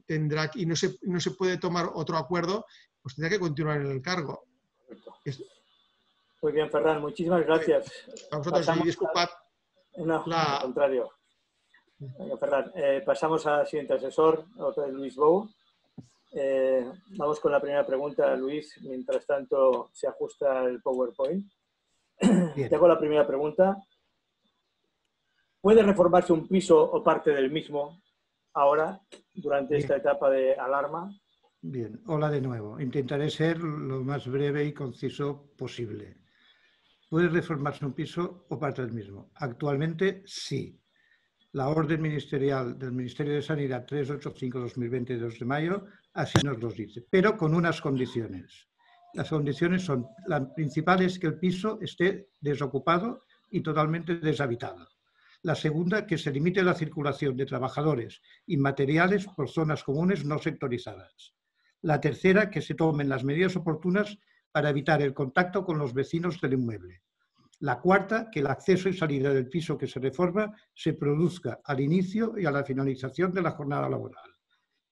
tendrá, y no se puede tomar otro acuerdo, pues tendrá que continuar en el cargo. Muy bien, Ferran, muchísimas gracias. A vosotros, y disculpad. No, al contrario. Venga, Ferran, pasamos al siguiente asesor, otra de Luis Bou. Vamos con la primera pregunta, Luis. Mientras tanto, se ajusta el PowerPoint. Bien. Te hago la primera pregunta. ¿Puede reformarse un piso o parte del mismo ahora, durante esta etapa de alarma? Bien, hola de nuevo. Intentaré ser lo más breve y conciso posible. ¿Puede reformarse un piso o parte del mismo? Actualmente sí. La orden ministerial del Ministerio de Sanidad 385-2020 de 2 de mayo así nos lo dice, pero con unas condiciones. Las condiciones son, la principal es que el piso esté desocupado y totalmente deshabitado. La segunda, que se limite la circulación de trabajadores y materiales por zonas comunes no sectorizadas. La tercera, que se tomen las medidas oportunas para evitar el contacto con los vecinos del inmueble. La cuarta, que el acceso y salida del piso que se reforma se produzca al inicio y a la finalización de la jornada laboral.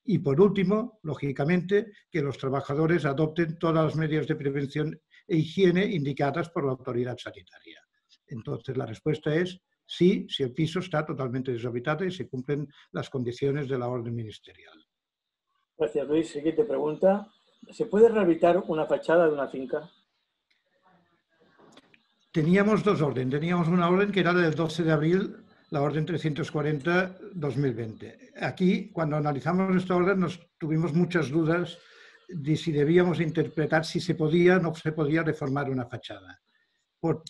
Y por último, lógicamente, que los trabajadores adopten todas las medidas de prevención e higiene indicadas por la autoridad sanitaria. Entonces, la respuesta es sí, si el piso está totalmente deshabitado y se cumplen las condiciones de la orden ministerial. Gracias, Luis. Siguiente pregunta. ¿Se puede rehabilitar una fachada de una finca? Teníamos dos órdenes. Teníamos una orden que era del 12 de abril, la orden 340-2020. Aquí, cuando analizamos esta orden, tuvimos muchas dudas de si debíamos interpretar si se podía o no se podía reformar una fachada. Por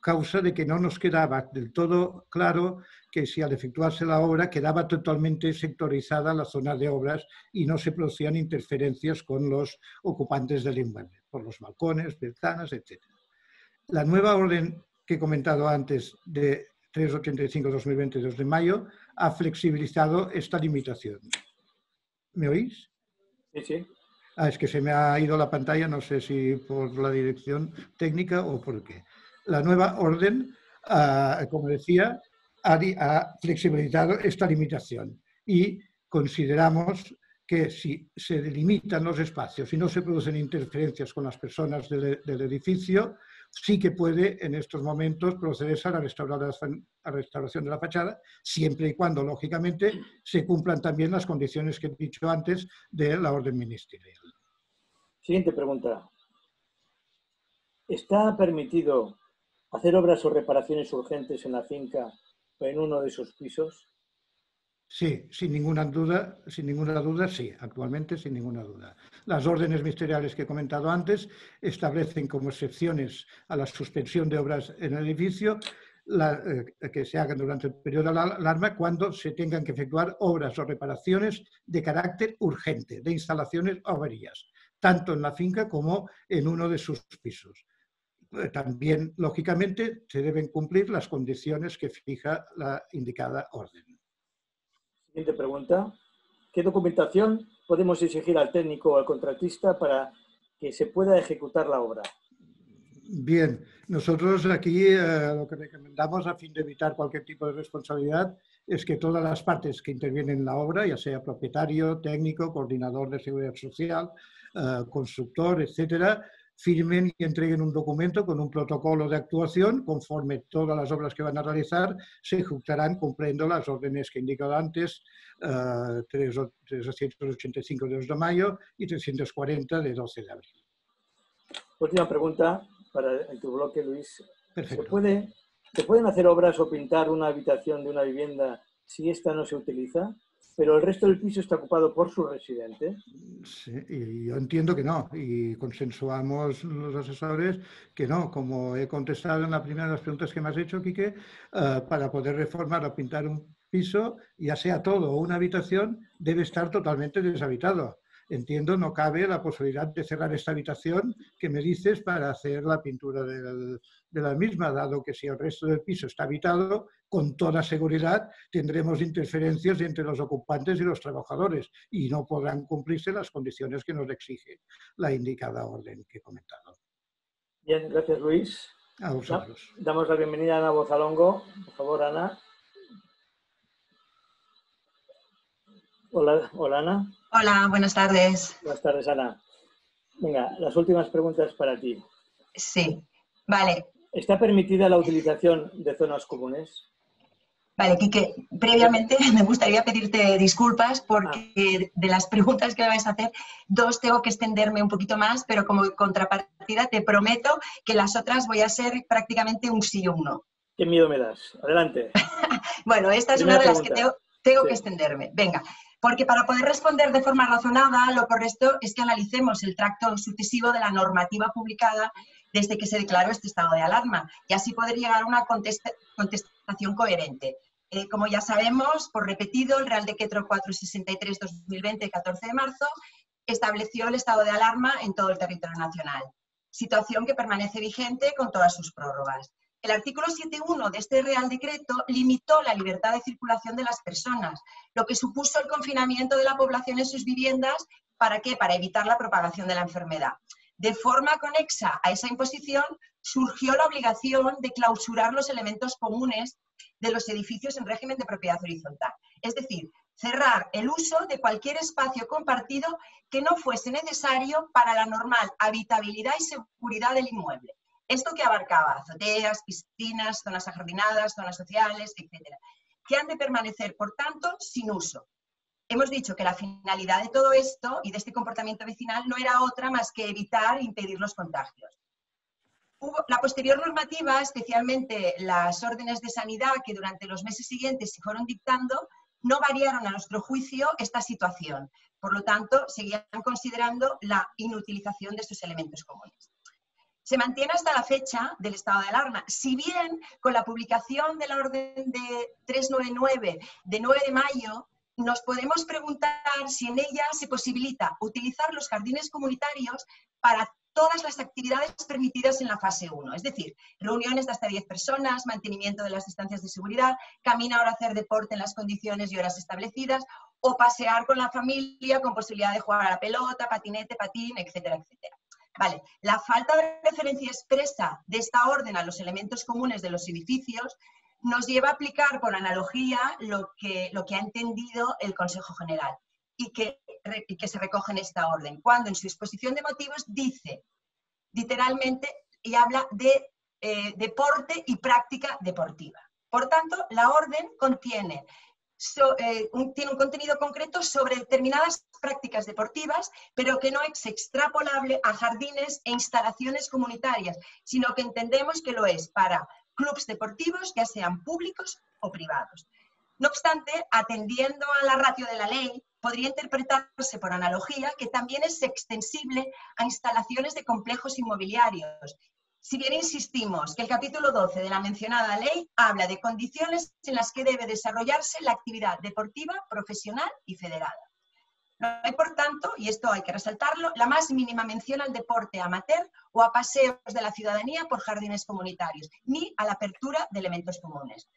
causa de que no nos quedaba del todo claro que si al efectuarse la obra quedaba totalmente sectorizada la zona de obras y no se producían interferencias con los ocupantes del inmueble, por los balcones, ventanas, etc. La nueva orden que he comentado antes de 385-2020 2 de mayo ha flexibilizado esta limitación. ¿Me oís? Sí, sí. Es que se me ha ido la pantalla, no sé si por la dirección técnica o por qué. La nueva orden, como decía, ha flexibilizado esta limitación y consideramos que si se delimitan los espacios y no se producen interferencias con las personas del edificio, sí que puede en estos momentos procederse a la restauración de la fachada, siempre y cuando, lógicamente, se cumplan también las condiciones que he dicho antes de la orden ministerial. Siguiente pregunta. ¿Está permitido hacer obras o reparaciones urgentes en la finca o en uno de sus pisos? Sí, sin ninguna duda, sí, actualmente sin ninguna duda. Las órdenes ministeriales que he comentado antes establecen como excepciones a la suspensión de obras en el edificio que se hagan durante el periodo de la alarma cuando se tengan que efectuar obras o reparaciones de carácter urgente, de instalaciones o averías, tanto en la finca como en uno de sus pisos. También, lógicamente, se deben cumplir las condiciones que fija la indicada orden. Siguiente pregunta. ¿Qué documentación podemos exigir al técnico o al contratista para que se pueda ejecutar la obra? Bien, nosotros aquí lo que recomendamos a fin de evitar cualquier tipo de responsabilidad es que todas las partes que intervienen en la obra, ya sea propietario, técnico, coordinador de seguridad social, constructor, etcétera, firmen y entreguen un documento con un protocolo de actuación conforme todas las obras que van a realizar se ejecutarán cumpliendo las órdenes que he indicado antes, 385 de 2 de mayo y 340 de 12 de abril. Última pregunta en tu bloque, Luis. Perfecto. ¿Se pueden hacer obras o pintar una habitación de una vivienda si esta no se utiliza, pero el resto del piso está ocupado por su residente? Sí, y yo entiendo que no, y consensuamos los asesores que no, como he contestado en la primera de las preguntas que me has hecho, Quique, para poder reformar o pintar un piso, ya sea todo o una habitación, debe estar totalmente deshabitado. Entiendo, no cabe la posibilidad de cerrar esta habitación que me dices para hacer la pintura de la misma, dado que si el resto del piso está habitado, con toda seguridad tendremos interferencias entre los ocupantes y los trabajadores y no podrán cumplirse las condiciones que nos exige la indicada orden que he comentado. Bien, gracias, Luis. A vosotros. Damos la bienvenida a Ana Bozalongo. Por favor, Ana. Hola, Ana. Hola, buenas tardes. Buenas tardes, Ana. Venga, las últimas preguntas para ti. Sí, vale. ¿Está permitida la utilización de zonas comunes? Vale, Quique, previamente me gustaría pedirte disculpas porque de las preguntas que me vais a hacer, dos tengo que extenderme un poquito más, pero como contrapartida te prometo que las otras voy a ser prácticamente un sí o un no. Qué miedo me das. Adelante. Bueno, esta es una de las que tengo... Tengo que extenderme. Venga, porque para poder responder de forma razonada, lo correcto es que analicemos el tracto sucesivo de la normativa publicada desde que se declaró este estado de alarma y así poder llegar a una contestación coherente. Como ya sabemos, por repetido, el Real Decreto 463/2020, de 14 de marzo, estableció el estado de alarma en todo el territorio nacional, situación que permanece vigente con todas sus prórrogas. El artículo 7.1 de este Real Decreto limitó la libertad de circulación de las personas, lo que supuso el confinamiento de la población en sus viviendas. ¿Para qué? Para evitar la propagación de la enfermedad. De forma conexa a esa imposición, surgió la obligación de clausurar los elementos comunes de los edificios en régimen de propiedad horizontal. Es decir, cerrar el uso de cualquier espacio compartido que no fuese necesario para la normal habitabilidad y seguridad del inmueble. Esto que abarcaba azoteas, piscinas, zonas ajardinadas, zonas sociales, etc., que han de permanecer, por tanto, sin uso. Hemos dicho que la finalidad de todo esto y de este comportamiento vecinal no era otra más que evitar e impedir los contagios. La posterior normativa, especialmente las órdenes de sanidad que durante los meses siguientes se fueron dictando, no variaron a nuestro juicio esta situación. Por lo tanto, seguían considerando la inutilización de estos elementos comunes. Se mantiene hasta la fecha del estado de alarma, si bien con la publicación de la orden de 399 de 9 de mayo, nos podemos preguntar si en ella se posibilita utilizar los jardines comunitarios para todas las actividades permitidas en la fase 1, es decir, reuniones de hasta 10 personas, mantenimiento de las distancias de seguridad, caminar o hacer deporte en las condiciones y horas establecidas, o pasear con la familia con posibilidad de jugar a la pelota, patinete, patín, etcétera, etcétera. Vale, la falta de referencia expresa de esta orden a los elementos comunes de los edificios nos lleva a aplicar por analogía lo que ha entendido el Consejo General y que se recoge en esta orden, cuando en su exposición de motivos dice literalmente y habla de deporte y práctica deportiva. Por tanto, la orden tiene un contenido concreto sobre determinadas prácticas deportivas, pero que no es extrapolable a jardines e instalaciones comunitarias, sino que entendemos que lo es para clubes deportivos, ya sean públicos o privados. No obstante, atendiendo a la ratio de la ley, podría interpretarse por analogía que también es extensible a instalaciones de complejos inmobiliarios. Si bien insistimos que el capítulo 12 de la mencionada ley habla de condiciones en las que debe desarrollarse la actividad deportiva, profesional y federada. No hay, por tanto, y esto hay que resaltarlo, la más mínima mención al deporte amateur o a paseos de la ciudadanía por jardines comunitarios, ni a la apertura de elementos comunes.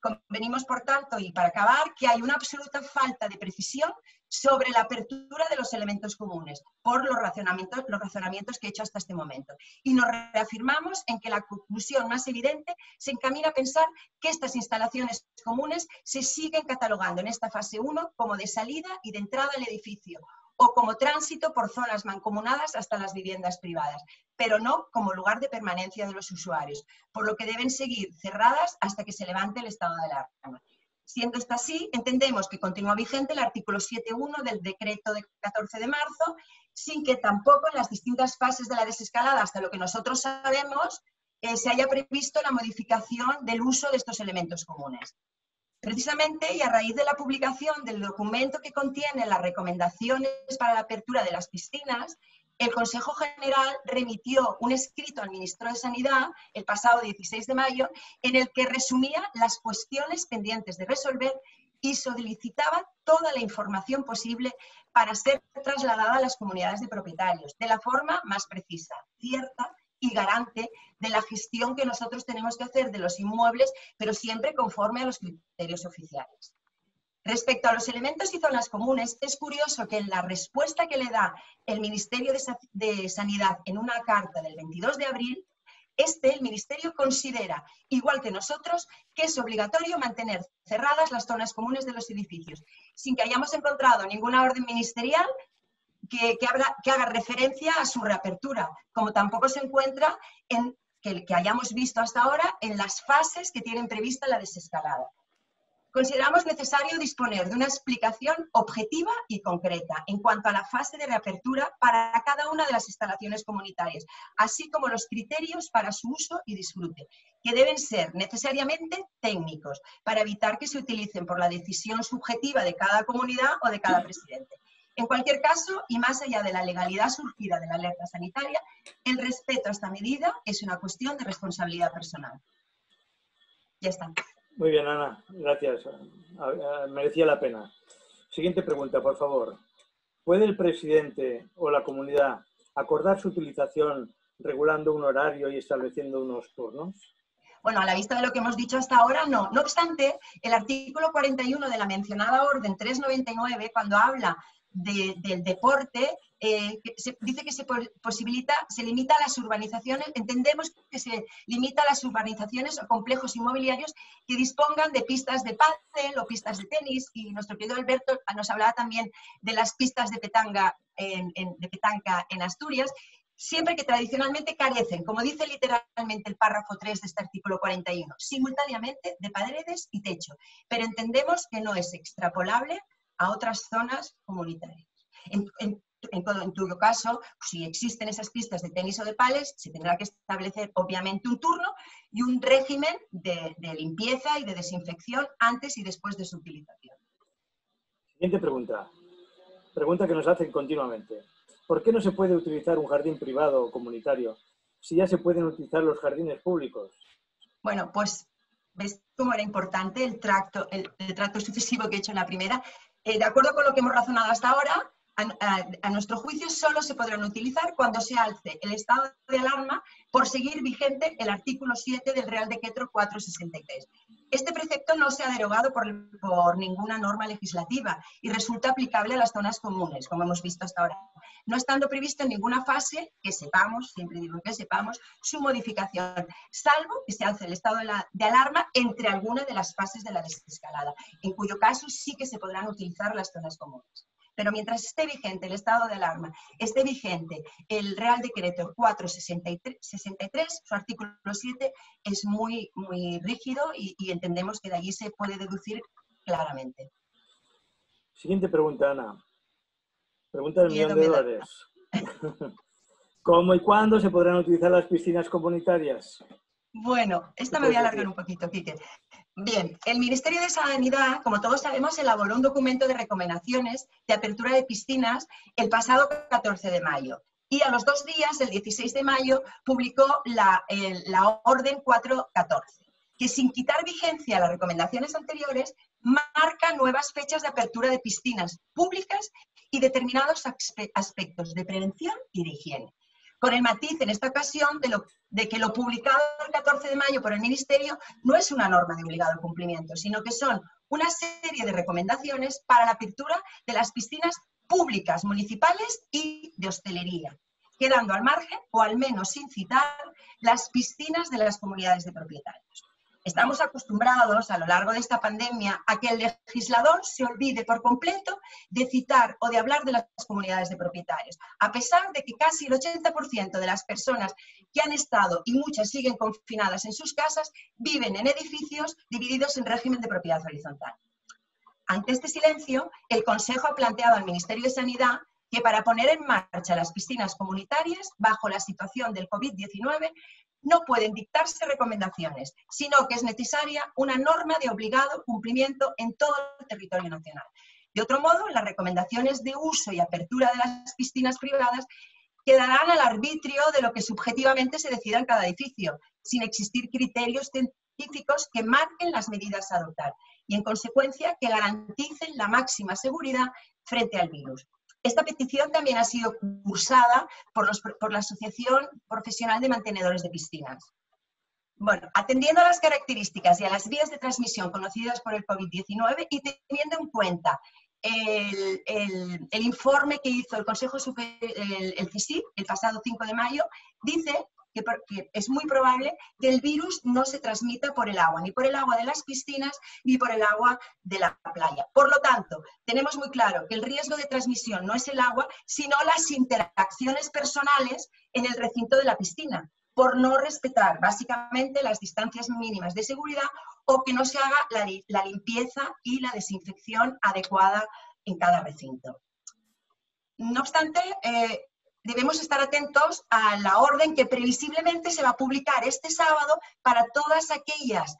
Convenimos, por tanto, y para acabar, que hay una absoluta falta de precisión sobre la apertura de los elementos comunes por los razonamientos que he hecho hasta este momento. Y nos reafirmamos en que la conclusión más evidente se encamina a pensar que estas instalaciones comunes se siguen catalogando en esta fase 1 como de salida y de entrada al edificio o como tránsito por zonas mancomunadas hasta las viviendas privadas, pero no como lugar de permanencia de los usuarios, por lo que deben seguir cerradas hasta que se levante el estado de alarma. Siendo esto así, entendemos que continúa vigente el artículo 7.1 del decreto de 14 de marzo, sin que tampoco en las distintas fases de la desescalada, hasta lo que nosotros sabemos, se haya previsto la modificación del uso de estos elementos comunes. Precisamente, y a raíz de la publicación del documento que contiene las recomendaciones para la apertura de las piscinas, el Consejo General remitió un escrito al Ministro de Sanidad el pasado 16 de mayo en el que resumía las cuestiones pendientes de resolver y solicitaba toda la información posible para ser trasladada a las comunidades de propietarios de la forma más precisa, cierta y garante de la gestión que nosotros tenemos que hacer de los inmuebles, pero siempre conforme a los criterios oficiales. Respecto a los elementos y zonas comunes, es curioso que en la respuesta que le da el Ministerio de Sanidad en una carta del 22 de abril, el Ministerio considera, igual que nosotros, que es obligatorio mantener cerradas las zonas comunes de los edificios, sin que hayamos encontrado ninguna orden ministerial que haga referencia a su reapertura, como tampoco se encuentra que hayamos visto hasta ahora en las fases que tienen prevista la desescalada. Consideramos necesario disponer de una explicación objetiva y concreta en cuanto a la fase de reapertura para cada una de las instalaciones comunitarias, así como los criterios para su uso y disfrute, que deben ser necesariamente técnicos, para evitar que se utilicen por la decisión subjetiva de cada comunidad o de cada presidente. En cualquier caso, y más allá de la legalidad surgida de la alerta sanitaria, el respeto a esta medida es una cuestión de responsabilidad personal. Ya está. Muy bien, Ana, gracias. Merecía la pena. Siguiente pregunta, por favor. ¿Puede el presidente o la comunidad acordar su utilización regulando un horario y estableciendo unos turnos? Bueno, a la vista de lo que hemos dicho hasta ahora, no. No obstante, el artículo 41 de la mencionada Orden 399, cuando habla del deporte, dice que se limita a las urbanizaciones, entendemos que se limita a las urbanizaciones o complejos inmobiliarios que dispongan de pistas de pádel o pistas de tenis, y nuestro querido Alberto nos hablaba también de las pistas de petanca en Asturias, siempre que tradicionalmente carecen, como dice literalmente el párrafo 3 de este artículo 41, simultáneamente de paredes y techo, pero entendemos que no es extrapolable a otras zonas comunitarias. En todo caso, si existen esas pistas de tenis o de pádel, se tendrá que establecer obviamente un turno y un régimen de limpieza y de desinfección antes y después de su utilización. Siguiente pregunta. Pregunta que nos hacen continuamente. ¿Por qué no se puede utilizar un jardín privado o comunitario si ya se pueden utilizar los jardines públicos? Bueno, pues ves cómo era importante el tracto sucesivo que he hecho en la primera. De acuerdo con lo que hemos razonado hasta ahora, a nuestro juicio solo se podrán utilizar cuando se alce el estado de alarma por seguir vigente el artículo 7 del Real Decreto 463. Este precepto no se ha derogado por ninguna norma legislativa y resulta aplicable a las zonas comunes, como hemos visto hasta ahora, no estando previsto en ninguna fase, que sepamos, siempre digo que sepamos, su modificación, salvo que se alce el estado de alarma entre alguna de las fases de la desescalada, en cuyo caso sí que se podrán utilizar las zonas comunes. Pero mientras esté vigente el estado de alarma, esté vigente el Real Decreto 463, su artículo 7 es muy rígido y entendemos que de allí se puede deducir claramente. Siguiente pregunta, Ana. Pregunta del $1.000.000. ¿Cómo y cuándo se podrán utilizar las piscinas comunitarias? Bueno, esta me voy a alargar un poquito, Quique. Bien, el Ministerio de Sanidad, como todos sabemos, elaboró un documento de recomendaciones de apertura de piscinas el pasado 14 de mayo. Y a los 2 días, el 16 de mayo, publicó la Orden 414, que sin quitar vigencia a las recomendaciones anteriores, marca nuevas fechas de apertura de piscinas públicas y determinados aspectos de prevención y de higiene. Con el matiz en esta ocasión de que lo publicado el 14 de mayo por el Ministerio no es una norma de obligado cumplimiento, sino que son una serie de recomendaciones para la apertura de las piscinas públicas, municipales y de hostelería, quedando al margen o al menos sin citar las piscinas de las comunidades de propietarios. Estamos acostumbrados a lo largo de esta pandemia a que el legislador se olvide por completo de citar o de hablar de las comunidades de propietarios, a pesar de que casi el 80% de las personas que han estado y muchas siguen confinadas en sus casas viven en edificios divididos en régimen de propiedad horizontal. Ante este silencio, el Consejo ha planteado al Ministerio de Sanidad que para poner en marcha las piscinas comunitarias bajo la situación del COVID-19 no pueden dictarse recomendaciones, sino que es necesaria una norma de obligado cumplimiento en todo el territorio nacional. De otro modo, las recomendaciones de uso y apertura de las piscinas privadas quedarán al arbitrio de lo que subjetivamente se decida en cada edificio, sin existir criterios científicos que marquen las medidas a adoptar y, en consecuencia, que garanticen la máxima seguridad frente al virus. Esta petición también ha sido cursada por la Asociación Profesional de Mantenedores de Piscinas. Bueno, atendiendo a las características y a las vías de transmisión conocidas por el COVID-19 y teniendo en cuenta el informe que hizo el Consejo Superior, el CSIC, el pasado 5 de mayo, dice que es muy probable que el virus no se transmita por el agua, ni por el agua de las piscinas, ni por el agua de la playa. Por lo tanto, tenemos muy claro que el riesgo de transmisión no es el agua, sino las interacciones personales en el recinto de la piscina, por no respetar básicamente las distancias mínimas de seguridad o que no se haga la limpieza y la desinfección adecuada en cada recinto. No obstante, debemos estar atentos a la orden que previsiblemente se va a publicar este sábado para todas aquellas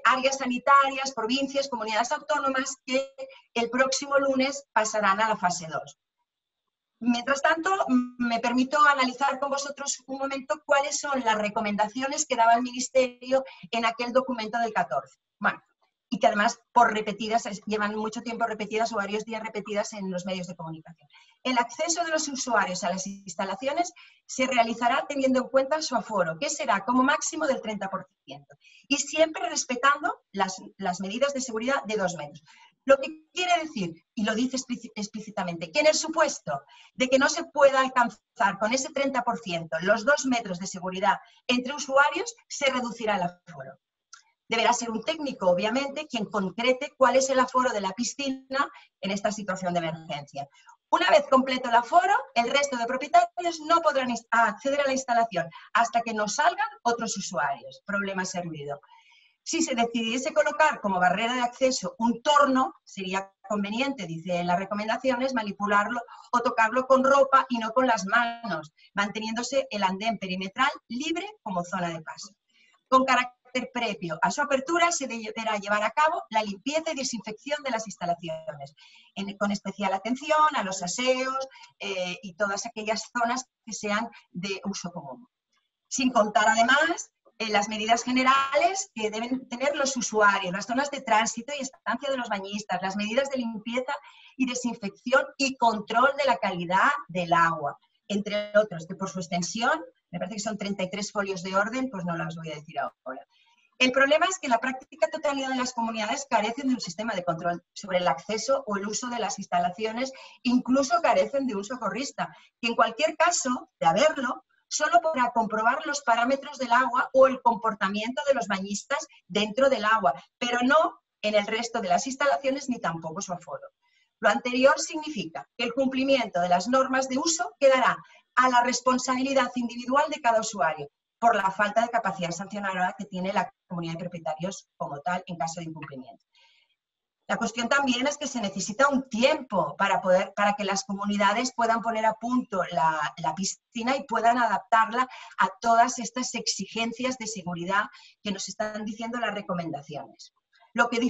áreas sanitarias, provincias, comunidades autónomas que el próximo lunes pasarán a la fase 2. Mientras tanto, me permito analizar con vosotros un momento cuáles son las recomendaciones que daba el Ministerio en aquel documento del 14. Bueno, y que además por repetidas, llevan mucho tiempo repetidas o varios días repetidas en los medios de comunicación. El acceso de los usuarios a las instalaciones se realizará teniendo en cuenta su aforo, que será como máximo del 30%, y siempre respetando las medidas de seguridad de 2 metros. Lo que quiere decir, y lo dice explícitamente, que en el supuesto de que no se pueda alcanzar con ese 30% los 2 metros de seguridad entre usuarios, se reducirá el aforo. Deberá ser un técnico, obviamente, quien concrete cuál es el aforo de la piscina en esta situación de emergencia. Una vez completo el aforo, el resto de propietarios no podrán acceder a la instalación hasta que no salgan otros usuarios. Problema servido. Si se decidiese colocar como barrera de acceso un torno, sería conveniente, dice en las recomendaciones, manipularlo o tocarlo con ropa y no con las manos, manteniéndose el andén perimetral libre como zona de paso. Con carácter previo a su apertura se deberá llevar a cabo la limpieza y desinfección de las instalaciones, con especial atención a los aseos y todas aquellas zonas que sean de uso común. Sin contar además las medidas generales que deben tener los usuarios, las zonas de tránsito y estancia de los bañistas, las medidas de limpieza y desinfección y control de la calidad del agua, entre otros, que por su extensión, me parece que son 33 folios de orden, pues no las voy a decir ahora. El problema es que la práctica totalidad de las comunidades carecen de un sistema de control sobre el acceso o el uso de las instalaciones, incluso carecen de un socorrista, que en cualquier caso, de haberlo, solo podrá comprobar los parámetros del agua o el comportamiento de los bañistas dentro del agua, pero no en el resto de las instalaciones ni tampoco su aforo. Lo anterior significa que el cumplimiento de las normas de uso quedará a la responsabilidad individual de cada usuario por la falta de capacidad sancionadora que tiene la comunidad de propietarios como tal en caso de incumplimiento. La cuestión también es que se necesita un tiempo para que las comunidades puedan poner a punto la piscina y puedan adaptarla a todas estas exigencias de seguridad que nos están diciendo las recomendaciones. Lo que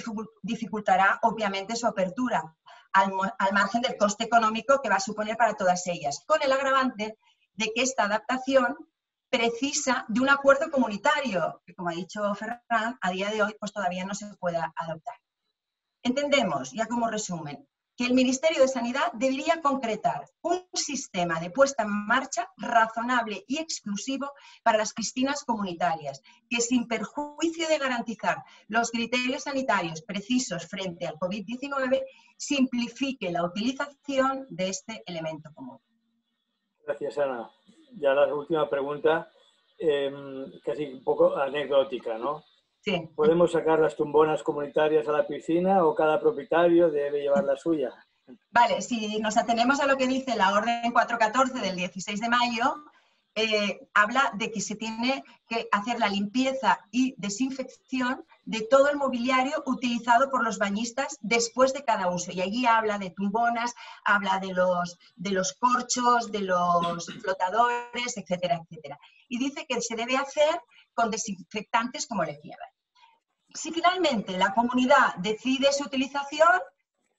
dificultará obviamente su apertura, al margen del coste económico que va a suponer para todas ellas, con el agravante de que esta adaptación precisa de un acuerdo comunitario, que como ha dicho Ferran, a día de hoy pues todavía no se puede adoptar. Entendemos, ya como resumen, que el Ministerio de Sanidad debería concretar un sistema de puesta en marcha razonable y exclusivo para las piscinas comunitarias, que sin perjuicio de garantizar los criterios sanitarios precisos frente al COVID-19, simplifique la utilización de este elemento común. Gracias, Ana. Ya la última pregunta, casi un poco anecdótica, ¿no? Sí. ¿Podemos sacar las tumbonas comunitarias a la piscina o cada propietario debe llevar la suya? Vale, si nos atenemos a lo que dice la Orden 414 del 16 de mayo, habla de que se tiene que hacer la limpieza y desinfección de todo el mobiliario utilizado por los bañistas después de cada uso. Y allí habla de tumbonas, habla de los corchos, de los flotadores, etcétera, etcétera. Y dice que se debe hacer con desinfectantes como le quieran. Si finalmente la comunidad decide su utilización,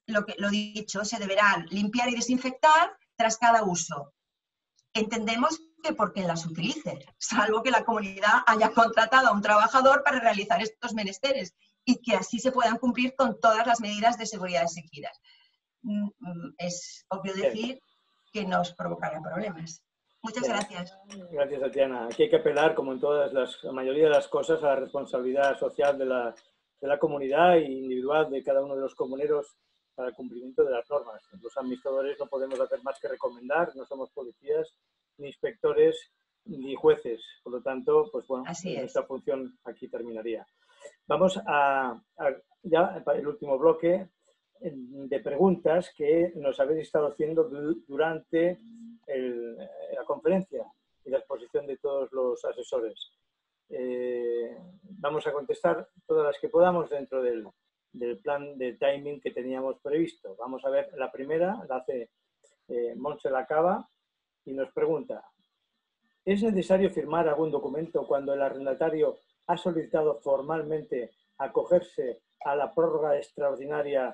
lo dicho, se deberán limpiar y desinfectar tras cada uso. Entendemos que porque las utilice, salvo que la comunidad haya contratado a un trabajador para realizar estos menesteres y que así se puedan cumplir con todas las medidas de seguridad exigidas. Es obvio decir que nos provocará problemas. Muchas gracias. Gracias, Tatiana. Aquí hay que apelar, como en la mayoría de las cosas, a la responsabilidad social de la comunidad e individual de cada uno de los comuneros para el cumplimiento de las normas. Los administradores no podemos hacer más que recomendar, no somos policías, ni inspectores, ni jueces. Por lo tanto, pues bueno, nuestra función aquí terminaría. Vamos ya para el último bloque de preguntas que nos habéis estado haciendo durante la conferencia y la exposición de todos los asesores. Vamos a contestar todas las que podamos dentro del plan de timing que teníamos previsto. Vamos a ver, la primera la hace Montse Lacaba y nos pregunta: ¿es necesario firmar algún documento cuando el arrendatario ha solicitado formalmente acogerse a la prórroga extraordinaria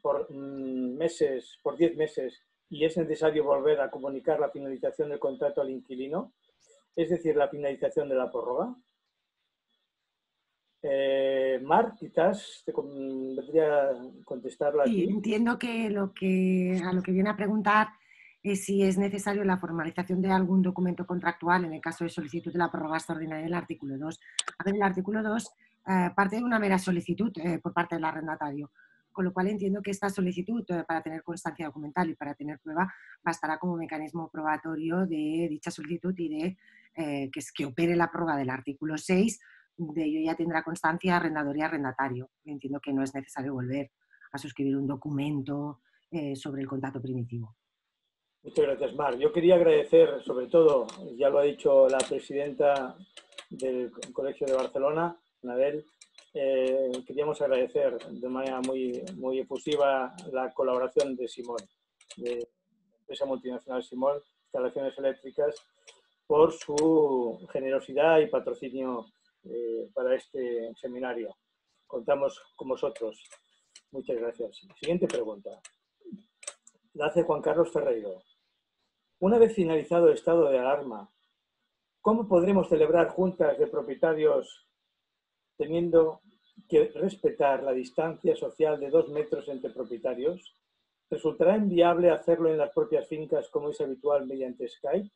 por 10 meses y es necesario volver a comunicar la finalización del contrato al inquilino? Es decir, la finalización de la prórroga. Mar, quizás te vendría a contestarla Sí, aquí. entiendo que a lo que viene a preguntar es si es necesario la formalización de algún documento contractual en el caso de solicitud de la prórroga extraordinaria del artículo 2. A ver, el artículo 2 parte de una mera solicitud por parte del arrendatario, con lo cual entiendo que esta solicitud para tener constancia documental y para tener prueba bastará como mecanismo probatorio de dicha solicitud y de que opere la prórroga del artículo 6. De ello ya tendrá constancia arrendador y arrendatario. Entiendo que no es necesario volver a suscribir un documento sobre el contrato primitivo. Muchas gracias, Mar. Yo quería agradecer, sobre todo, ya lo ha dicho la presidenta del Colegio de Barcelona, Anabel, queríamos agradecer de manera muy efusiva la colaboración de Simón, de la empresa multinacional Simón, Instalaciones Eléctricas, por su generosidad y patrocinio para este seminario. Contamos con vosotros. Muchas gracias. Siguiente pregunta. La hace Juan Carlos Ferreiro. Una vez finalizado el estado de alarma, ¿cómo podremos celebrar juntas de propietarios teniendo que respetar la distancia social de 2 metros entre propietarios? ¿Resultará inviable hacerlo en las propias fincas como es habitual mediante Skype?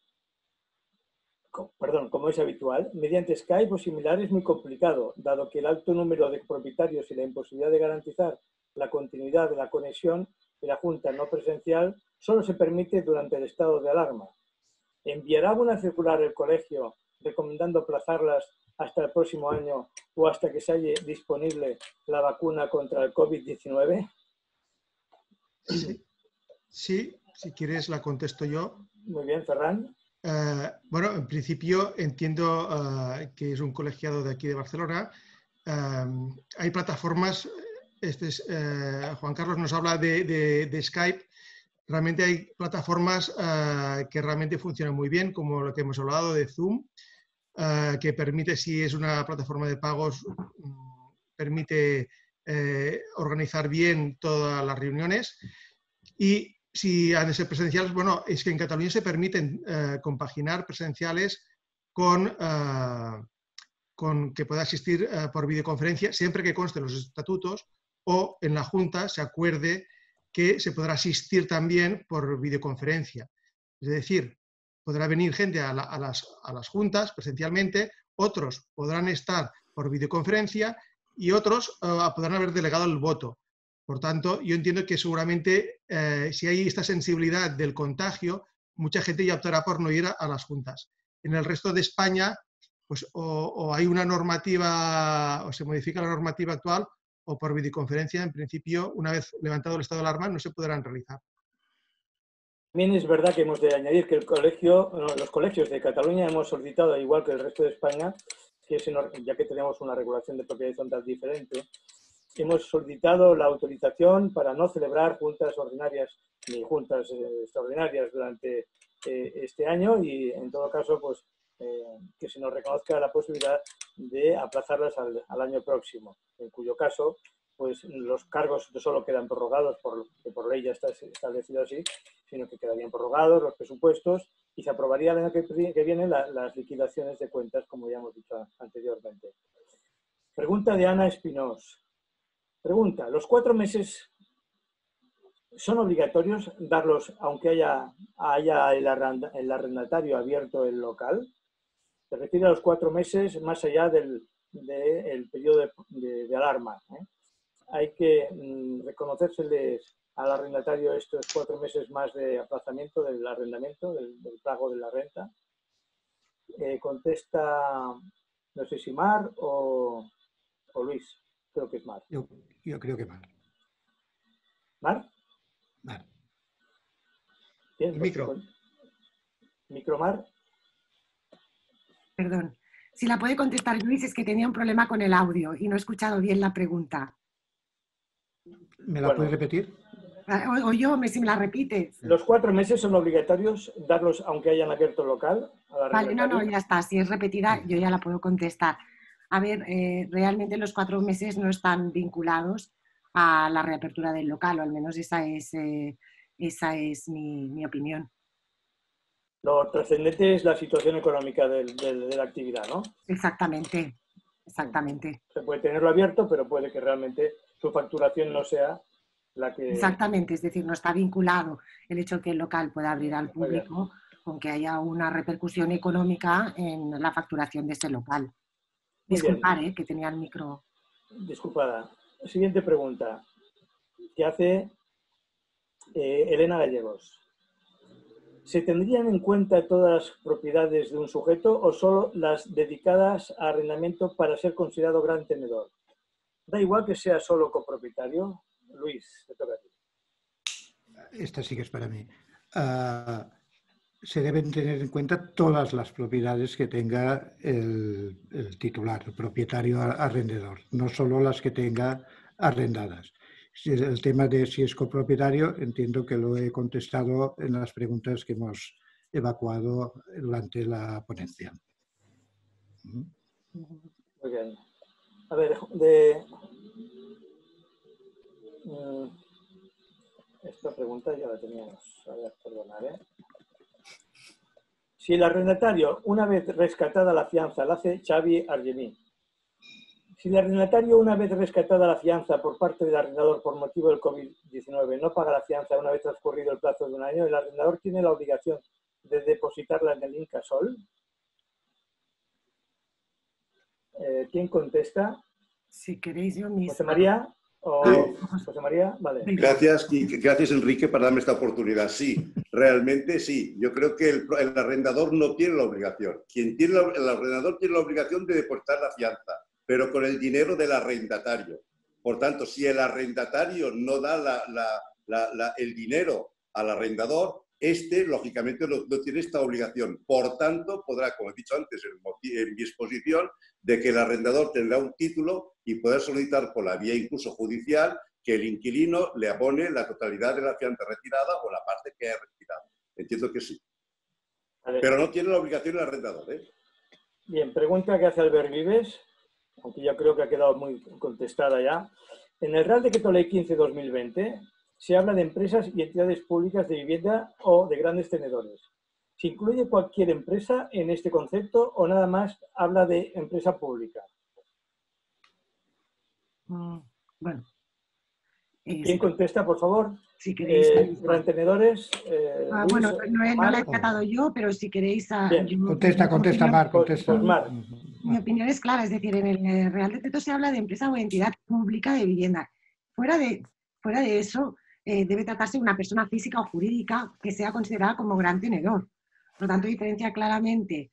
Como es habitual, mediante Skype o similar es muy complicado, dado que el alto número de propietarios y la imposibilidad de garantizar la continuidad de la conexión de la junta no presencial solo se permite durante el estado de alarma. ¿Enviará una circular el colegio recomendando aplazarlas hasta el próximo año o hasta que se halle disponible la vacuna contra el COVID-19? Sí, si quieres la contesto yo. Muy bien, Ferran. Bueno, en principio entiendo que es un colegiado de aquí de Barcelona. Hay plataformas, Juan Carlos nos habla de Skype. Realmente hay plataformas que realmente funcionan muy bien, como lo que hemos hablado de Zoom, que permite, si es una plataforma de pagos, permite organizar bien todas las reuniones. Y si han de ser presenciales, bueno, es que en Cataluña se permiten compaginar presenciales con que pueda asistir por videoconferencia, siempre que conste en los estatutos o en la Junta se acuerde que se podrá asistir también por videoconferencia. Es decir, podrá venir gente a las juntas presencialmente, otros podrán estar por videoconferencia y otros podrán haber delegado el voto. Por tanto, yo entiendo que seguramente si hay esta sensibilidad del contagio, mucha gente ya optará por no ir a las juntas. En el resto de España, pues o hay una normativa, o se modifica la normativa actual, o por videoconferencia, en principio, una vez levantado el estado de alarma, no se podrán realizar. También es verdad que hemos de añadir que los colegios de Cataluña hemos solicitado, igual que el resto de España, que ya que tenemos una regulación de propiedad horizontal diferente, hemos solicitado la autorización para no celebrar juntas ordinarias ni juntas extraordinarias durante este año y, en todo caso, pues que se nos reconozca la posibilidad de aplazarlas al año próximo, en cuyo caso pues los cargos no solo quedan prorrogados, porque por ley ya está establecido así, sino que quedarían prorrogados los presupuestos y se aprobaría el año que viene las liquidaciones de cuentas, como ya hemos dicho anteriormente. Pregunta de Ana Espinós. Pregunta, ¿los 4 meses son obligatorios darlos aunque haya el arrendatario abierto el local? Se refiere a los 4 meses más allá del periodo de alarma. Hay que reconocérseles al arrendatario estos 4 meses más de aplazamiento del arrendamiento, del pago de la renta. Contesta, no sé si Mar o Luis. Creo que es Mar. Yo creo que Mar. ¿Mar? Mar. Bien, micro. Micro, Mar. Perdón. Si la puede contestar Luis, es que tenía un problema con el audio y no he escuchado bien la pregunta. ¿Me la puedes repetir? O yo, si me la repites. ¿Los 4 meses son obligatorios darlos aunque hayan abierto el local? Vale, no, ya está. Si es repetida, yo ya la puedo contestar. A ver, realmente los 4 meses no están vinculados a la reapertura del local, o al menos esa es mi opinión. Lo trascendente es la situación económica de la actividad, ¿no? Exactamente, exactamente. Se puede tenerlo abierto, pero puede que realmente su facturación no sea la que... Exactamente, es decir, no está vinculado el hecho de que el local pueda abrir al público con que haya una repercusión económica en la facturación de ese local. Disculpar, que tenía el micro... Disculpada. Siguiente pregunta, que hace Elena Gallegos. ¿Se tendrían en cuenta todas las propiedades de un sujeto o solo las dedicadas a arrendamiento para ser considerado gran tenedor? ¿Da igual que sea solo copropietario? Luis, te toca a ti. Esta sí que es para mí. Se deben tener en cuenta todas las propiedades que tenga el titular, el propietario arrendador, no solo las que tenga arrendadas. El tema de si es copropietario, entiendo que lo he contestado en las preguntas que hemos evacuado durante la ponencia. Muy bien. A ver, esta pregunta ya la teníamos. A ver, perdonad, Si el arrendatario, una vez rescatada la fianza, la hace Xavi Argemí. Si el arrendatario, una vez rescatada la fianza por parte del arrendador por motivo del COVID-19, no paga la fianza una vez transcurrido el plazo de un año, el arrendador tiene la obligación de depositarla en el Incasòl. ¿Quién contesta? Si queréis yo mismo. ¿José María? José María, vale. Gracias, Enrique, por darme esta oportunidad. Sí, realmente sí. Yo creo que el arrendador no tiene la obligación. El arrendador tiene la obligación de depositar la fianza, pero con el dinero del arrendatario. Por tanto, si el arrendatario no da el dinero al arrendador, lógicamente, no tiene esta obligación. Por tanto, podrá, como he dicho antes en mi exposición, de que el arrendador tendrá un título y poder solicitar por la vía incluso judicial que el inquilino le abone la totalidad de la fianza retirada o la parte que haya retirado. Entiendo que sí. Pero no tiene la obligación el arrendador. Bien, pregunta que hace Albert Vives, aunque yo creo que ha quedado muy contestada ya. En el Real Decreto Ley 15/2020 se habla de empresas y entidades públicas de vivienda o de grandes tenedores. ¿Se incluye cualquier empresa en este concepto o nada más habla de empresa pública? Bueno. ¿Quién contesta, por favor? Si queréis. Gran tenedores. Bueno, no la he tratado yo, pero si queréis... Contesta, Marc. Pues Marc. Mi opinión es clara, es decir, en el Real Decreto se habla de empresa o entidad pública de vivienda. Fuera de eso, debe tratarse de una persona física o jurídica que sea considerada como gran tenedor. Por lo tanto, diferencia claramente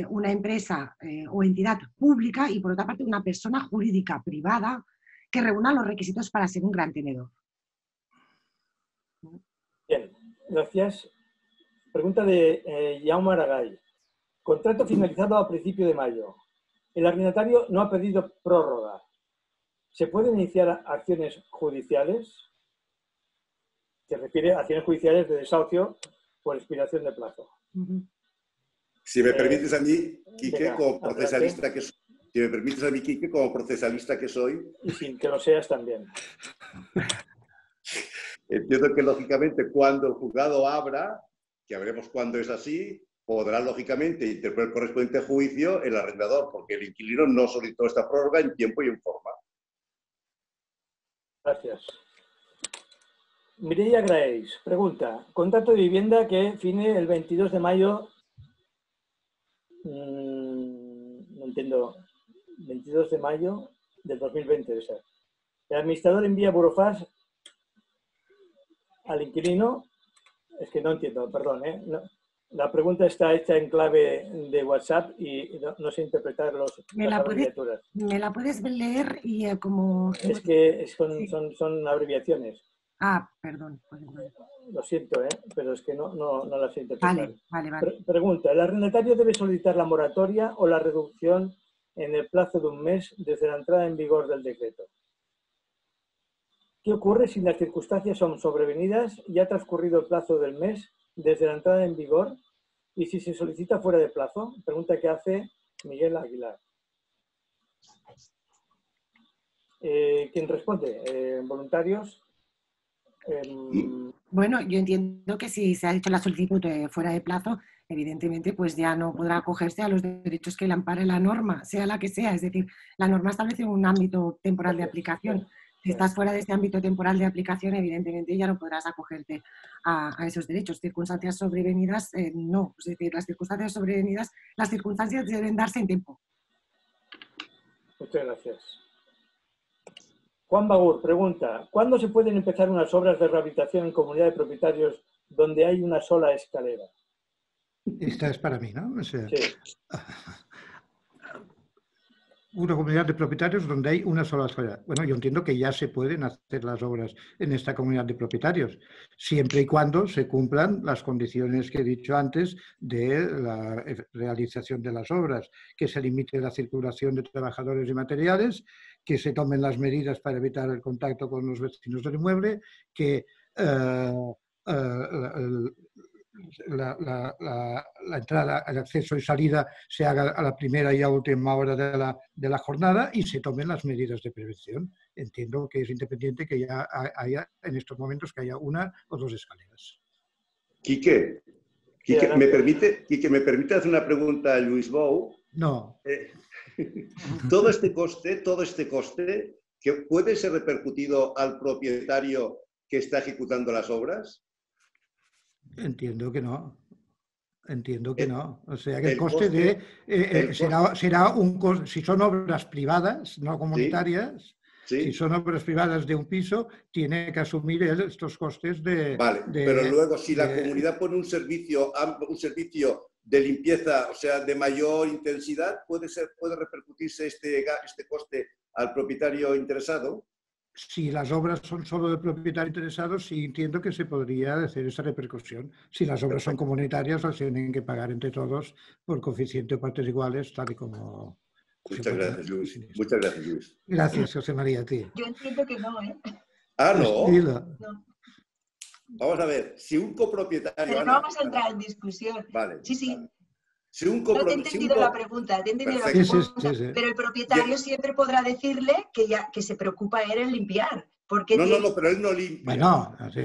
una empresa o entidad pública y, por otra parte, una persona jurídica privada que reúna los requisitos para ser un gran tenedor. Bien, gracias. Pregunta de Jaume Aragay. Contrato finalizado a principio de mayo. El arrendatario no ha pedido prórroga. ¿Se pueden iniciar acciones judiciales? Se refiere a acciones judiciales de desahucio por expiración de plazo. Si me permites a mí, Quique, como procesalista que soy. Si me permites a mí, Quique, como procesalista que soy. Y sin que lo seas también. Entiendo que, lógicamente, cuando el juzgado abra, que veremos cuándo es así, podrá, lógicamente, interponer el correspondiente juicio el arrendador, porque el inquilino no solicitó esta prórroga en tiempo y en forma. Gracias. Mireia Graeix pregunta, contrato de vivienda que fine el 22 de mayo, no entiendo, 22 de mayo del 2020 debe ser. El administrador envía burofax al inquilino, es que no entiendo, perdón, no, la pregunta está hecha en clave de WhatsApp y no sé interpretar las abreviaturas. ¿Me la puedes leer y como...? Es que son abreviaciones. Ah, perdón. Lo siento, pero es que no la sé interpretar. Vale. Pregunta, ¿el arrendatario debe solicitar la moratoria o la reducción en el plazo de un mes desde la entrada en vigor del decreto? ¿Qué ocurre si las circunstancias son sobrevenidas y ha transcurrido el plazo del mes desde la entrada en vigor y si se solicita fuera de plazo? Pregunta que hace Miguel Aguilar. ¿Quién responde? ¿Voluntarios? Bueno, yo entiendo que si se ha hecho la solicitud fuera de plazo, evidentemente pues ya no podrá acogerse a los derechos que le ampare la norma, sea la que sea. Es decir, la norma establece un ámbito temporal de aplicación. Si estás fuera de ese ámbito temporal de aplicación, evidentemente ya no podrás acogerte a esos derechos. Circunstancias sobrevenidas, no. Es decir, las circunstancias sobrevenidas, las circunstancias deben darse en tiempo. Muchas gracias. Juan Bagur pregunta, ¿cuándo se pueden empezar unas obras de rehabilitación en comunidad de propietarios donde hay una sola escalera? Esta es para mí, ¿no? O sea, sí. Una comunidad de propietarios donde hay una sola escalera. Bueno, yo entiendo que ya se pueden hacer las obras en esta comunidad de propietarios, siempre y cuando se cumplan las condiciones que he dicho antes de la realización de las obras, que se limite la circulación de trabajadores y materiales, que se tomen las medidas para evitar el contacto con los vecinos del inmueble, que la entrada, el acceso y salida se haga a la primera y a última hora de la jornada y se tomen las medidas de prevención. Entiendo que es independiente que ya haya en estos momentos que haya una o dos escaleras. Quique, ¿me permite hacer una pregunta a Luis Bou? No. Todo este coste que puede ser repercutido al propietario que está ejecutando las obras. Entiendo que no. Entiendo que no. O sea, que el coste será un coste, si son obras privadas, no comunitarias, sí. Si son obras privadas de un piso, tiene que asumir él estos costes de... Vale, pero luego si la comunidad pone un servicio de limpieza, o sea, de mayor intensidad, ¿puede repercutirse este coste al propietario interesado? Si las obras son solo del propietario interesado, sí entiendo que se podría hacer esa repercusión. Si las obras son comunitarias, las tienen que pagar entre todos por coeficiente o partes iguales, tal y como... Muchas gracias, Luis. Muchas gracias, Luis. Gracias, José María, a ti. Yo entiendo que no, ¿eh? Ah, ¿no? No. Vamos a ver, si un copropietario... Pero no vamos a entrar en discusión. Vale. Sí. Vale. No te he entendido la pregunta, pero el propietario siempre podrá decirle que se preocupa él en limpiar. Porque no, pero él no limpia. Bueno, así.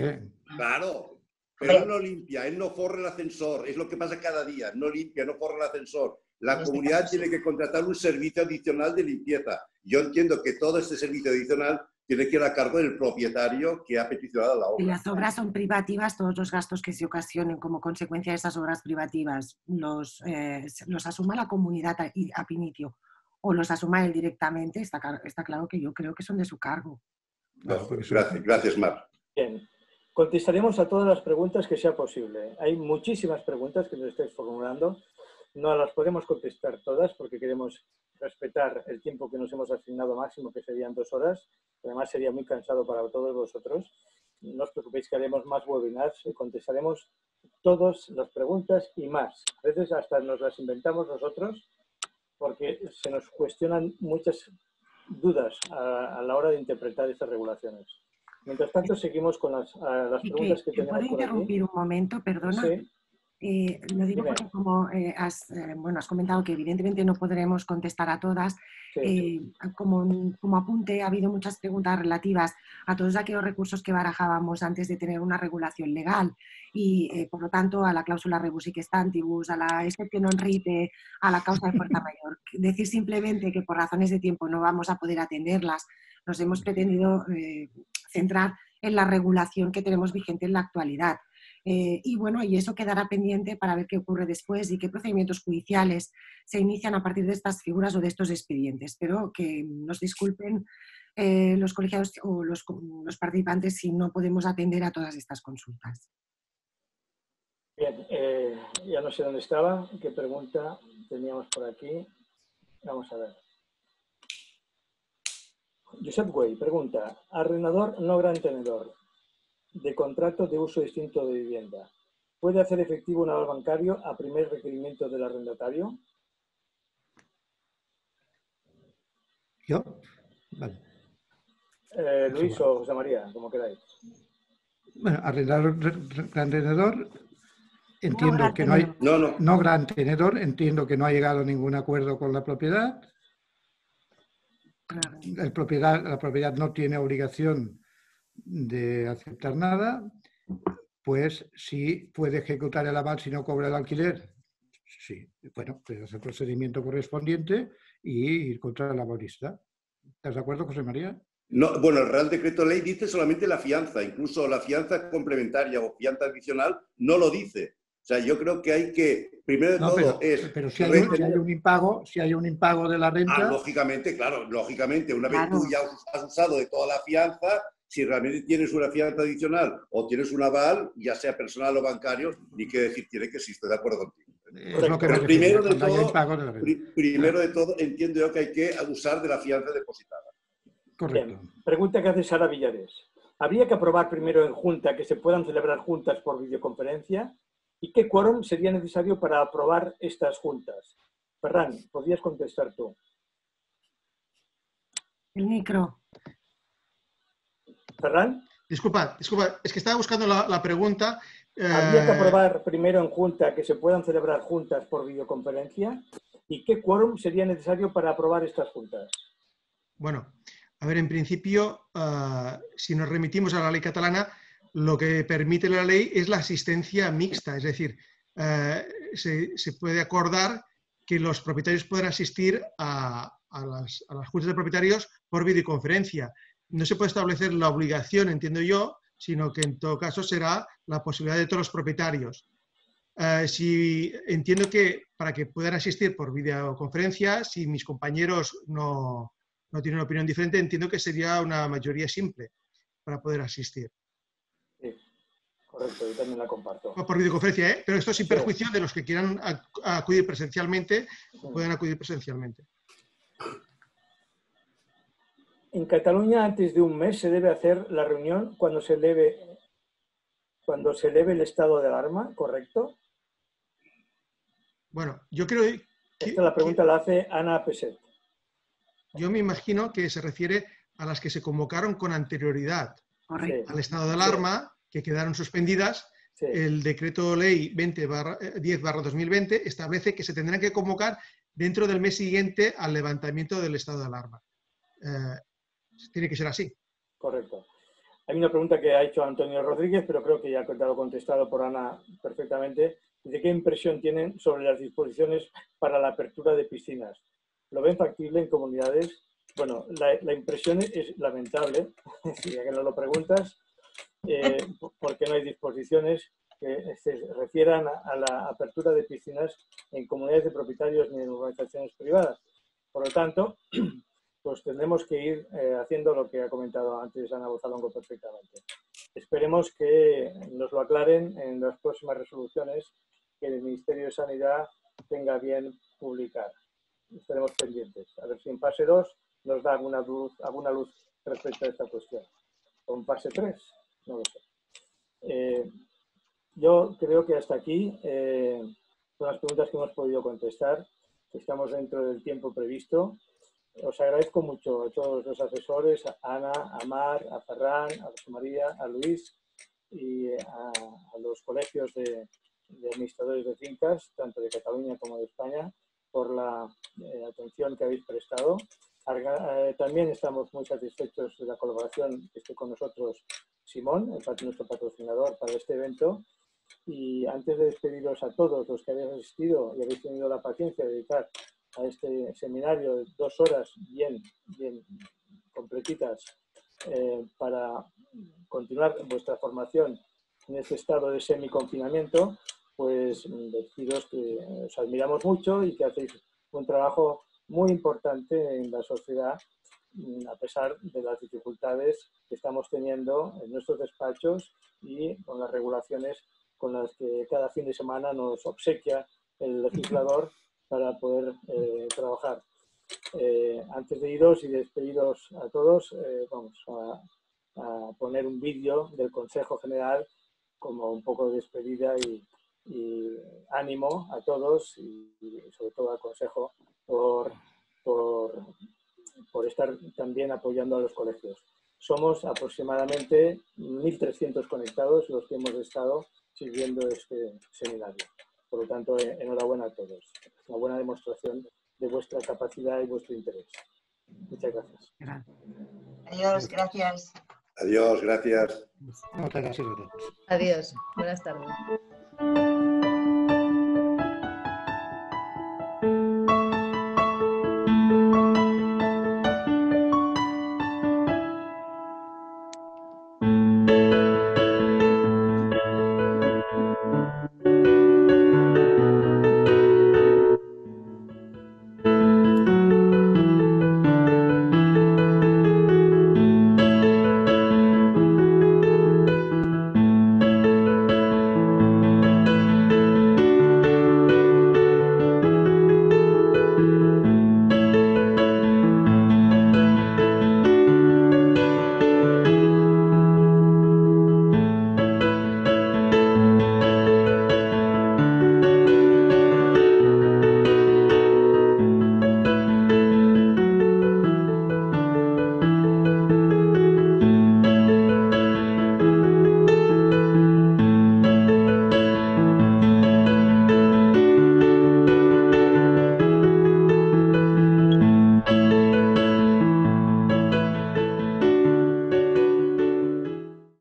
Claro, pero él no limpia, él no forra el ascensor, es lo que pasa cada día, no limpia, no forra el ascensor. La comunidad tiene que contratar un servicio adicional de limpieza. Yo entiendo que todo este servicio adicional tiene que ir a cargo del propietario que ha peticionado la obra. Si las obras son privativas, todos los gastos que se ocasionen como consecuencia de esas obras privativas los asuma la comunidad a inicio o los asuma él directamente, está claro que yo creo que son de su cargo. No, gracias, Mar. Bien, contestaremos a todas las preguntas que sea posible. Hay muchísimas preguntas que nos estáis formulando. No las podemos contestar todas porque queremos respetar el tiempo que nos hemos asignado máximo, que serían 2 horas. Además, sería muy cansado para todos vosotros. No os preocupéis que haremos más webinars y contestaremos todas las preguntas y más. A veces hasta nos las inventamos nosotros porque se nos cuestionan muchas dudas a la hora de interpretar estas regulaciones. Mientras tanto, seguimos con las preguntas que tenemos por aquí. ¿Puedo interrumpir un momento? Perdona. Sí. Lo digo porque como has comentado que evidentemente no podremos contestar a todas, como apunte ha habido muchas preguntas relativas a todos aquellos recursos que barajábamos antes de tener una regulación legal y por lo tanto a la cláusula rebus sic stantibus, a la excepción non rite, a la causa de fuerza mayor. Decir simplemente que por razones de tiempo no vamos a poder atenderlas, nos hemos pretendido centrar en la regulación que tenemos vigente en la actualidad. Y bueno, y eso quedará pendiente para ver qué ocurre después y qué procedimientos judiciales se inician a partir de estas figuras o de estos expedientes. Pero que nos disculpen los colegiados o los participantes si no podemos atender a todas estas consultas. Bien, ya no sé dónde estaba, qué pregunta teníamos por aquí. Vamos a ver. Josep Güell pregunta, arrendador no gran tenedor. de contrato de uso distinto de vivienda. ¿Puede hacer efectivo un aval bancario a primer requerimiento del arrendatario? ¿Yo? Vale. Luis o José María, como queráis. Bueno, arrendador, gran tenedor, entiendo que no hay... No gran tenedor, entiendo que no ha llegado a ningún acuerdo con la propiedad. La propiedad no tiene obligación de aceptar nada. Pues sí puede ejecutar el aval si no cobra el alquiler. Sí, bueno, pues hacer el procedimiento correspondiente y ir contra el avalista. ¿Estás de acuerdo, José María? No, bueno, el Real Decreto Ley dice solamente la fianza, incluso la fianza complementaria o fianza adicional no lo dice. O sea, yo creo que hay que, primero de todo, pero si hay un impago de la renta... lógicamente, claro, lógicamente, una vez tú ya has usado de toda la fianza, si realmente tienes una fianza adicional o tienes un aval, ya sea personal o bancario, ni qué decir tiene que sí, estoy de acuerdo contigo. Pero primero de todo, entiendo yo que hay que abusar de la fianza depositada. Correcto. Bien. Pregunta que hace Sara Villares. ¿Habría que aprobar primero en Junta que se puedan celebrar juntas por videoconferencia? ¿Y qué quórum sería necesario para aprobar estas juntas? Ferran, ¿podrías contestar tú? El micro. ¿Ferran? Disculpa, es que estaba buscando la pregunta. ¿Habría que aprobar primero en Junta que se puedan celebrar juntas por videoconferencia? ¿Y qué quórum sería necesario para aprobar estas juntas? Bueno, a ver, en principio, si nos remitimos a la ley catalana, lo que permite la ley es la asistencia mixta, es decir, se puede acordar que los propietarios puedan asistir a las juntas de propietarios por videoconferencia. No se puede establecer la obligación, entiendo yo, sino que en todo caso será la posibilidad de todos los propietarios. Si entiendo que para que puedan asistir por videoconferencia, si mis compañeros no tienen una opinión diferente, entiendo que sería una mayoría simple para poder asistir. Sí, correcto, yo también la comparto. Por videoconferencia, ¿eh? Pero esto sin perjuicio de los que quieran acudir presencialmente, pueden acudir presencialmente. En Cataluña, antes de un mes, se debe hacer la reunión cuando se eleve el estado de alarma, ¿correcto? Bueno, yo creo que... Esta la pregunta la hace Ana Peset. Yo me imagino que se refiere a las que se convocaron con anterioridad al estado de alarma, que quedaron suspendidas. Sí. El decreto ley 10/2020 establece que se tendrán que convocar dentro del mes siguiente al levantamiento del estado de alarma. Tiene que ser así. Correcto. Hay una pregunta que ha hecho Antonio Rodríguez, pero creo que ya ha quedado contestado por Ana perfectamente. ¿De qué impresión tienen sobre las disposiciones para la apertura de piscinas? ¿Lo ven factible en comunidades? Bueno, la impresión es lamentable, ya que no lo preguntas, porque no hay disposiciones que se refieran a la apertura de piscinas en comunidades de propietarios ni en organizaciones privadas. Por lo tanto, pues tendremos que ir haciendo lo que ha comentado antes Ana Bozalongo perfectamente. Esperemos que nos lo aclaren en las próximas resoluciones que el Ministerio de Sanidad tenga bien publicar. Estaremos pendientes. A ver si en fase 2 nos da alguna luz respecto a esta cuestión. O en fase 3, no lo sé. Yo creo que hasta aquí son las preguntas que hemos podido contestar. Estamos dentro del tiempo previsto. Os agradezco mucho a todos los asesores, a Ana, a Mar, a Ferran, a José María, a Luis y a los colegios de administradores de fincas, tanto de Cataluña como de España, por la atención que habéis prestado. También estamos muy satisfechos de la colaboración que esté con nosotros Simón, nuestro patrocinador para este evento. Y antes de despediros a todos los que habéis asistido y habéis tenido la paciencia de dedicar a este seminario de 2 horas bien completitas para continuar vuestra formación en este estado de semiconfinamiento, pues deciros que os admiramos mucho y que hacéis un trabajo muy importante en la sociedad a pesar de las dificultades que estamos teniendo en nuestros despachos y con las regulaciones con las que cada fin de semana nos obsequia el legislador para poder trabajar. Antes de iros y despediros a todos, vamos a poner un vídeo del Consejo General como un poco de despedida y ánimo a todos y sobre todo al Consejo por estar también apoyando a los colegios. Somos aproximadamente 1.300 conectados los que hemos estado siguiendo este seminario. Por lo tanto, enhorabuena a todos. Es una buena demostración de vuestra capacidad y vuestro interés. Muchas gracias. Adiós, gracias. Adiós, gracias. Muchas gracias a todos. Adiós, buenas tardes.